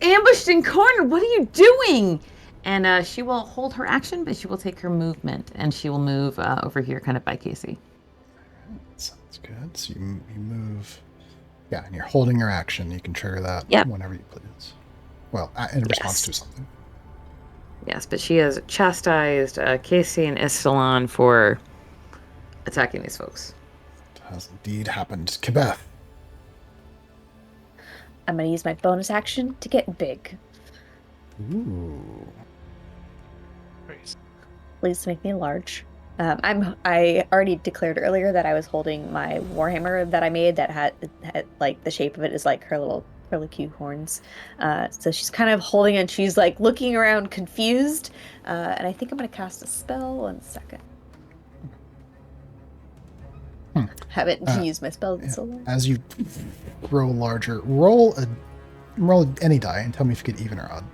S5: ambushed and cornered. What are you doing?" And she will hold her action, but she will take her movement, and she will move over here, kind of by Casey.
S1: Sounds good. So you move. Yeah, and you're holding your action. You can trigger that whenever you please. Well, in response to something.
S5: Yes, but she has chastised Casey and Estalon for attacking these folks.
S1: It has indeed happened. Kibeth.
S4: I'm going to use my bonus action to get big.
S1: Ooh.
S4: Please make me large. I already declared earlier that I was holding my warhammer that I made that had like the shape of it is like her little curlicue horns. So she's kind of holding it and she's like looking around confused. And I think I'm going to cast a spell. 1 second. Haven't used my spell in so long.
S1: As you grow larger, roll any die and tell me if you get even or odd.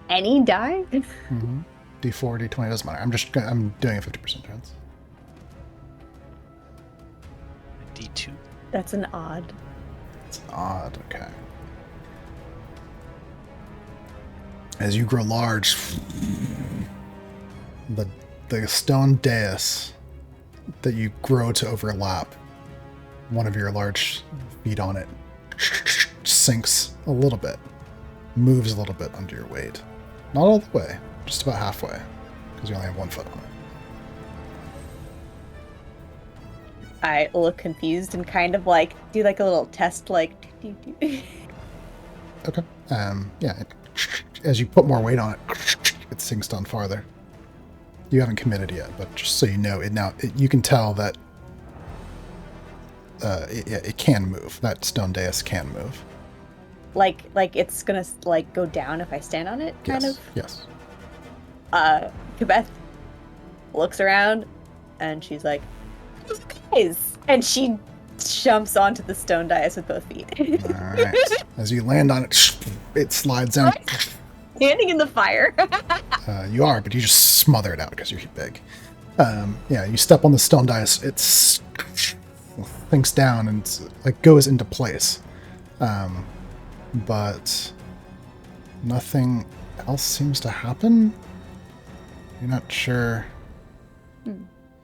S4: Any die?
S1: Mm-hmm. D4, D20, doesn't matter. I'm doing a 50% chance.
S6: D2.
S4: That's an odd.
S1: It's odd, okay. As you grow large, the stone dais that you grow to overlap, one of your large feet on it sinks a little bit, moves a little bit under your weight. Not all the way, just about halfway, because you only have 1 foot on it.
S4: I look confused and kind of like do like a little test, like.
S1: Okay. Yeah. As you put more weight on it, it sinks down farther. You haven't committed yet, but just so you know, you can tell that it can move. That stone dais can move.
S4: Like it's gonna like go down if I stand on it, kind of.
S1: Yes.
S4: Kibeth looks around and she's like, guys, and she jumps onto the stone dais with both feet.
S1: All right. As you land on it, it slides down.
S4: Standing in the fire.
S1: You are, but you just smother it out because you're big. Yeah, you step on the stone dais, it sinks down and like goes into place. But nothing else seems to happen. You're not sure.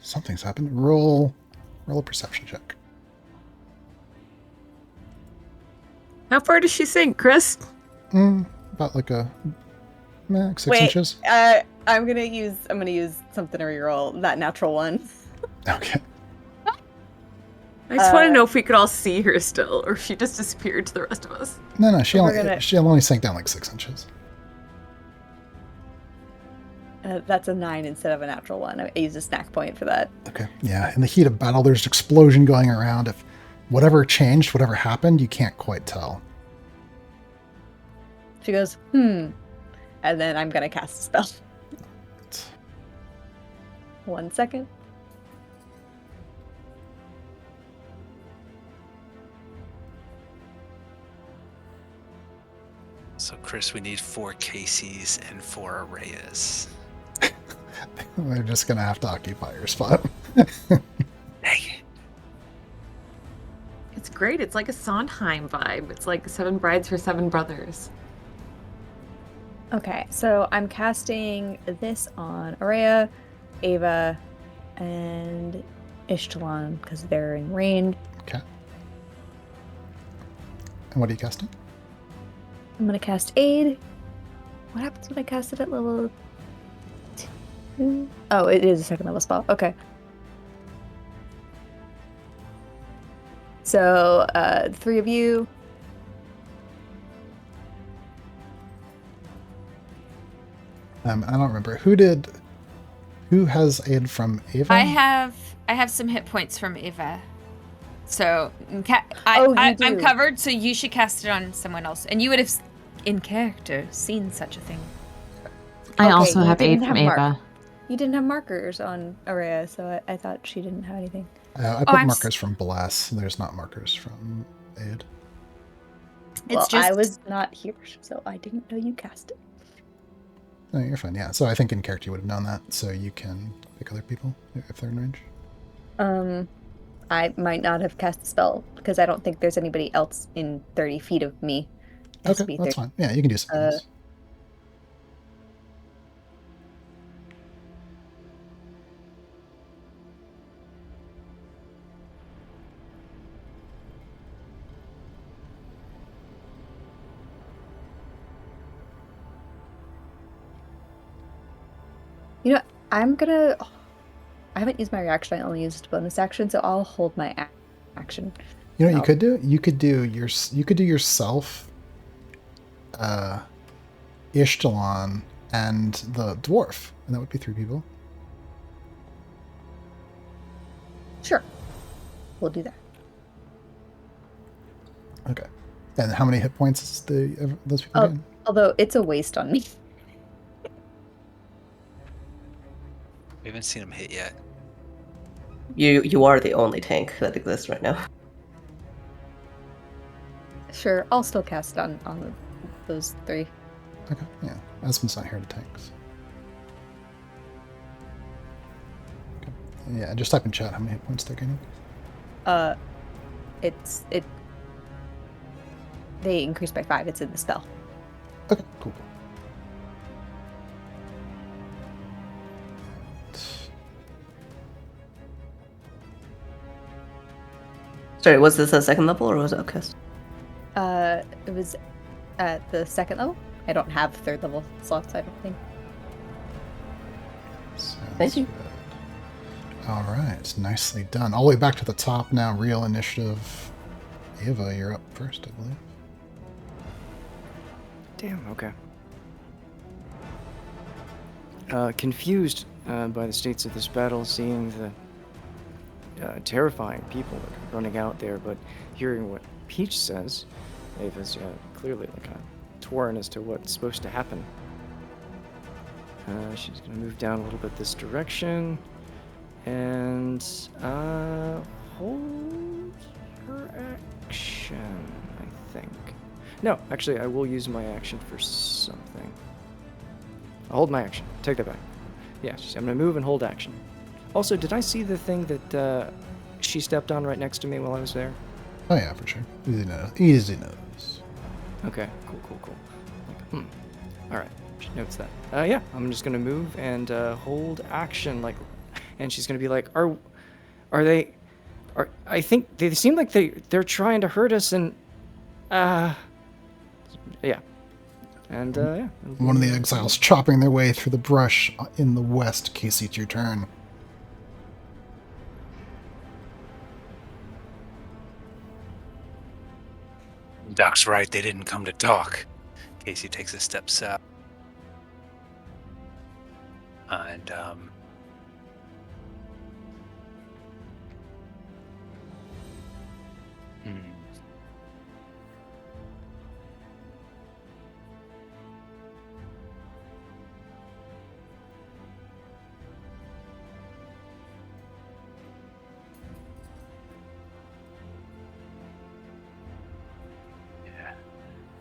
S1: Something's happened. Roll a perception check.
S5: How far does she sink, Chris?
S1: About like 6 inches.
S4: I'm gonna use something to reroll that natural one.
S1: Okay.
S5: I just want to know if we could all see her still, or if she just disappeared to the rest of us.
S1: No, she only sank down like 6 inches.
S4: That's a 9 instead of a natural one. I used a snack point for that.
S1: Okay. Yeah. In the heat of battle, there's an explosion going around. If whatever changed, whatever happened, you can't quite tell.
S4: She goes, and then I'm gonna cast a spell. 1 second.
S6: So, Chris, we need 4 Caseys and 4 Arrayas.
S1: They're just gonna have to occupy your spot.
S6: Dang it.
S5: It's great. It's like a Sondheim vibe. It's like 7 brides for 7 brothers.
S4: Okay, so I'm casting this on Araya, Ava, and Ishtalan because they're in range.
S1: Okay. And what are you casting?
S4: I'm gonna cast Aid. What happens when I cast it at level 2? Oh, it is a 2nd level spell. Okay. So, the three of you.
S1: I don't remember who has aid from Ava.
S2: I have some hit points from Ava. So
S4: You
S2: I'm
S4: do.
S2: covered, so you should cast it on someone else. And you would have, in character, seen such a thing.
S5: I
S4: Okay,
S5: also
S4: you
S5: have aid
S4: didn't
S5: from
S4: have mark-
S5: Ava.
S4: You didn't have markers on Araya, so I thought she didn't have anything.
S1: I put markers from Bless. There's not markers from aid.
S4: Well,
S2: It's just
S4: I was not here, so I didn't know you cast it.
S1: No, you're fine. Yeah. So I think in character you would have known that. So you can pick other people if they're in range.
S4: I might not have cast the spell because I don't think there's anybody else in 30 feet of me. It has to
S1: Okay,
S4: be
S1: that's
S4: 30.
S1: fine. Yeah, you can do something else.
S4: You know, I'm gonna. I haven't used my reaction. I only used bonus action, so I'll hold my action.
S1: You know what
S4: Oh.
S1: you could do? You could do yourself, Ishtalon, and the dwarf, and that would be 3 people.
S4: Sure, we'll do that.
S1: Okay. And how many hit points is those people getting?
S4: Although it's a waste on me.
S6: We haven't seen him hit yet.
S7: You are the only tank that exists right now.
S4: Sure, I'll still cast on those 3.
S1: Okay. Yeah. Aspen's not here to tanks. Okay. Yeah. Just type in chat how many hit points they're getting.
S4: They increase by 5. It's in the spell.
S1: Okay. Cool.
S7: Sorry, was this a second level or was it upcast?
S4: It was at the 2nd level. I don't have 3rd level slots, I don't think.
S7: Thank you.
S1: Good. All right, nicely done. All the way back to the top now. Real initiative. Ava, you're up first, I believe.
S3: Damn, okay. Confused by the states of this battle, seeing the terrifying people that are running out there, but hearing what Peach says, Ava's clearly like torn as to what's supposed to happen. She's gonna move down a little bit this direction and hold her action, I think. No, actually, I will use my action for something. I'll hold my action. Take that back. Yeah, I'm gonna move and hold action. Also, did I see the thing that she stepped on right next to me while I was there?
S1: Oh yeah, for sure. Easy notice.
S3: Okay, cool. Like, all right, she notes that. Yeah, I'm just gonna move and hold action, like, and she's gonna be like, I think they seem like they're trying to hurt us, and yeah, and yeah.
S1: One of the exiles chopping their way through the brush in the west. Casey, it's your turn.
S6: Doc's right, they didn't come to talk. Casey takes a step south. And,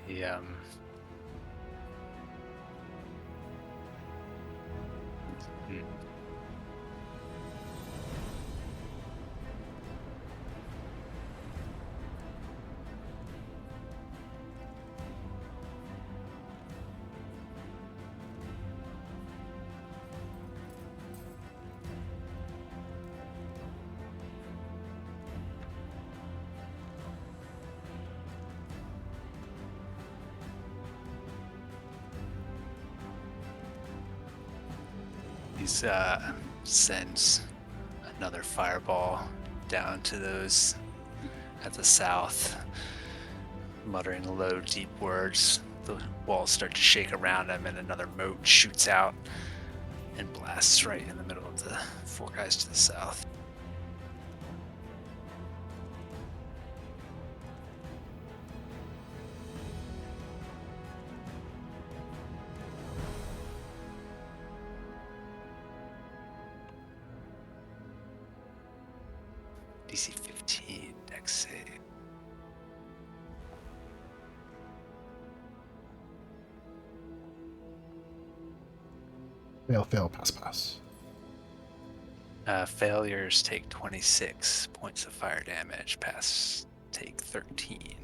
S6: yeah, he sends another fireball down to those at the south, muttering low, deep words. The walls start to shake around him, and another moat shoots out and blasts right in the middle of the four guys to the south. DC 15, dex save.
S1: Fail, pass.
S6: Failures take 26 points of fire damage. Pass take 13.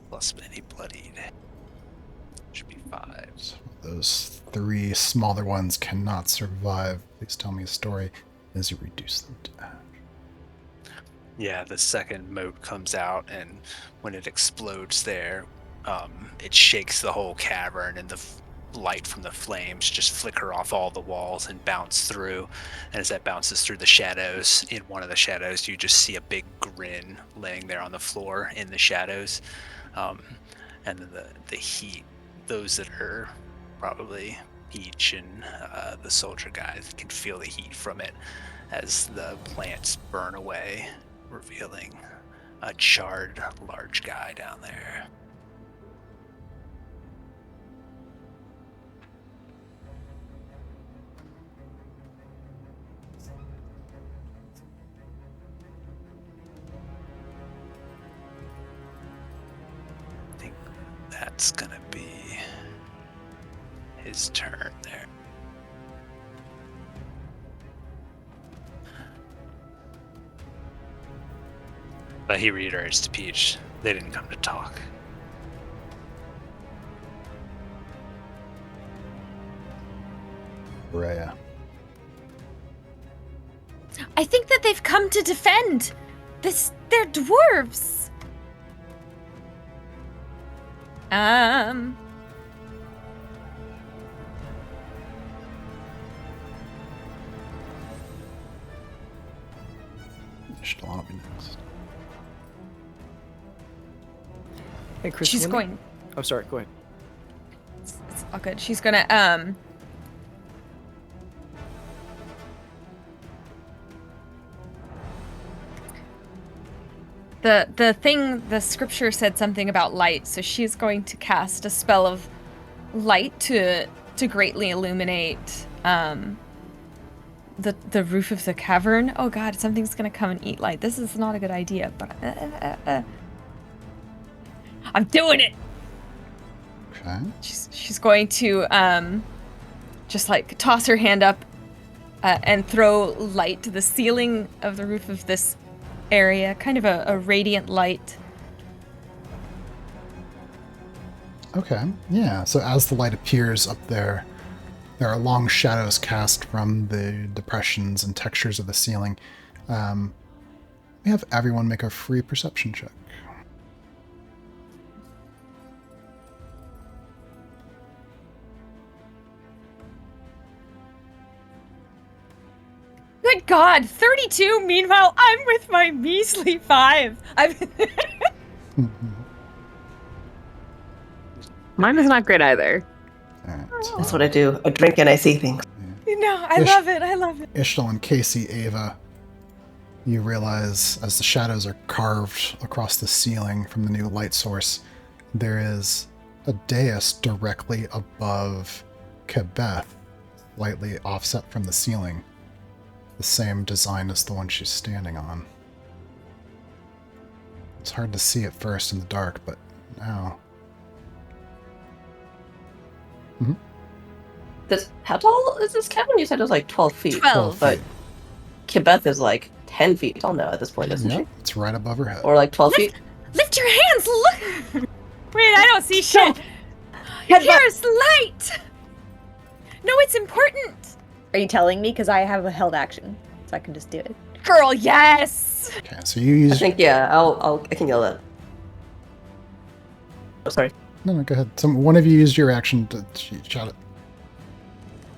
S6: Plus any bloodied. Should be 5.
S1: So those 3 smaller ones cannot survive. Please tell me a story as you reduce them to ash.
S6: Yeah, the second moat comes out, and when it explodes there, it shakes the whole cavern, and the light from the flames just flicker off all the walls and bounce through. And as that bounces through the shadows, in one of the shadows, you just see a big grin laying there on the floor in the shadows. And then the heat, those that are probably Peach and the soldier guys can feel the heat from it as the plants burn away, revealing a charred large guy down there. I think that's gonna be his turn there. But he reiterates to Peach, they didn't come to talk.
S1: Rhea.
S2: I think that they've come to defend. They're dwarves.
S1: Shalana will be next.
S3: Hey, Chris.
S2: She's going.
S3: Oh, sorry. Go ahead.
S2: It's all good. She's gonna the scripture said something about light, so she's going to cast a spell of light to greatly illuminate the roof of the cavern. Oh god, something's gonna come and eat light. This is not a good idea, but I'm doing it.
S1: Okay.
S2: She's going to just like toss her hand up and throw light to the ceiling of the roof of this area, kind of a radiant light.
S1: Okay, yeah. So as the light appears up there, there are long shadows cast from the depressions and textures of the ceiling. We have everyone make a free perception check.
S2: Good God, 32. Meanwhile, I'm with my measly 5.
S8: Mine is not great either.
S1: All right.
S7: That's what I do. I drink and I see things.
S2: No, I love it. I love it.
S1: Ishtal and Casey, Ava, you realize as the shadows are carved across the ceiling from the new light source, there is a dais directly above Kebeth, slightly offset from the ceiling. The same design as the one she's standing on. It's hard to see at first in the dark, but now...
S7: How tall is this cabin? You said it was like 12 feet.
S2: 12.
S7: But Kebeth is like 10 feet tall now at this point, isn't
S1: Yep,
S7: she?
S1: it's right above her head.
S7: Or like 12 feet?
S2: Lift your hands. Look. Wait, I don't see shit.
S7: Head back.
S2: Here's light. No, it's important.
S4: Are you telling me? Because I have a held action, so I can just do it.
S2: Girl, yes.
S1: Okay, so you
S7: I
S1: use...
S7: think, yeah, I can yell that. Oh, sorry.
S1: No, go ahead. One of you used your action to shout it.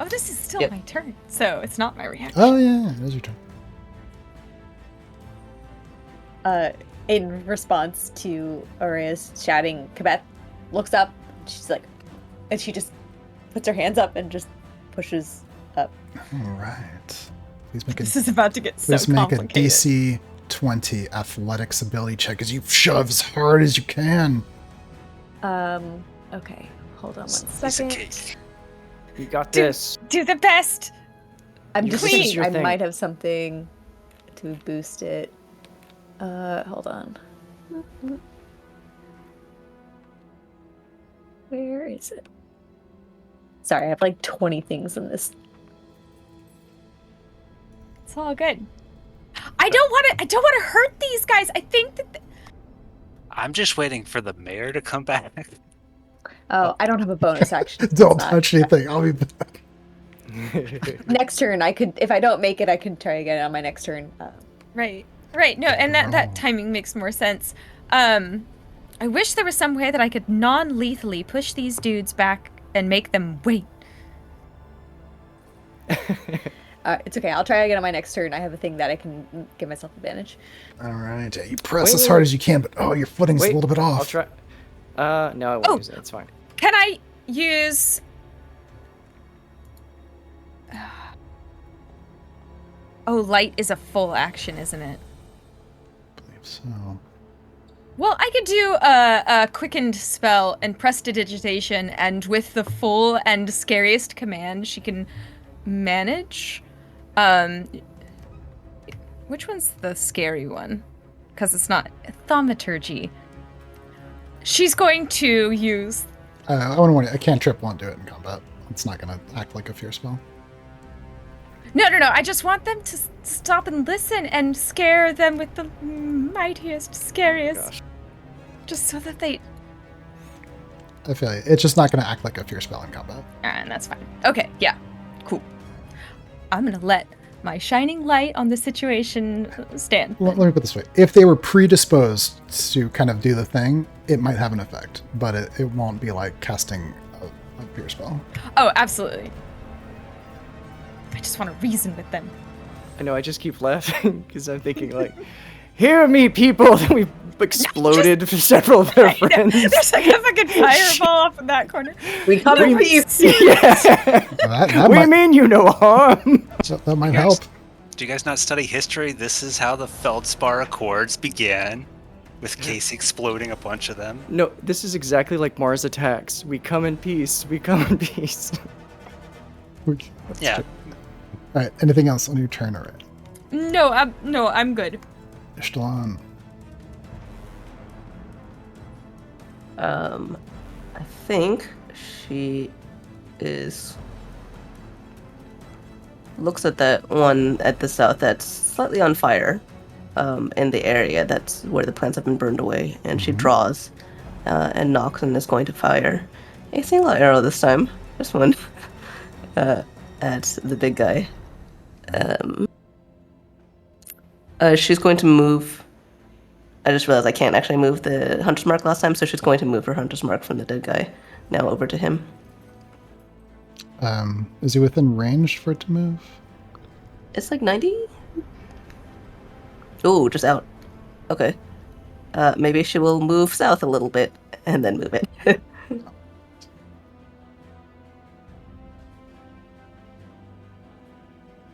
S2: Oh, this is still
S7: Yep.
S2: my turn, so it's not my reaction.
S1: Oh, yeah, it is your turn.
S4: In response to Aurea's shouting, Kabeth looks up. She's like, and she just puts her hands up and just pushes up.
S1: All right. Please make a,
S2: This is about to get so
S1: please make a
S2: complicated.
S1: DC 20 athletics ability check as you shove as hard as you can.
S4: Okay. Hold on one
S6: Piece of
S4: second.
S6: cake.
S3: You got this.
S2: Do the best.
S4: I'm
S3: You
S4: just
S3: finish
S4: thinking
S3: your
S4: I
S3: thing.
S4: might have something to boost it. Hold on. Where is it? Sorry, I have like 20 things in this.
S2: It's all good. I don't want to hurt these guys. I think that
S6: I'm just waiting for the mayor to come back.
S4: Oh, I don't have a bonus action.
S1: Don't
S4: It's not-
S1: touch anything. I'll be back.
S4: Next turn, I could, if I don't make it, I can try again on my next turn.
S2: right. No, and that timing makes more sense. I wish there was some way that I could non-lethally push these dudes back and make them wait.
S4: It's okay. I'll try again on my next turn. I have a thing that I can give myself advantage.
S1: All right. Yeah, you press
S3: Wait,
S1: as
S3: wait,
S1: hard
S3: wait.
S1: as you can, but oh, your footing's
S3: Wait,
S1: a little bit off.
S3: I'll try. No, I won't
S2: Oh.
S3: use it. It's fine.
S2: Can I use... Oh, light is a full action, isn't it?
S1: I believe so.
S2: Well, I could do a quickened spell and prestidigitation, and with the full and scariest command she can manage. Which one's the scary one? Because it's not thaumaturgy. She's going to use...
S1: I want to warn you, a cantrip won't do it in combat. It's not going to act like a fear spell.
S2: No. I just want them to stop and listen and scare them with the mightiest, scariest.
S3: Gosh.
S2: Just so that they...
S1: I feel you. It's just not going to act like a fear spell in combat.
S2: And that's fine. Okay, yeah. Cool. I'm gonna let my shining light on the situation stand.
S1: Let me put it this way. If they were predisposed to kind of do the thing, it might have an effect, but it won't be like casting a fear spell.
S2: Oh, absolutely. I just want to reason with them.
S3: I know. I just keep laughing because I'm thinking like, "Hear me, people!" Then we exploded for several of their friends.
S2: There's like a fucking fireball up in that corner.
S7: We come in peace.
S3: Yeah.
S1: That
S3: We
S1: might,
S3: mean you no harm.
S1: that might
S6: You guys-
S1: help.
S6: Do you guys not study history? This is how the Feldspar Accords began, with Casey exploding a bunch of them.
S3: No, this is exactly like Mars attacks. We come in peace. We come in peace.
S6: Yeah.
S1: All right. Anything else on your turn? All right.
S2: No, I'm good.
S1: Ishtalan.
S7: I think she is looks at that one at the south that's slightly on fire, in the area that's where the plants have been burned away, and she draws, and knocks and is going to fire a single arrow this time, just one, at the big guy. She's going to move. I just realized I can't actually move the Hunter's Mark last time, so she's going to move her Hunter's Mark from the dead guy now over to him.
S1: Is he within range for it to move?
S7: It's like 90? Ooh, just out. Okay. Maybe she will move south a little bit and then move it.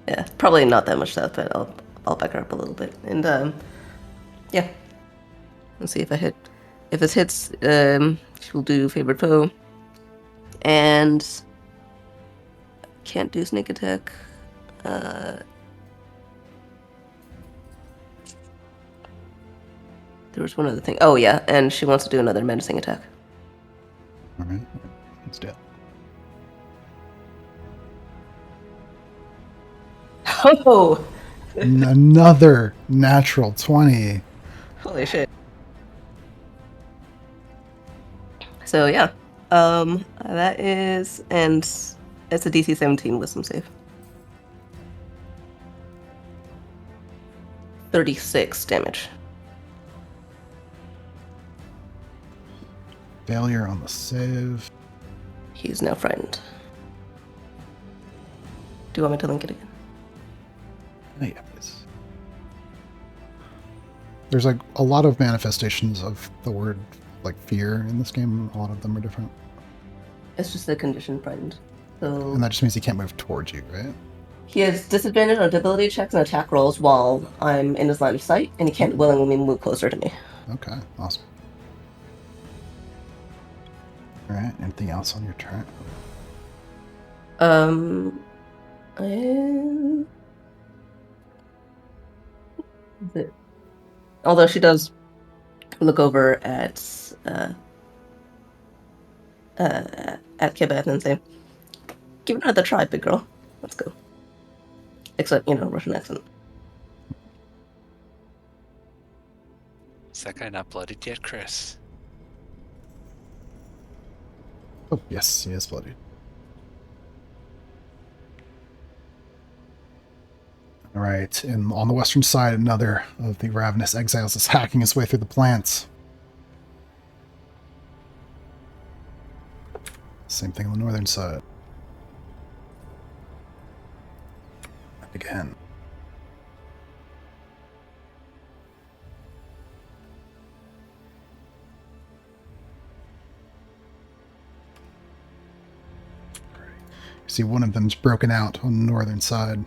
S7: Yeah, probably not that much south, but I'll back her up a little bit. And yeah. Let's see if I hit. If this hits, she'll do favorite foe. And can't do sneak attack. There was one other thing. Oh yeah, and she wants to do another menacing attack.
S1: All right. Let's do it.
S7: Oh!
S1: Another natural 20.
S7: Holy shit. So yeah, that is, and it's a DC 17 wisdom save. 36 damage.
S1: Failure on the save.
S7: He's now frightened. Do you want me to link it again?
S1: Oh, yeah, please. There's like a lot of manifestations of the word like fear in this game. A lot of them are different.
S7: It's just a condition frightened. So
S1: And that just means he can't move towards you, right?
S7: he has disadvantage on ability checks and attack rolls while I'm in his line of sight, and he can't willingly move closer to me.
S1: Okay, awesome. Alright, anything else on your turn?
S7: And... Although she does look over at Kibeth and say, "Give it another try, big girl. Let's go." Except, Russian accent.
S6: Is that guy not bloodied yet, Chris?
S1: Oh, yes, he is bloodied. Alright, and on the western side, another of the ravenous exiles is hacking his way through the plants. Same thing on the northern side. And again. You see one of them's broken out on the northern side.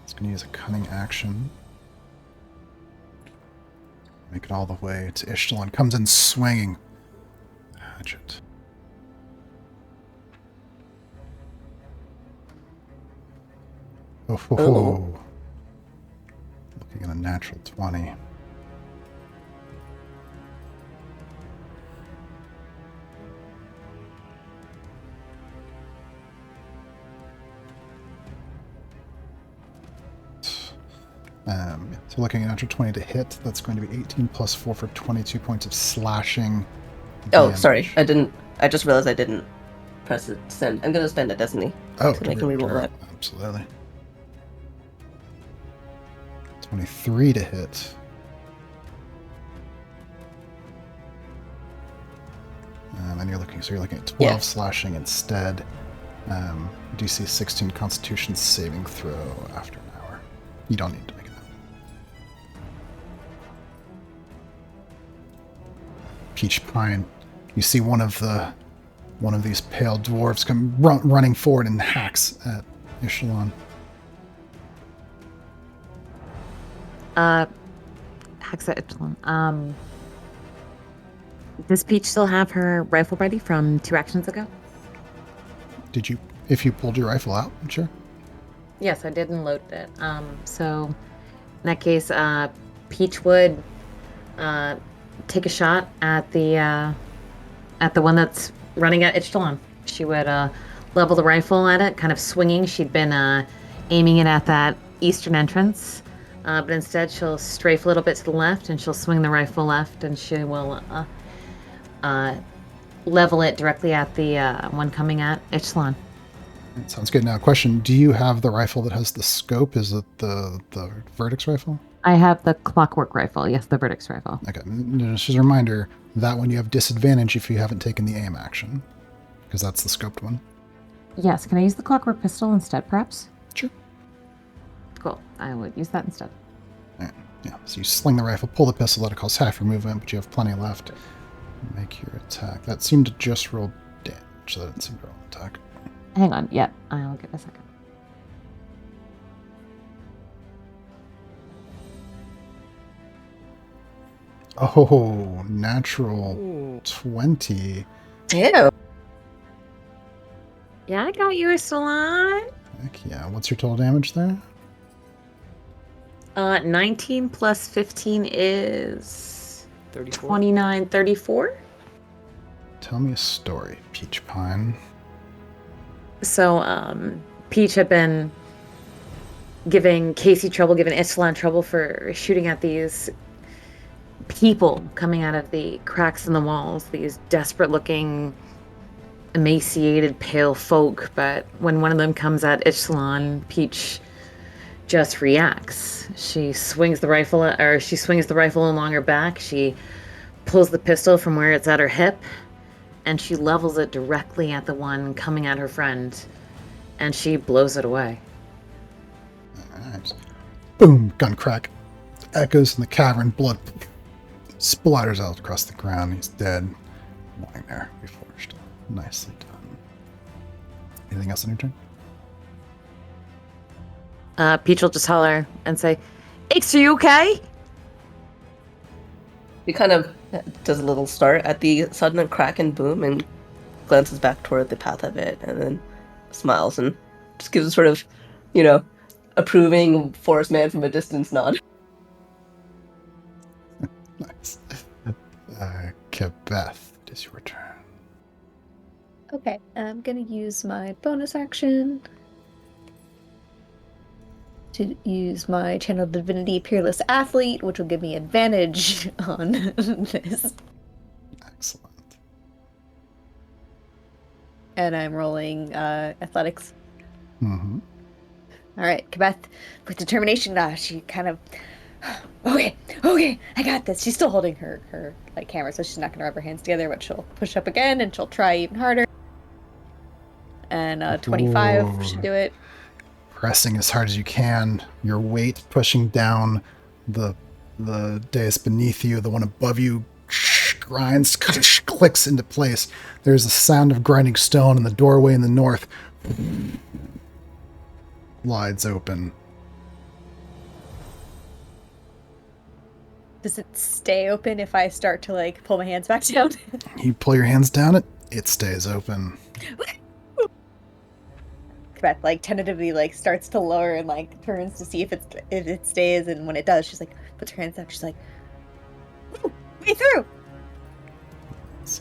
S1: It's going to use a cunning action. Make it all the way to Ishtalan. Comes in swinging. Hatchet. Oh, ho, ho. Looking at a natural 20. So looking at natural 20 to hit, that's going to be 18 plus 4 for 22 points of slashing.
S7: Oh,
S1: damage.
S7: sorry. I just realized I didn't press it send. I'm going to spend a destiny.
S1: Oh,
S7: so I can reroll that.
S1: Absolutely. 23 to hit. And you're looking at 12 slashing instead. DC 16 Constitution saving throw after an hour. You don't need to make it up. Peach Pine, you see one of these pale dwarves come running forward and hacks at Ishtalan.
S5: Hacks at Ishtalan. Does Peach still have her rifle ready from 2 actions ago?
S1: Did you, if you pulled your rifle out, sure.
S5: Yes, I did and loaded it. So in that case, Peach would take a shot at the one that's running at Ishtalan. She would level the rifle at it, kind of swinging. She'd been aiming it at that eastern entrance, but instead she'll strafe a little bit to the left, and she'll swing the rifle left, and she will level it directly at the one coming at Ishtalan.
S1: Sounds good. Now, question: do you have the rifle that has the scope? Is it the Vertex rifle?
S5: I have the clockwork rifle. Yes, the Vertex rifle.
S1: Okay. Just as a reminder, that one you have disadvantage if you haven't taken the aim action, because that's the scoped one.
S5: Yes. Can I use the clockwork pistol instead, perhaps?
S1: Sure.
S5: Cool. I would use that instead.
S1: All right. Yeah. So you sling the rifle, pull the pistol. That'll cost half your movement, but you have plenty left. Make your attack. That seemed to just roll damage, so that didn't seem to roll attack.
S5: Hang on. Yep. I'll give it a second.
S1: Oh, natural 20.
S7: Ew.
S5: Yeah, I got you a salon.
S1: Heck yeah. What's your total damage there?
S5: 19 plus 15 is
S3: 34.
S5: 29, 34.
S1: Tell me a story, Peach Pine.
S5: So, Peach had been giving Casey trouble, giving Ishtalan trouble for shooting at these people coming out of the cracks in the walls, these desperate-looking, emaciated, pale folk. But when one of them comes at Ishtalan, Peach just reacts. She swings the rifle along her back. She pulls the pistol from where it's at her hip, and she levels it directly at the one coming at her friend, and she blows it away.
S1: Alright. Boom! Gun crack. echoes in the cavern. Blood splatters out across the ground. He's dead, lying there, reforged. Nicely done. Anything else on your turn?
S5: Peach will just holler and say, Ix, are you okay?
S7: He kind of does a little start at the sudden crack and boom and glances back toward the path of it and then smiles and just gives a sort of, approving forest man from a distance nod.
S1: Nice. Kebeth, it is your turn.
S4: Okay, I'm gonna use my bonus action to use my Channel Divinity Peerless Athlete, which will give me advantage on this.
S1: Excellent.
S4: And I'm rolling athletics.
S1: Mm-hmm.
S4: All right, Kebeth, with determination, she kind of, okay, I got this. She's still holding her camera, so she's not gonna rub her hands together, but she'll push up again and she'll try even harder. And 25 should do it.
S1: Pressing as hard as you can, your weight pushing down the dais beneath you, the one above you grinds, clicks into place. There's a sound of grinding stone, and the doorway in the north slides open.
S4: Does it stay open if I start to pull my hands back down?
S1: You pull your hands down, it stays open.
S4: Quebec tentatively starts to lower and turns to see if it stays, and when it does, she's puts her hands up. She's like, "Ooh, way through!"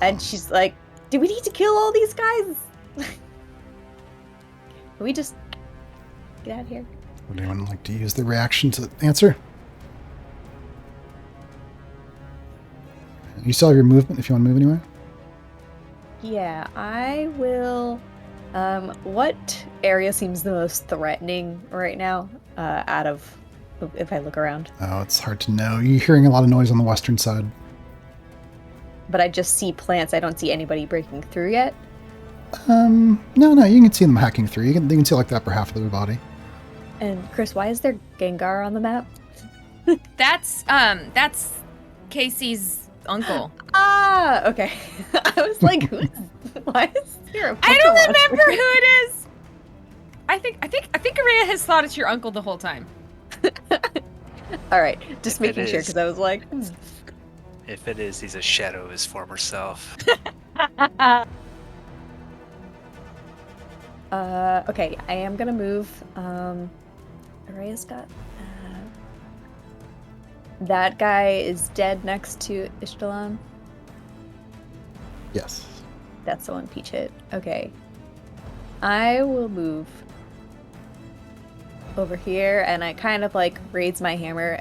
S4: And she's like, "Do we need to kill all these guys? Can we just get out of here?"
S1: Would anyone like to use the reaction to answer? You still have your movement if you want to move anywhere.
S4: Yeah, I will. What area seems the most threatening right now, out of, if I look around?
S1: Oh, it's hard to know. You're hearing a lot of noise on the western side.
S4: But I just see plants. I don't see anybody breaking through yet.
S1: No, you can see them hacking through. You can see the upper half of their body.
S4: And Chris, why is there Gengar on the map?
S2: That's Casey's uncle.
S4: Ah, okay. I was like, why is there a
S2: I don't
S4: Pokemon
S2: remember
S4: here?
S2: who it is. I think Araya has thought it's your uncle the whole time.
S4: All right, just
S6: If
S4: making
S6: it
S4: sure
S6: is-
S4: because I was like,
S6: If it is, he's a shadow of his former self.
S4: okay, I am gonna move. Araya's got. That guy is dead next to Ishtalan.
S1: Yes.
S4: That's the one Peach hit. Okay. I will move over here and I kind of raise my hammer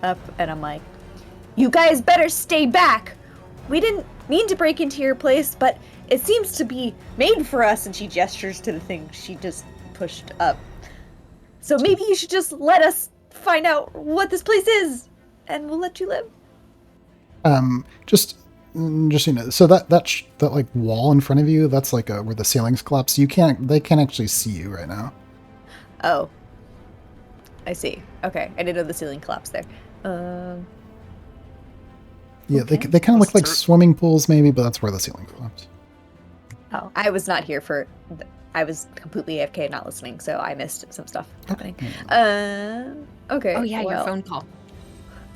S4: up and I'm like, "You guys better stay back. We didn't mean to break into your place, but it seems to be made for us." And she gestures to the thing she just pushed up. "So maybe you should just let us find out what this place is and we'll let you live."
S1: Just so that wall in front of you, that's where the ceilings collapse. They can't actually see you right now.
S4: Oh. I see. Okay. I didn't know the ceiling collapsed there.
S1: Yeah,
S4: Okay.
S1: they kind of look like swimming pools maybe, but that's where the ceiling collapsed.
S4: Oh, I was not here for. I was completely AFK and not listening, so I missed some stuff happening. Okay.
S2: Oh yeah, your
S4: well,
S2: phone call.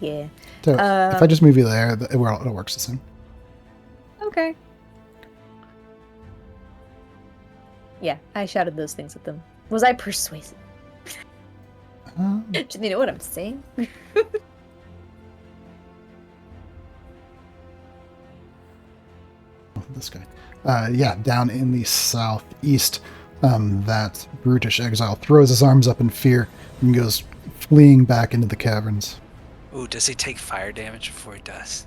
S4: Yeah.
S1: So if I just move you there, it works the same.
S4: Okay. Yeah, I shouted those things at them. Was I persuasive? Do they know what I'm saying?
S1: This guy. Yeah, down in the southeast, that brutish exile throws his arms up in fear and goes fleeing back into the caverns.
S6: Ooh, does he take fire damage before he does?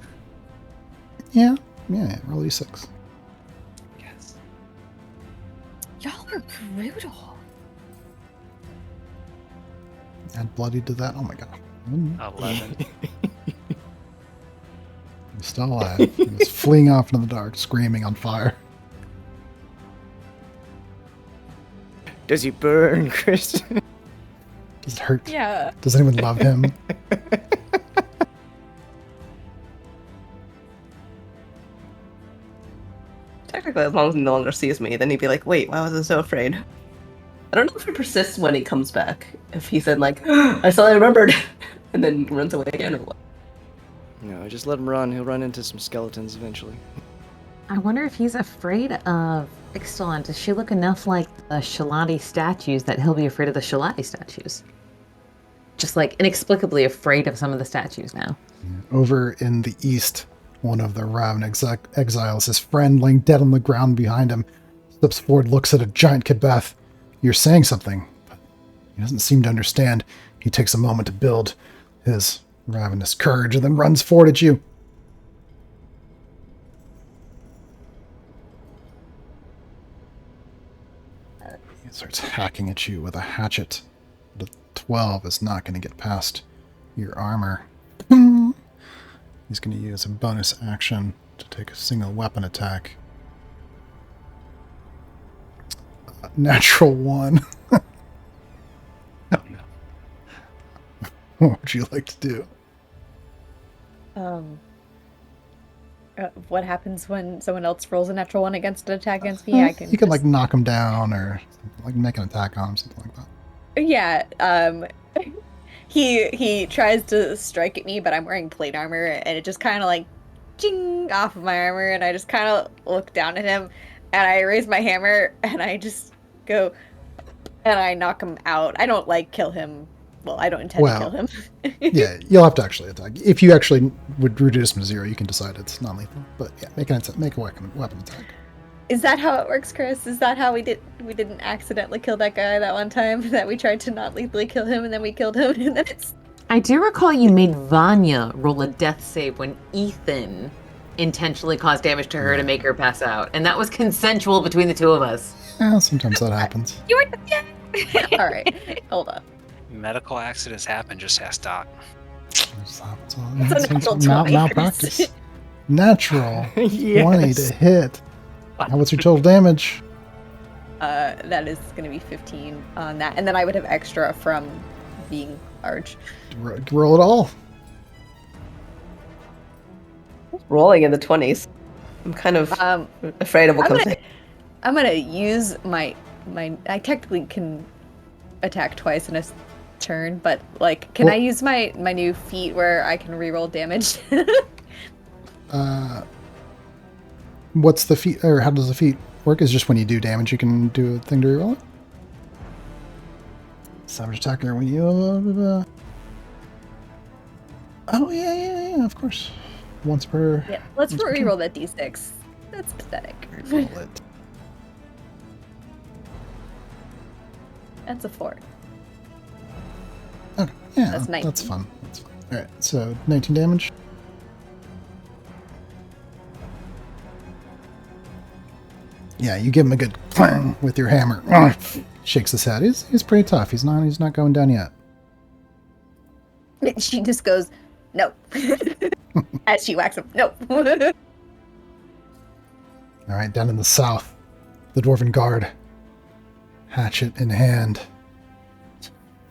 S1: Yeah, roll d6.
S6: Yes.
S2: Y'all are brutal.
S1: Add bloody to that. Oh my god.
S6: 11.
S1: He's still alive. He's fleeing off into the dark, screaming on fire.
S3: Does he burn, Chris?
S1: Does it hurt?
S2: Yeah.
S1: Does anyone love him?
S7: but as long as he no longer sees me, then he'd be like, wait, why was I so afraid? I don't know if he persists when he comes back. If he said like, I suddenly remembered, and then runs away again or what.
S3: No, just let him run. He'll run into some skeletons eventually.
S5: I wonder if he's afraid of Ixtalan. Does she look enough like the Shalati statues that he'll be afraid of the Shalati statues? Just like inexplicably afraid of some of the statues now.
S1: Over in the east, one of the Raven exiles, his friend laying dead on the ground behind him, steps forward, looks at a giant Kibeth. You're saying something, but he doesn't seem to understand. He takes a moment to build his ravenous courage and then runs forward at you. He starts hacking at you with a hatchet. The 12 is not going to get past your armor. He's going to use a bonus action to take a single weapon attack. Natural 1.
S6: Oh no.
S1: What would you like to do?
S4: What happens when someone else rolls a natural 1 against an attack against me? I can.
S1: You can like knock him down or like make an attack on him, something like that.
S4: Yeah. He tries to strike at me, but I'm wearing plate armor, and it just kind of like jing off of my armor, and I just kind of look down at him, and I raise my hammer, and I just go, and I knock him out. I don't like kill him. Well, I don't intend to kill him.
S1: Yeah, you'll have to actually attack. If you actually would reduce him to 0, you can decide it's non-lethal. But yeah, make a weapon attack.
S4: Is that how it works, Chris? Is that how we didn't accidentally kill that guy that one time? That we tried to not lethally kill him and then we killed him and then it's...
S5: I do recall you made Vanya roll a death save when Ethan intentionally caused damage to her to make her pass out. And that was consensual between the two of us.
S1: Yeah, sometimes that happens.
S2: You were
S4: All right, hold on.
S6: Medical accidents happen, just ask Doc.
S4: It's a natural 20.
S1: Malpractice. Natural 20
S3: Yes.
S1: to hit. What's your total damage?
S4: That is going to be 15 on that. And then I would have extra from being large.
S1: Roll it all.
S7: Rolling in the 20s. I'm kind of afraid of what comes next.
S4: I'm going to use my... I technically can attack twice in a turn, but like, can I use my new feat where I can reroll damage?
S1: What's the feat, or how does the feat work? Is just when you do damage, you can do a thing to reroll it? Savage attacker, when you... Oh, yeah, of course. Once per...
S4: Yeah, let's reroll that d6. That's pathetic.
S1: Reroll it.
S4: That's a 4.
S1: Okay, yeah,
S4: That's 19.
S1: that's fun. Alright, so 19 damage. Yeah, you give him a good clang with your hammer. Shakes his head. He's pretty tough. He's not going down yet.
S4: She just goes, no. As she whacks him, no.
S1: Alright, down in the south, the Dwarven Guard. Hatchet in hand.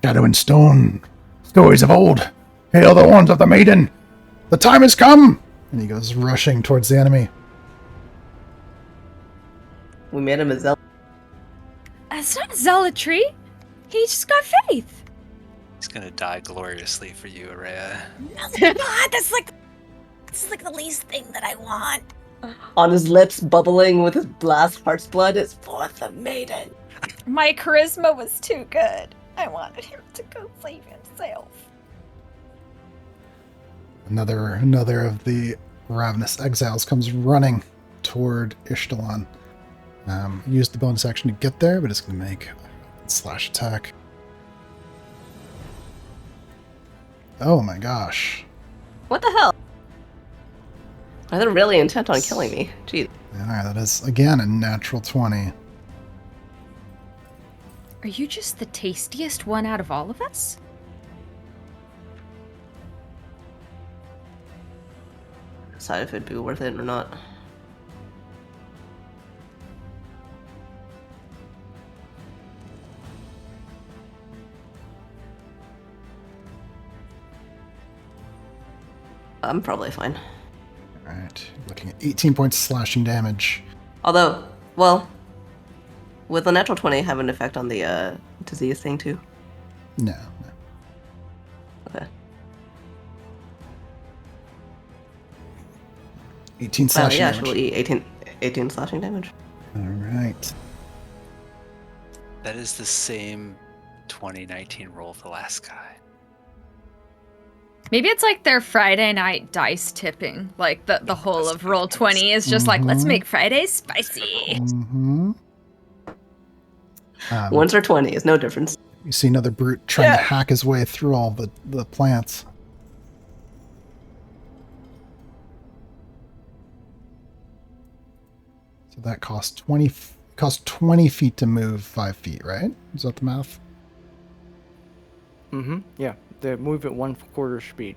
S1: Shadow and stone. Stories of old. Hail the horns of the maiden. The time has come. And he goes rushing towards the enemy.
S7: We made him a zealot.
S2: That's not zealotry. He just got faith.
S6: He's gonna die gloriously for you, Araya.
S2: God, that's like the least thing that I want.
S7: On his lips, bubbling with his blast heart's blood, is for the maiden.
S2: My charisma was too good. I wanted him to go save himself.
S1: Another of the ravenous exiles comes running toward Ishtalan. Used the bonus action to get there, but it's going to make a slash attack. Oh my gosh.
S7: What the hell? Are they really intent on killing me? Jeez.
S1: Alright, that is, again, a natural 20.
S2: Are you just the tastiest one out of all of us?
S7: Decide if it'd be worth it or not. I'm probably fine.
S1: Alright, looking at 18 points slashing damage.
S7: Although, well, would the natural 20 have an effect on the disease thing too?
S1: No.
S7: Okay.
S1: 18 slashing
S7: yeah,
S1: damage.
S7: she'll eat 18 slashing damage.
S1: All right.
S6: That is the same 2019 roll of the last guy.
S2: Maybe it's like their Friday night dice tipping. Like the whole
S6: That's
S2: of roll
S6: what I was
S2: 20 is just like, let's
S1: Mhm.
S2: make Fridays spicy.
S1: Mm-hmm.
S7: Ones or 20 is no difference.
S1: You see another brute trying to
S7: Yeah.
S1: hack his way through all the plants. So that costs 20 feet to move 5 feet, right? Is that the math?
S3: Mm-hmm. Yeah. They move at 1/4 speed.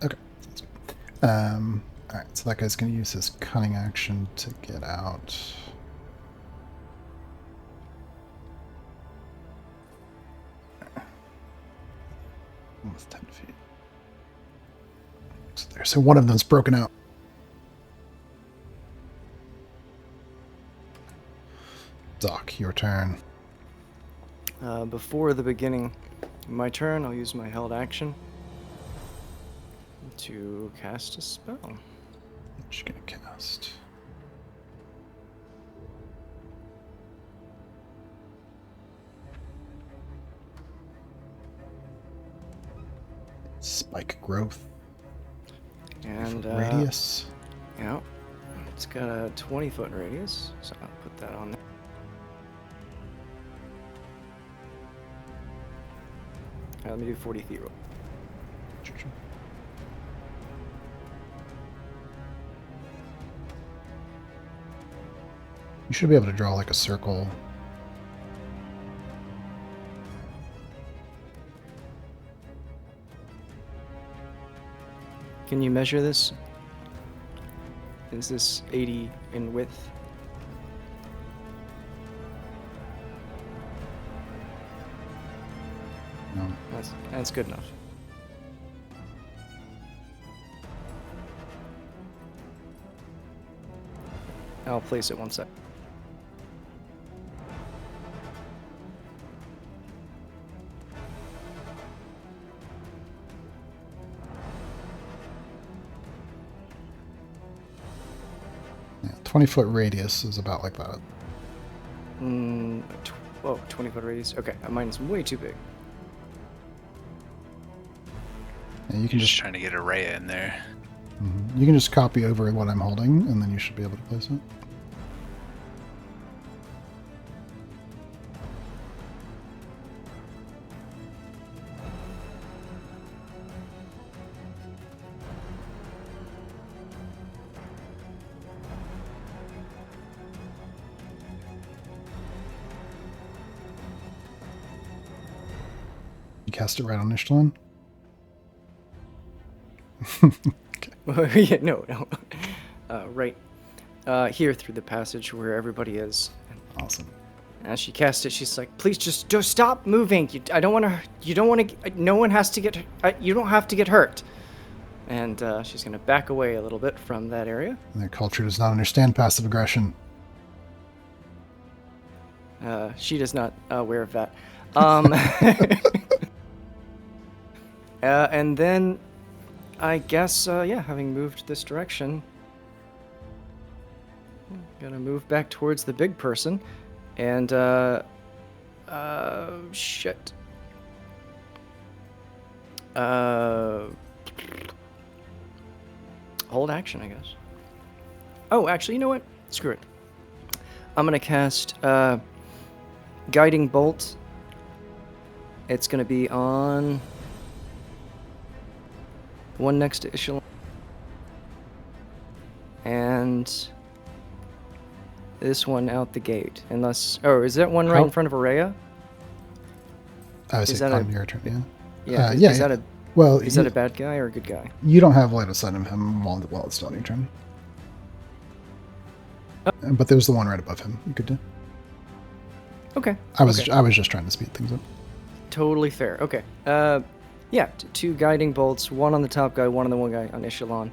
S1: Okay. Sounds good. All right. So that guy's going to use his cunning action to get out. Almost 10 feet. So there. So one of them's broken out. Doc, your turn.
S3: Before the beginning of my turn, I'll use my held action to cast a spell.
S1: What you going to cast? Spike growth.
S3: And
S1: Radius.
S3: yeah, it's got a 20-foot radius, so I'll put that on there. Let me do 40 feet roll.
S1: Sure. You should be able to draw like a circle.
S3: Can you measure this? Is this 80 in width?
S1: No.
S3: That's good enough. I'll place it one sec.
S1: Yeah, 20-foot radius is about like that.
S3: 20-foot radius. Okay, mine's way too big.
S1: And you can
S6: Just
S1: just
S6: trying to get Araya in there.
S1: you can just copy over what I'm holding, and then you should be able to place it. You cast it right on Ishtalan?
S3: Yeah, no. Right here through the passage where everybody is.
S1: Awesome.
S3: As she casts it, she's like, "Please just stop moving. I don't want to. You don't want to. No one has to get. You don't have to get hurt." And she's gonna back away a little bit from that area.
S1: Their culture does not understand passive aggression.
S3: She does not aware of that. And then, I guess, having moved this direction, gonna move back towards the big person, and shit. Hold action, I guess. Oh, actually, you know what? Screw it. I'm gonna cast Guiding Bolt. It's gonna be on one next to Ishal. And this one out the gate. Unless... Oh, is that one right in front of Araya?
S1: I
S3: Is
S1: see.
S3: that
S1: On
S3: a-
S1: your turn, yeah.
S3: Yeah.
S1: Yeah,
S3: Is
S1: yeah.
S3: that a...
S1: Well,
S3: Is that a bad guy or a good guy?
S1: you don't have line of sight of him while it's still on your turn. But there's the one right above him. You could do.
S3: Okay.
S1: I was
S3: okay.
S1: just trying to speed things up.
S3: Totally fair. Okay. Yeah, two guiding bolts, one on the top guy, one on the one guy on Ishilon.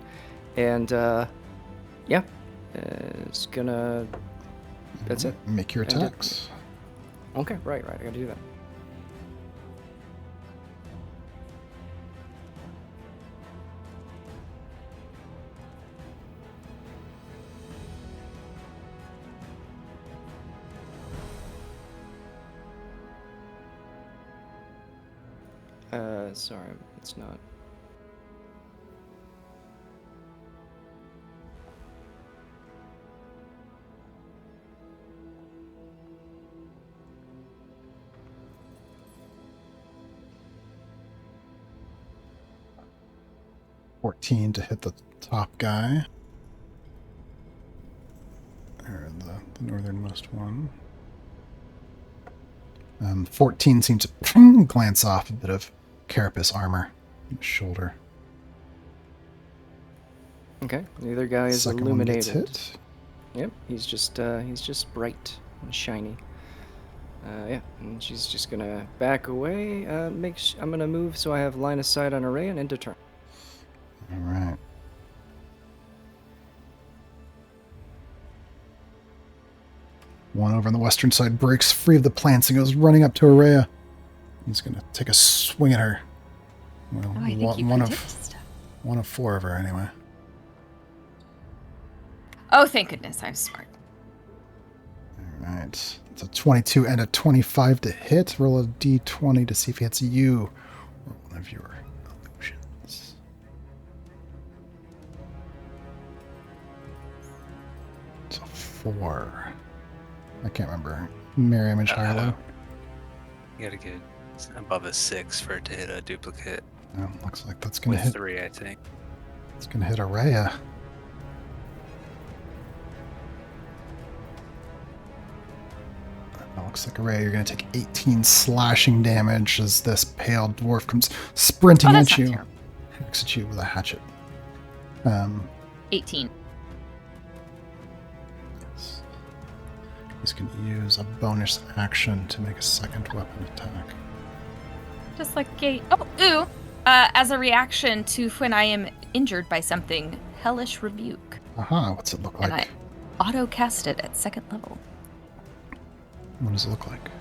S3: And, it's gonna That's it.
S1: Make your
S3: And
S1: attacks.
S3: Okay, right. I gotta do that. Sorry, it's not.
S1: $14 to hit the top guy. Or the northernmost one. 14 seems to glance off a bit of carapace armor in his shoulder.
S3: Okay, the other guy is
S1: Second one gets
S3: illuminated.
S1: hit.
S3: Yep, he's just bright and shiny. Yeah, and she's just gonna back away. I'm gonna move so I have line of sight on Array and end of turn.
S1: All right. One over on the western side breaks free of the plants and goes running up to Araya. He's going to take a swing at her. Well,
S2: Oh, I think you
S1: one
S2: predict
S1: of
S2: stuff.
S1: 1 of 4 of her anyway.
S2: Oh, thank goodness, I'm smart.
S1: All right. It's a 22 and a 25 to hit. Roll a d20 to see if he hits you or one of your illusions. It's a 4. I can't remember. Mirror image higher low.
S6: You gotta get above a 6 for it to hit a duplicate.
S1: Looks like that's going to
S6: With
S1: hit.
S6: 3, I think.
S1: It's going to hit Araya. Looks like Araya, you're going to take 18 slashing damage as this pale dwarf comes sprinting
S2: that's
S1: at
S2: not
S1: you.
S2: terrible.
S1: Hacks at you with a hatchet.
S2: 18.
S1: Yes. He's going to use a bonus action to make a second weapon attack.
S2: Just like a... Oh, ooh! As a reaction to when I am injured by something, Hellish Rebuke.
S1: Aha, what's it look
S2: And I
S1: like?
S2: auto-cast it at 2nd level.
S1: What does it look like?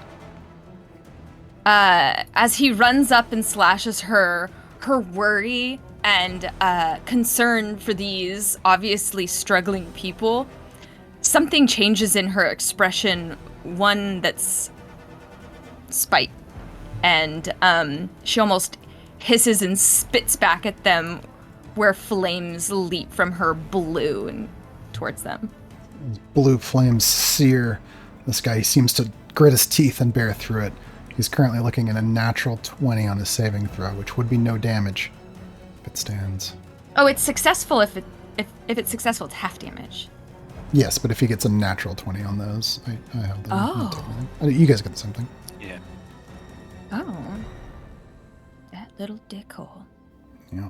S2: As he runs up and slashes her worry and concern for these obviously struggling people, something changes in her expression, one that's spite. And she almost hisses and spits back at them where flames leap from her blue and towards them.
S1: Blue flames sear this guy. He seems to grit his teeth and bear through it. He's currently looking at a natural 20 on his saving throw, which would be no damage if it stands.
S2: Oh, it's successful if it's successful, it's half damage.
S1: Yes, but if he gets a natural 20 on those, I held them.
S2: Oh.
S1: You guys get the same thing.
S6: Yeah.
S2: Oh. That little dickhole.
S1: Yeah.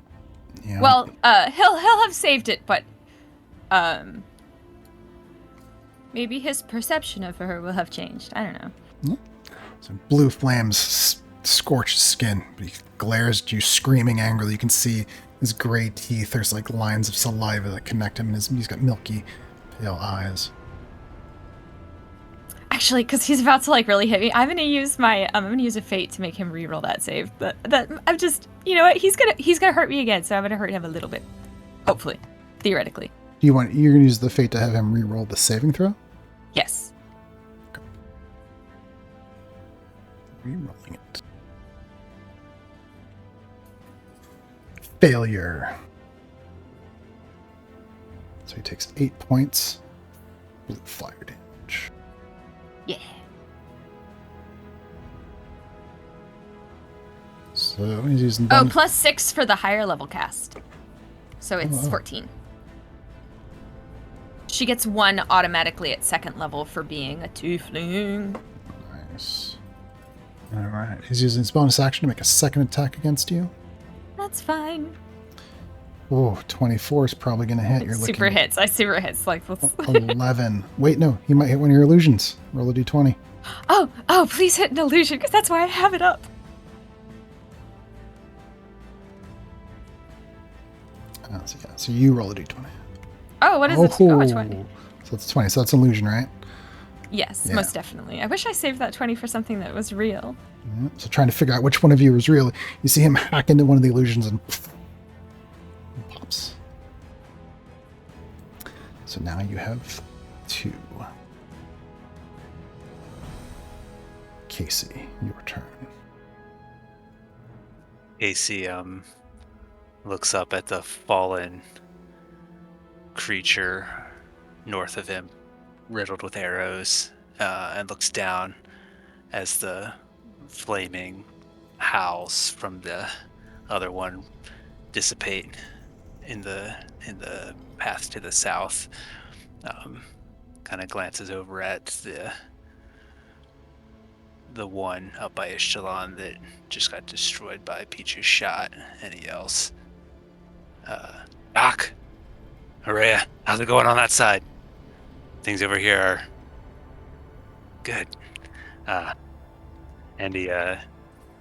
S1: Yeah.
S2: Well, he'll have saved it, but maybe his perception of her will have changed. I don't know.
S1: So blue flames scorch his skin, but he glares at you, screaming angrily. You can see his gray teeth. There's like lines of saliva that connect him, and he's got milky, pale eyes.
S2: Actually, because he's about to like really hit me, I'm gonna use a fate to make him reroll that save. That I'm just, you know what? He's gonna hurt me again, so I'm gonna hurt him a little bit. Hopefully, theoretically.
S1: You're gonna use the fate to have him re-roll the saving throw?
S2: Yes.
S1: Re-rolling it. Failure. So he takes 8 points. Blue fire damage.
S2: Yeah.
S1: So he's using
S2: Oh,
S1: bonus.
S2: plus 6 for the higher level cast. So it's
S1: Oh.
S2: 14. She gets 1 automatically at 2nd level for being a tiefling.
S1: Nice. Alright. He's using his bonus action to make a second attack against you.
S2: That's fine.
S1: Oh, 24 is probably going to hit. You're
S2: Super
S1: looking
S2: hits. I super hits. Like, let's...
S1: 11. Wait, no. He might hit one of your illusions. Roll a d20.
S2: Oh, please hit an illusion, because that's why I have it up.
S1: So you roll a d20.
S2: Oh, what is it? Oh, which one?
S1: So that's 20. So that's illusion, right?
S2: Yes,
S1: Yeah.
S2: most definitely. I wish I saved that 20 for something that was real.
S1: Yeah, so trying to figure out which one of you is real, you see him hack into one of the illusions and pops. So now you have 2. Casey, your turn.
S6: Casey looks up at the fallen creature north of him, riddled with arrows, and looks down as the flaming howls from the other one dissipate in the path to the south. Kind of glances over at the one up by Ishtalan that just got destroyed by Peach's shot, and he yells, Doc, Araya, how's it going on that side? Things over here are good. And he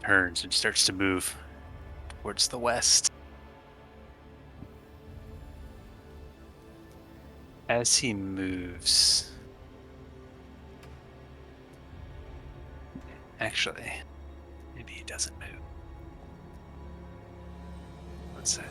S6: turns and starts to move towards the west. As he moves, actually, maybe he doesn't move. What's that?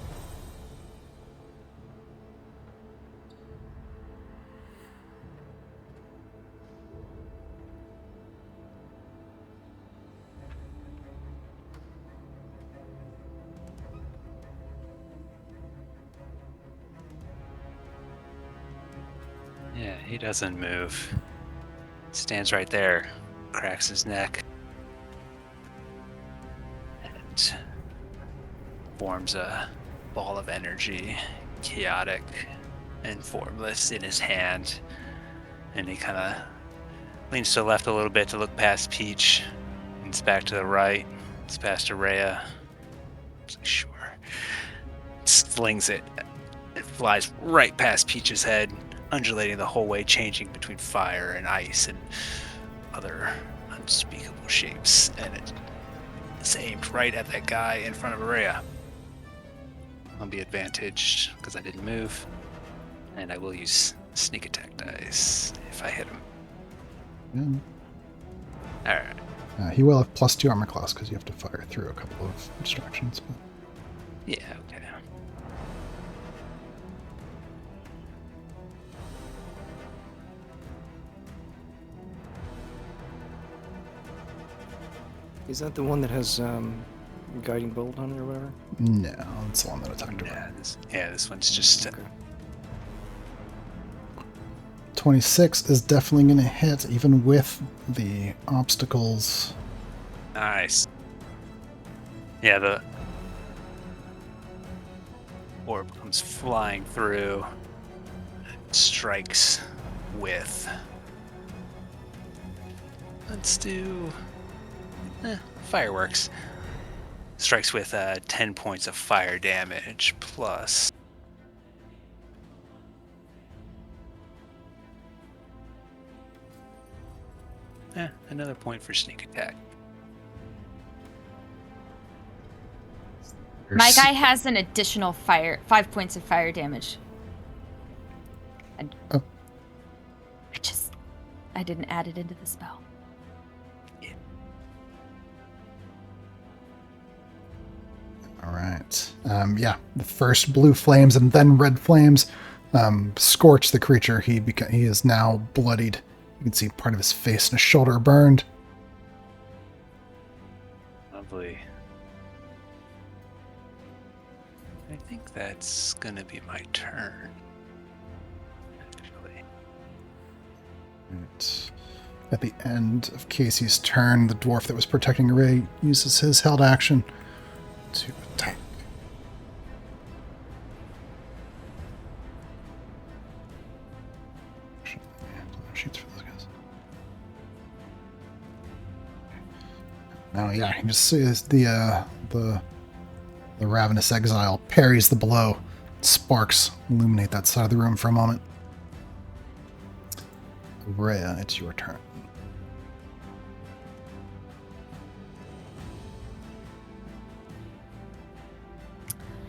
S6: Yeah, he doesn't move. Stands right there, cracks his neck, and forms a ball of energy, chaotic and formless in his hand. And he kind of leans to the left a little bit to look past Peach, leans back to the right, it's past Araya. It's like, sure. Slings it. It flies right past Peach's head, undulating the whole way, changing between fire and ice and other unspeakable shapes. And it's aimed right at that guy in front of Araya. I'll be advantaged because I didn't move. And I will use sneak attack dice if I hit him.
S1: Yeah.
S6: Alright.
S1: He will have +2 armor class because you have to fire through a couple of distractions. But...
S6: Yeah, okay.
S3: Is that the one that has guiding bolt on it or whatever?
S1: No, it's the one that attacked her.
S6: This one's just...
S3: Okay.
S1: 26 is definitely going to hit, even with the obstacles.
S6: Nice. Yeah, the orb comes flying through, strikes with... Let's do... fireworks. Strikes with 10 points of fire damage, plus... another point for sneak attack.
S2: My guy has an additional 5 points of fire damage. I didn't add it into the spell.
S1: All right. Yeah, the first blue flames and then red flames scorch the creature. He is now bloodied. You can see part of his face and his shoulder burned.
S6: Lovely. I think that's gonna be my turn. Actually.
S1: Right. At the end of Casey's turn, the dwarf that was protecting Ray uses his held action to attack. Shoots for those guys. Oh yeah, he just sees the ravenous exile parries the blow. Sparks illuminate that side of the room for a moment. Rhea, it's your turn.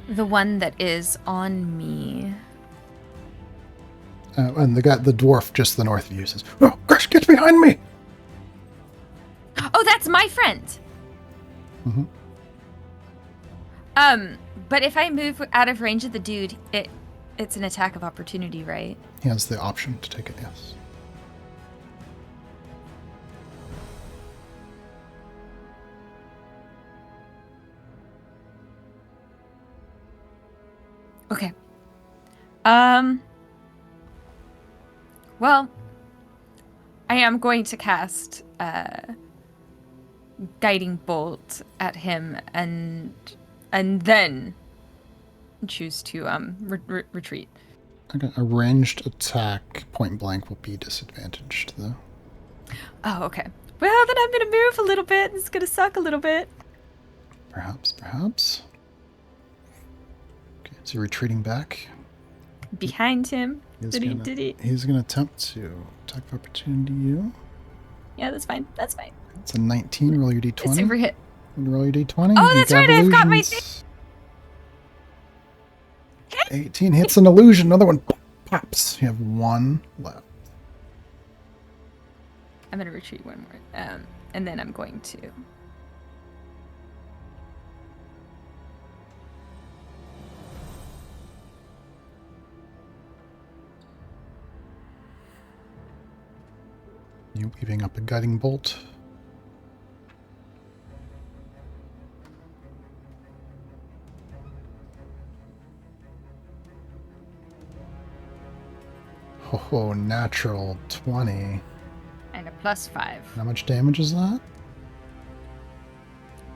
S2: The one that is on me.
S1: And the dwarf just to the north of you says, "Oh, crap!" Gosh, get behind me!
S2: Oh, that's my friend.
S1: Mm-hmm.
S2: But if I move out of range of the dude, it's an attack of opportunity, right?
S1: He has the option to take it, yes.
S2: Okay. Well, I am going to cast guiding bolt at him and then choose to retreat.
S1: Okay, a ranged attack point blank will be disadvantaged, though.
S2: Oh, okay. Well, then I'm gonna move a little bit. It's gonna suck a little bit.
S1: Perhaps. Okay, so you're retreating back.
S2: Behind him.
S1: He's gonna attempt to attack of opportunity you.
S2: Yeah, that's fine. That's fine.
S1: It's a 19. Roll your d20.
S2: It's super hit.
S1: Roll your d20.
S2: Oh, that's right. I've got my thing.
S1: 18 hits an illusion. Another one pops. You have one left.
S2: I'm gonna retreat one more, and then I'm going to.
S1: You weaving up a guiding bolt. Oh, natural 20.
S2: And a +5.
S1: How much damage is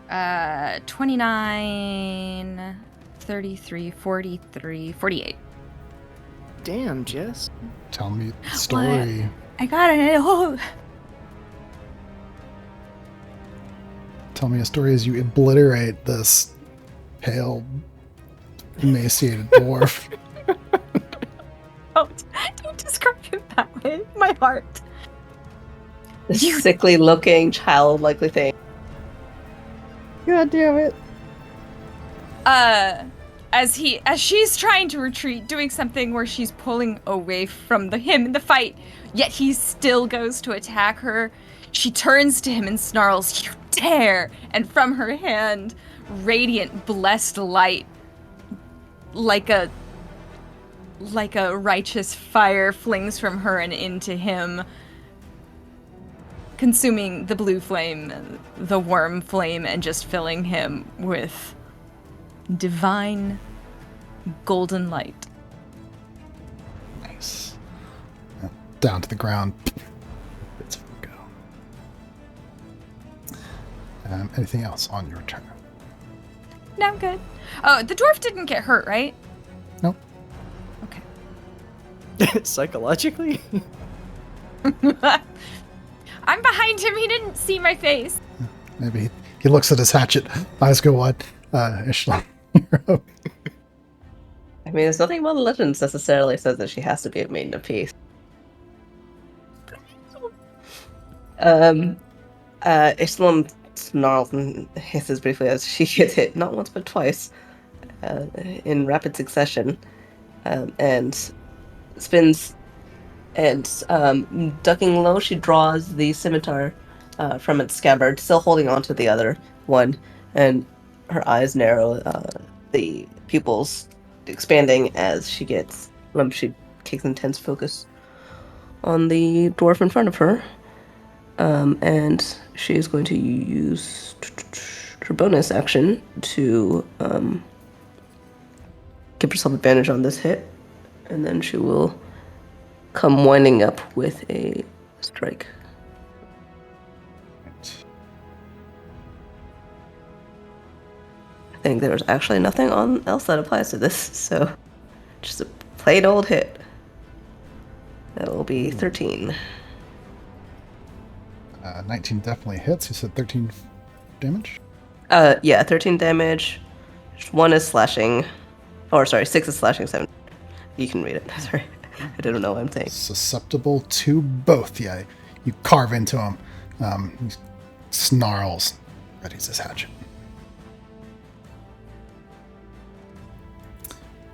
S1: that?
S2: 29, 33, 43, 48.
S3: Damn, Jess.
S1: Tell me the story.
S2: I got it. Oh.
S1: Tell me a story as you obliterate this pale, emaciated dwarf.
S2: Don't describe it that way. My heart.
S7: The sickly looking, childlike thing.
S8: God damn it.
S2: As she's trying to retreat, doing something where she's pulling away from him in the fight, yet he still goes to attack her. She turns to him and snarls, "You dare!" And from her hand, radiant, blessed light, like a righteous fire, flings from her and into him, consuming the blue flame, the worm flame, and just filling him with divine golden light.
S1: Nice. Down to the ground. Bits of go. Anything else on your turn?
S2: No, I'm good. Oh, the dwarf didn't get hurt, right?
S1: Nope.
S2: Okay.
S3: Psychologically?
S2: I'm behind him. He didn't see my face.
S1: Maybe he looks at his hatchet. Eyes go wide. Ishla, you're up.
S7: I mean, there's nothing about the legends necessarily says that she has to be a maiden of peace. Islam snarls and hisses briefly as she gets hit not once but twice in rapid succession, and spins and ducking low, she draws the scimitar from its scabbard, still holding on to the other one, and her eyes narrow, the pupils expanding as she takes intense focus on the dwarf in front of her, and she is going to use her bonus action to give herself advantage on this hit, and then she will come winding up with a strike. I think there's actually nothing else that applies to this, so just a plain old hit. That will be 13.
S1: 19 definitely hits. You said 13 damage?
S7: Yeah, 13 damage. 1 is slashing. Or sorry, 6 is slashing, 7. You can read it. Sorry. I don't know what I'm saying.
S1: Susceptible to both. Yeah, you carve into him. He snarls. Readies his hatchet.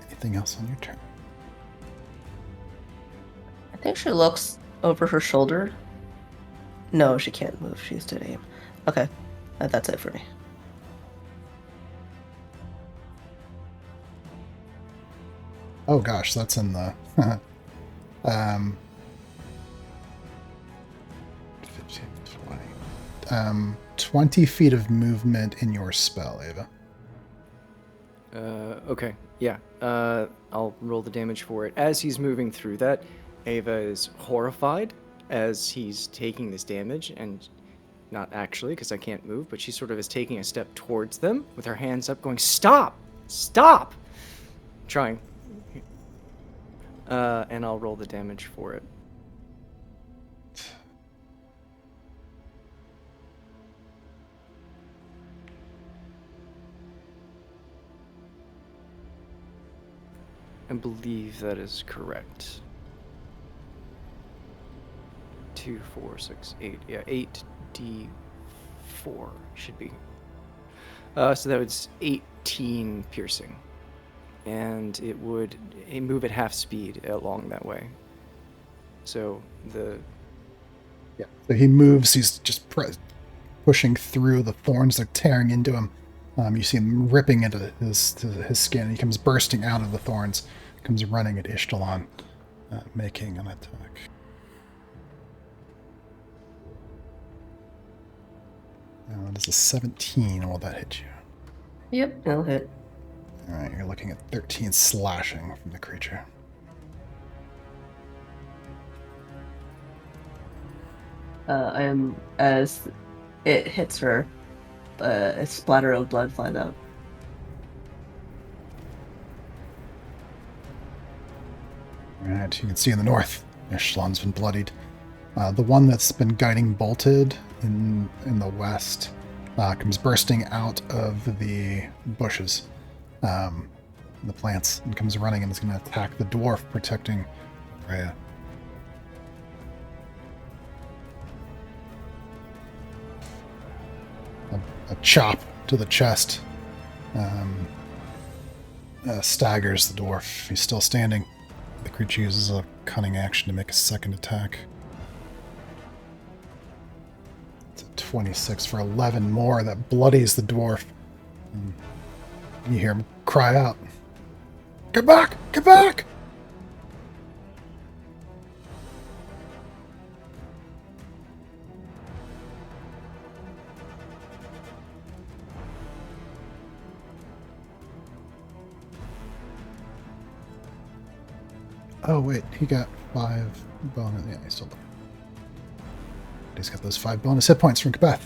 S1: Anything else on your turn?
S7: I think she looks over her shoulder No, she can't move. She's to aim. Okay, that's it for me.
S1: Oh gosh, that's in the 15, 20. 20 feet of movement in your spell, Ava.
S3: Okay, yeah. I'll roll the damage for it. As he's moving through that, Ava is horrified as he's taking this damage, and not actually, because I can't move, but she sort of is taking a step towards them with her hands up, going, "Stop! Stop!" Trying. And I'll roll the damage for it. I believe that is correct. 2, 4, 6, 8. Yeah, 8d4 should be. So that was 18 piercing. And it would move at half speed along that way. So the...
S1: Yeah. So he moves, he's just pushing through the thorns, they're tearing into him. You see him ripping into his skin. He comes bursting out of the thorns, comes running at Ishtalan, making an attack. Now, it is a 17. Will that hit you?
S7: Yep, it'll hit.
S1: All right, you're looking at 13 slashing from the creature.
S7: I am, as it hits her, a splatter of blood flies out.
S1: All right, you can see in the north, Ishtalan's been bloodied. The one that's been guiding bolted in the west comes bursting out of the bushes, the plants, and comes running and is going to attack the dwarf protecting Rhea. A chop to the chest staggers the dwarf. He's still standing. The creature uses a cunning action to make a second attack. It's a 26 for 11 more. That bloodies the dwarf. And you hear him cry out, "Get back! Get back!" Oh wait, he got 5 bonus. Yeah, he's still. He's got those 5 bonus hit points from Kabeth.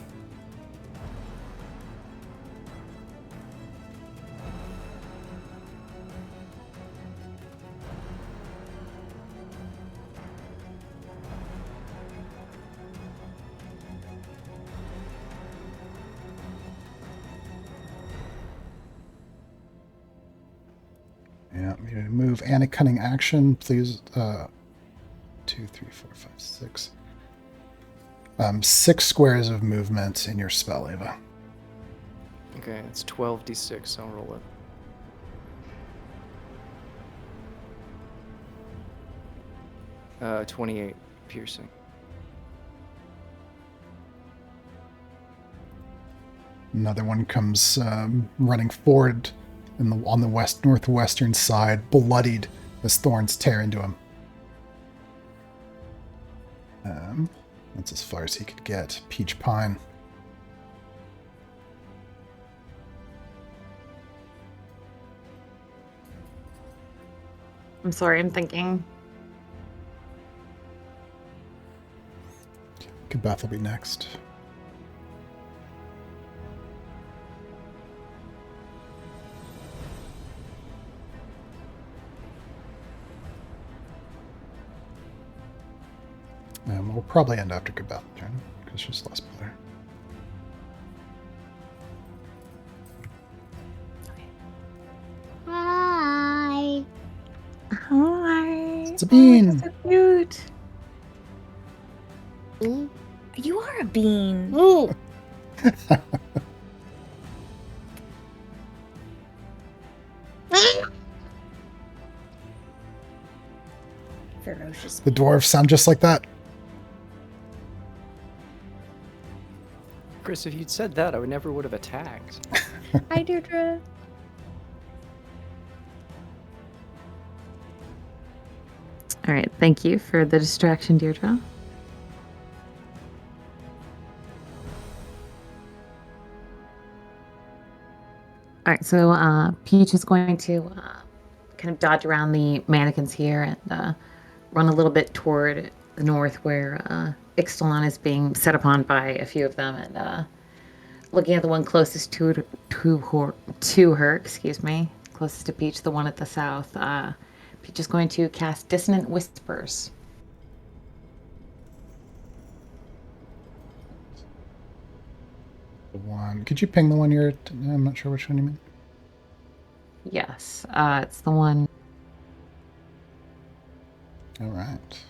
S1: Yeah, you need to move and a cunning action. Please, 2, 3, 4, 5, 6. 6 squares of movement in your spell, Ava.
S3: Okay, it's 12d6. I'll roll it. 28 piercing.
S1: Another one comes running forward on the northwestern side, bloodied as thorns tear into him. That's as far as he could get. Peach Pine.
S5: I'm sorry, I'm thinking.
S1: Kabeth will be next. And we'll probably end after Kabeth's turn, because she's less player.
S8: Hi.
S5: Hi.
S1: It's a bean!
S5: Oh, so cute.
S2: You are a bean.
S8: Ooh.
S2: Ferocious.
S1: The dwarves sound just like that.
S3: Chris, if you'd said that, I would have attacked.
S4: Hi, Deirdre.
S5: All right, thank you for the distraction, Deirdre. All right, so Peach is going to kind of dodge around the mannequins here and run a little bit toward the north where Ixtalan is being set upon by a few of them, and looking at the one closest to her, excuse me, closest to Peach, the one at the south. Peach is going to cast Dissonant Whispers.
S1: The one. Could you ping the one you're? I'm not sure which one you mean.
S5: Yes, it's the one.
S1: All right.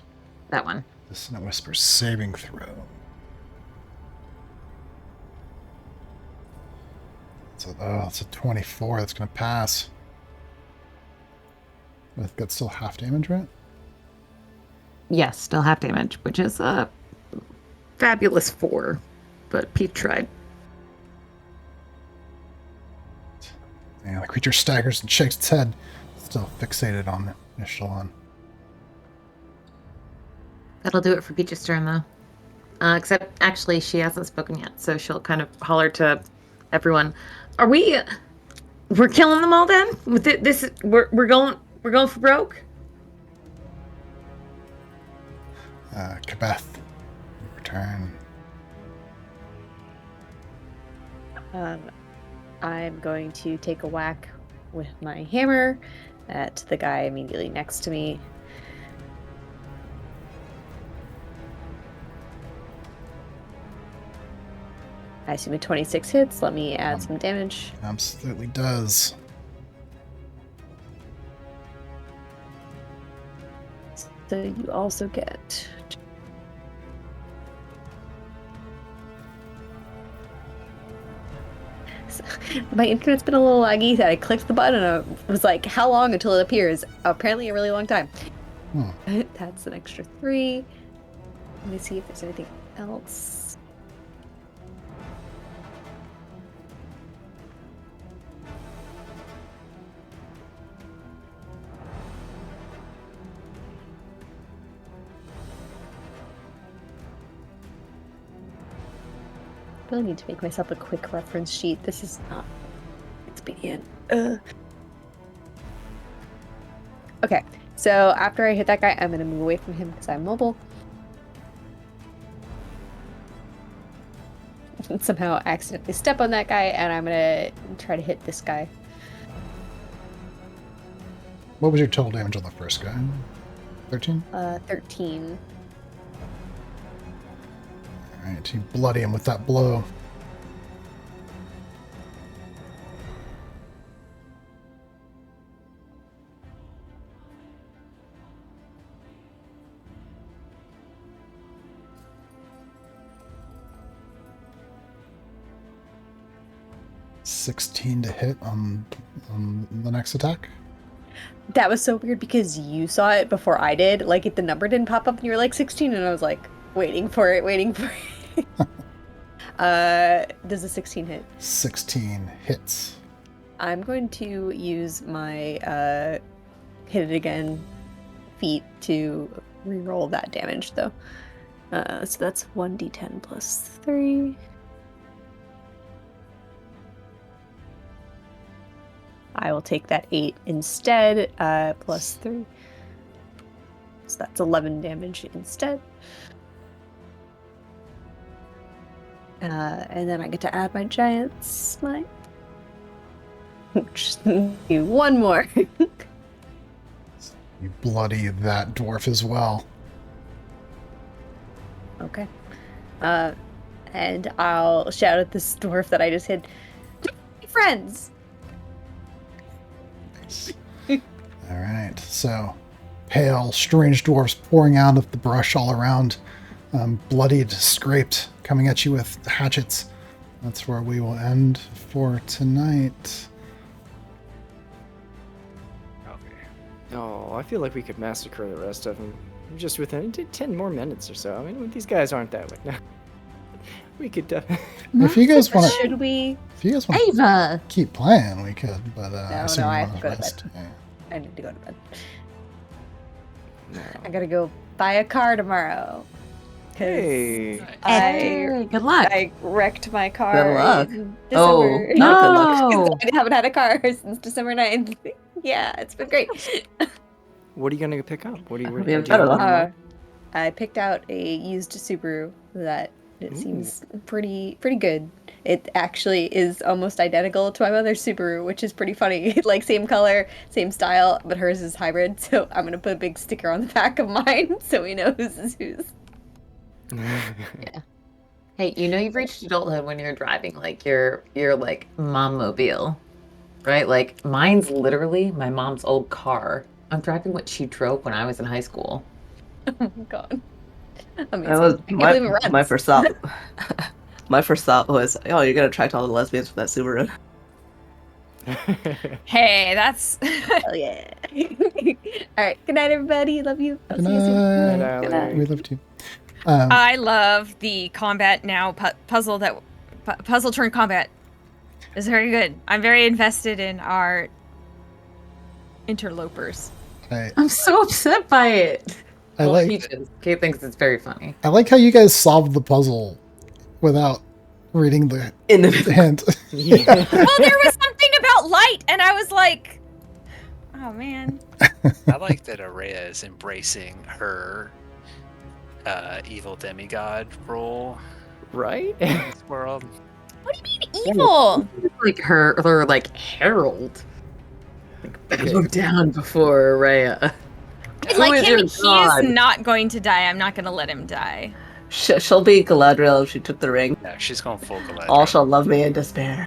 S5: That one.
S1: Dissonant Whispers saving throw. It's a 24. That's going to pass. I've got still half damage, right?
S5: Yes, still half damage, which is a fabulous 4, but Pete tried.
S1: Yeah, the creature staggers and shakes its head, still fixated on Ixtalan.
S5: That'll do it for Peach's turn, though. Except, actually, she hasn't spoken yet, so she'll kind of holler to everyone. Are we? We're killing them all then? With this, we're going for broke.
S1: Kabeth, return.
S4: I'm going to take a whack with my hammer at the guy immediately next to me. I assume a 26 hits. Let me add some damage.
S1: Absolutely does.
S4: So you also get... My internet's been a little laggy. I clicked the button and I was like, how long until it appears? Apparently a really long time. That's an extra 3. Let me see if there's anything else. I really need to make myself a quick reference sheet. This is not expedient. Okay, so after I hit that guy, I'm going to move away from him because I'm mobile. And somehow accidentally step on that guy, and I'm going to try to hit this guy.
S1: What was your total damage on the first guy? 13?
S4: 13.
S1: Alright, you bloody him with that blow. $16 to hit on the next attack.
S4: That was so weird because you saw it before I did. Like, the number didn't pop up and you were like 16, and I was like, waiting for it. Does a 16 hit?
S1: 16 hits.
S4: I'm going to use my hit it again feat to reroll that damage, though. So that's 1d10 plus 3. I will take that 8 instead, plus 3. So that's 11 damage instead. And then I get to add my giant smite. Just do one more.
S1: You bloody that dwarf as well.
S4: Okay. And I'll shout at this dwarf that I just hit. Friends!
S1: Nice. Alright, so pale, strange dwarfs pouring out of the brush all around. Bloodied, scraped, coming at you with hatchets. That's where we will end for tonight.
S6: Okay.
S3: Oh, I feel like we could massacre the rest of them just within 10 more minutes or so. I mean, these guys aren't that way. We could definitely.
S1: If you guys want to,
S4: Should we?
S1: if you guys want to
S5: Ava!
S1: keep playing, we could. But I
S4: No,
S1: assume
S4: no,
S1: you
S4: I
S1: want
S4: have to go to
S1: rest. Yeah.
S4: I need to go to bed.
S3: No.
S4: I gotta go buy a car tomorrow. 'Cause
S3: Hey.
S5: Hey, good luck.
S4: I wrecked my car
S7: Good luck.
S4: in
S7: Oh,
S4: December.
S7: not good luck.
S5: No!
S4: I haven't had a car since December 9th. Yeah, it's been great.
S3: What are you gonna pick up? What do you?
S7: We have
S3: do you
S7: better
S3: have
S7: luck.
S3: one in mind?
S4: I picked out a used Subaru that it
S3: Ooh.
S4: seems pretty good. It actually is almost identical to my mother's Subaru, which is pretty funny. Like same color, same style, but hers is hybrid. So I'm gonna put a big sticker on the back of mine so we know whose is whose.
S5: Hey, you know you've reached adulthood when you're driving like your like mom-mobile, right? Like mine's literally my mom's old car. I'm driving what she drove when I was in high school.
S4: Oh my god. Amazing.
S7: That was
S4: I can't believe it runs.
S7: my first thought. My first thought was, oh, you're gonna attract all the lesbians with that Subaru.
S2: Hey, that's
S4: Hell yeah. Alright, good night everybody. Love you. I'll
S1: Good
S4: see you soon.
S1: night.
S3: Good
S4: night.
S1: We love you.
S2: I love the combat now puzzle puzzle turn combat. It's very good. I'm very invested in our interlopers.
S5: I'm so upset by it.
S1: I
S5: Well,
S1: like
S5: Peaches. Kate thinks it's very funny.
S1: I like how you guys solved the puzzle without reading the
S7: In the
S1: hint.
S3: Yeah.
S2: Well, there was something about light, and I was like, oh man.
S6: I like that Araya is embracing her evil demigod role
S3: Right?
S6: in this world.
S2: What do you mean evil?
S5: Like her like herald. Like look down before Rhea. Who
S2: Like
S5: is
S2: him,
S5: your
S2: he
S5: god?
S2: is not going to die. I'm not going to let him die.
S7: she'll be Galadriel if she took the ring.
S6: No, she's going full Galadriel.
S7: All shall love me in despair.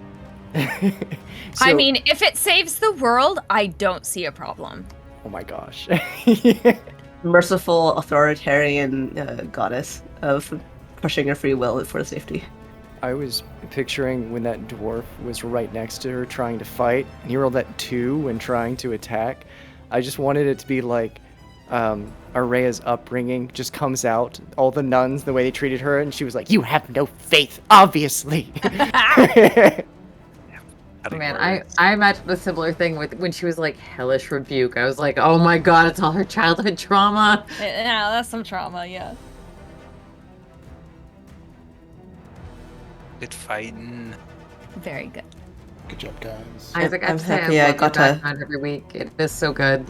S2: I
S3: So-
S2: mean, if it saves the world, I don't see a problem.
S3: Oh my gosh.
S7: Merciful, authoritarian goddess of pushing her free will for safety.
S3: I was picturing when that dwarf was right next to her trying to fight, and he rolled that 2 when trying to attack. I just wanted it to be like Araya's upbringing just comes out, all the nuns, the way they treated her, and she was like, "You have no faith, obviously."
S5: Man, I imagined a similar thing with when she was like hellish rebuke. I was like, oh my god, it's all her childhood trauma.
S2: Yeah, that's some trauma, yeah.
S6: Good fighting.
S2: Very good.
S1: Good job, guys.
S5: Isaac, I
S7: I'm
S5: have to say,
S7: happy
S5: I
S7: I
S5: love your
S7: got to-
S5: background every week. It is so good.